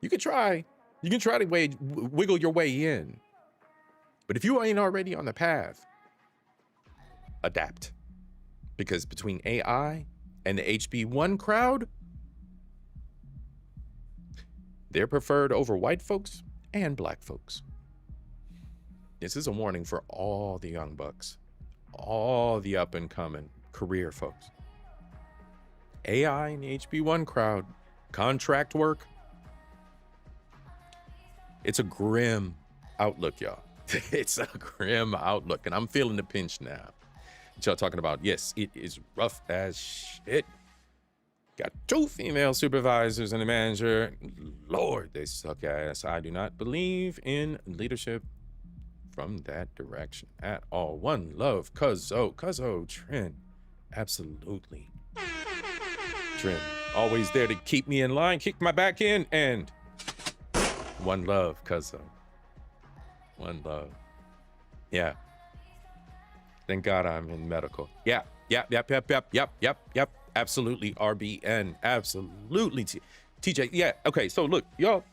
You can try to wiggle your way in. But if you ain't already on the path, adapt. Because between AI and the HB1 crowd, they're preferred over white folks and black folks. This is a warning for all the young bucks, all the up and coming career folks. AI and the HB1 crowd, contract work, it's a grim outlook, y'all. It's a grim outlook, and I'm feeling the pinch now. What y'all talking about? Yes, it is rough as shit. Got 2 female supervisors and a manager. Lord, they suck ass. I do not believe in leadership from that direction at all. One love, cuzzo, Trent. Absolutely. Trent, always there to keep me in line, kick my back in, and one love, cuzzo. One love. Yeah. Thank God I'm in medical. Yep. Absolutely, RBN. Absolutely, TJ. Yeah, okay, so look, y'all.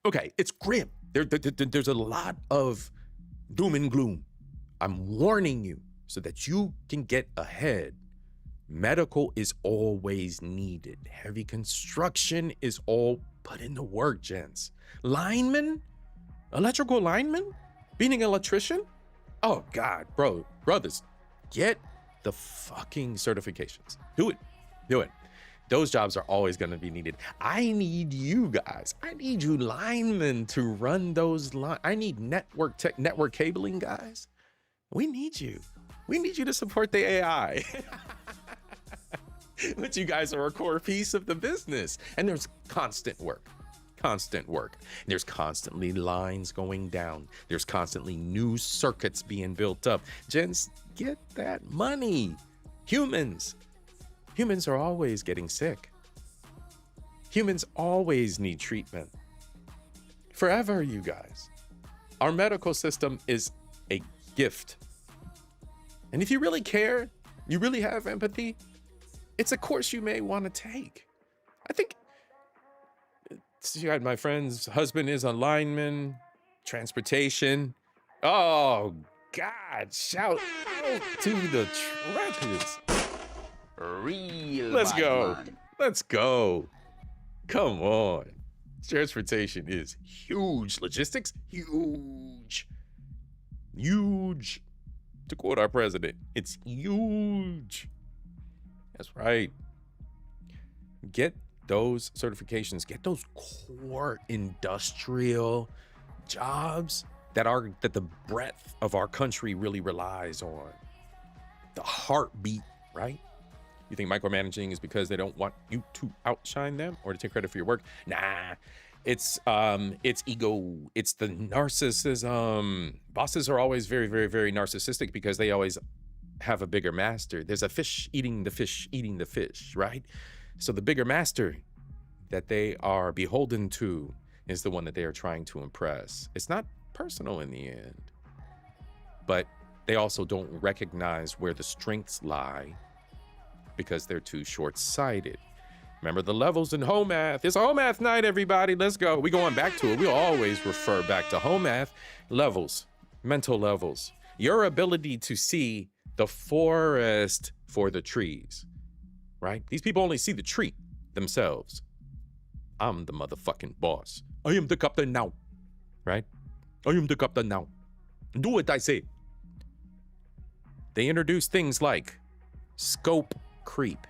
Okay, it's grim. There's a lot of doom and gloom. I'm warning you so that you can get ahead. Medical is always needed. Heavy construction is all put in the work, gents. Lineman? Electrical lineman? Being an electrician? Oh, God, brothers, get the fucking certifications. Do it. Those jobs are always going to be needed. I need you guys. I need you linemen to run those lines. I need network cabling guys. We need you. We need you to support the AI. But you guys are a core piece of the business. And there's constant work. There's constantly lines going down. There's constantly new circuits being built up. Gents, get that money. Humans are always getting sick. Humans always need treatment. Forever, you guys. Our medical system is a gift. And if you really care, you really have empathy, it's a course you may want to take. I think my friend's husband is a lineman, transportation. Oh, God, shout out to the truckers. Let's go. Come on. Transportation is huge. Logistics, huge. To quote our president, it's huge. That's right. Get those certifications, get those core industrial jobs that the breadth of our country really relies on. The heartbeat, right? You think micromanaging is because they don't want you to outshine them or to take credit for your work? Nah, it's ego. It's the narcissism. Bosses are always very, very, very narcissistic because they always have a bigger master. There's a fish eating the fish, right? So the bigger master that they are beholden to is the one that they are trying to impress. It's not personal in the end, but they also don't recognize where the strengths lie because they're too short-sighted. Remember the levels in home math. It's home math night, everybody. Let's go. We're going back to it. We always refer back to home math. Levels, mental levels. Your ability to see the forest for the trees, right? These people only see the tree themselves. I'm the motherfucking boss. I am the captain now, right? I am the captain now. Do what I say. They introduce things like scope creep.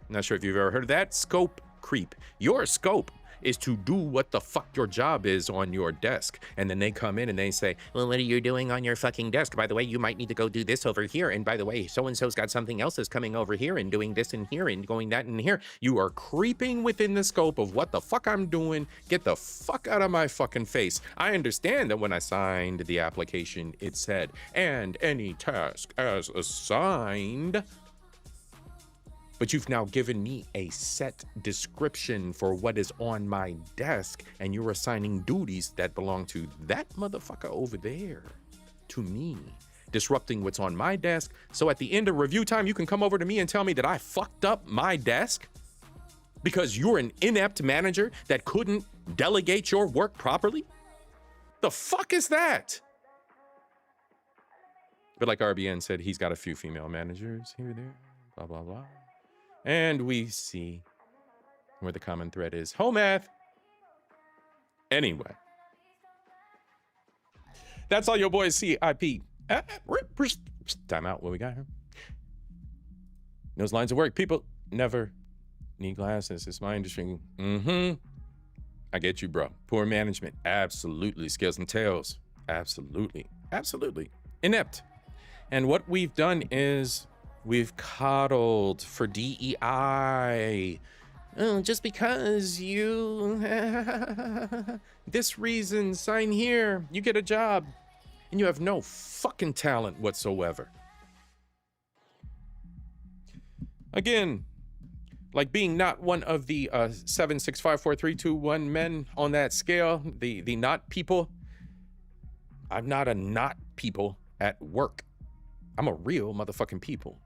I'm not sure if you've ever heard of that. Scope creep. Your scope is to do what the fuck your job is on your desk. And then they come in and they say, well, what are you doing on your fucking desk? By the way, you might need to go do this over here. And by the way, so-and-so's got something else that's coming over here and doing this in here and going that in here. You are creeping within the scope of what the fuck I'm doing. Get the fuck out of my fucking face. I understand that when I signed the application, it said, and any task as assigned. But you've now given me a set description for what is on my desk, and you're assigning duties that belong to that motherfucker over there to me, disrupting what's on my desk. So at the end of review time, you can come over to me and tell me that I fucked up my desk because you're an inept manager that couldn't delegate your work properly? The fuck is that? But like RBN said, he's got a few female managers here or there. blah, blah, blah. And we see where the common thread is. Ho math. Anyway. That's all your boys C.I.P. Time out. What we got here? Those lines of work. People never need glasses. It's my industry. I get you, bro. Poor management. Absolutely. Scales and tails. Absolutely. Absolutely. Inept. And what we've done is we've coddled for DEI. Oh, just because you this reason, sign here, you get a job, and you have no fucking talent whatsoever. Again, like being not one of the 7, 6, 5, 4, 3, 2, 1 men on that scale, the not people. I'm not a not people at work. I'm a real motherfucking people.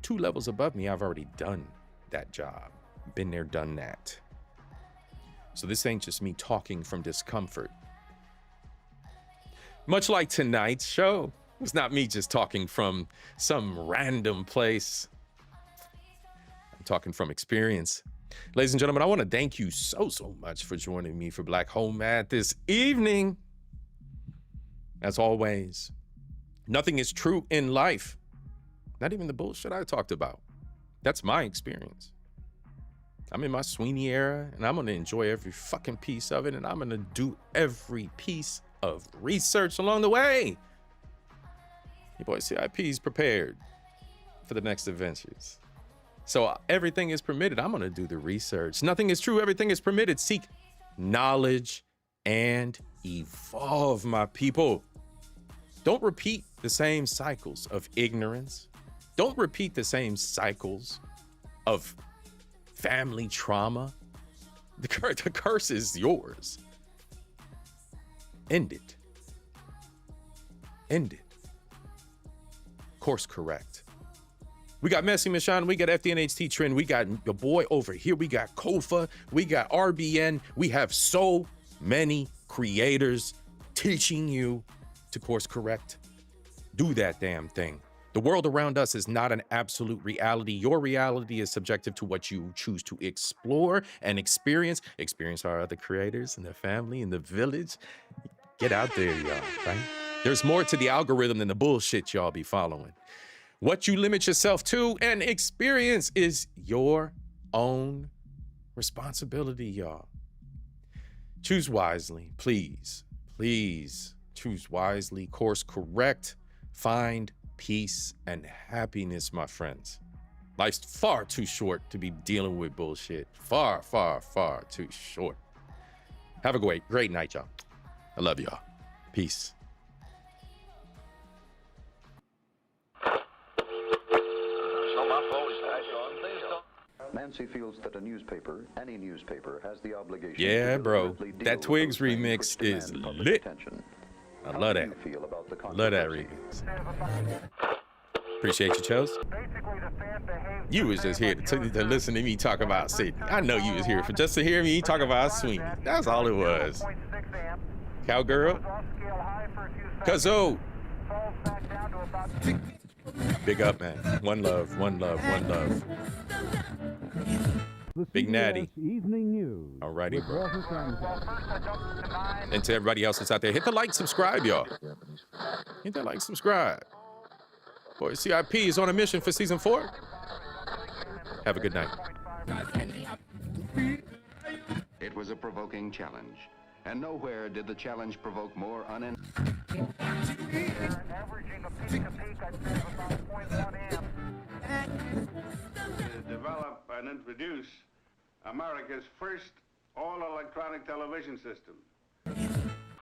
2 levels above me, I've already done that job. Been there, done that. So this ain't just me talking from discomfort. Much like tonight's show, it's not me just talking from some random place. I'm talking from experience. Ladies and gentlemen, I want to thank you so much for joining me for Black Hole Math this evening. As always, nothing is true in life. Not even the bullshit I talked about. That's my experience. I'm in my Sweeney era, and I'm going to enjoy every fucking piece of it, and I'm going to do every piece of research along the way. Your boy C.I.P. is prepared for the next adventures. So everything is permitted. I'm going to do the research. Nothing is true. Everything is permitted. Seek knowledge and evolve, my people. Don't repeat the same cycles of ignorance. Don't repeat the same cycles of family trauma. The curse is yours. End it. End it. Course correct. We got Messy Michon, we got FDNHT Trend, we got your boy over here, we got Kofa, we got RBN. We have so many creators teaching you to course correct. Do that damn thing. The world around us is not an absolute reality. Your reality is subjective to what you choose to explore and experience. Experience our other creators and their family and the village. Get out there, y'all, right? There's more to the algorithm than the bullshit y'all be following. What you limit yourself to and experience is your own responsibility, y'all. Choose wisely, please. Please choose wisely, course correct, find peace and happiness, my friends. Life's far too short to be dealing with bullshit. Far, far, far too short. Have a great night, y'all. I love y'all. Peace. Nancy feels that a newspaper, any newspaper, has the obligation. Yeah, bro. That Twigs remix is lit. I love that. Love that remix. Appreciate you, Chels. You was just here to listen to me talk about Sydney. I know you was here for just to hear me talk about Sweeney. That's all it was. Cowgirl. Kazoo. Big up, man. One love, one love, one love. Big Natty. Alrighty, bro. And to everybody else that's out there, hit the like, subscribe, y'all. Hit that like, subscribe. Boy, C.I.P. is on a mission for season 4. Have a good night. It was a provoking challenge, and nowhere did the challenge provoke more Develop and introduce America's first all-electronic television system.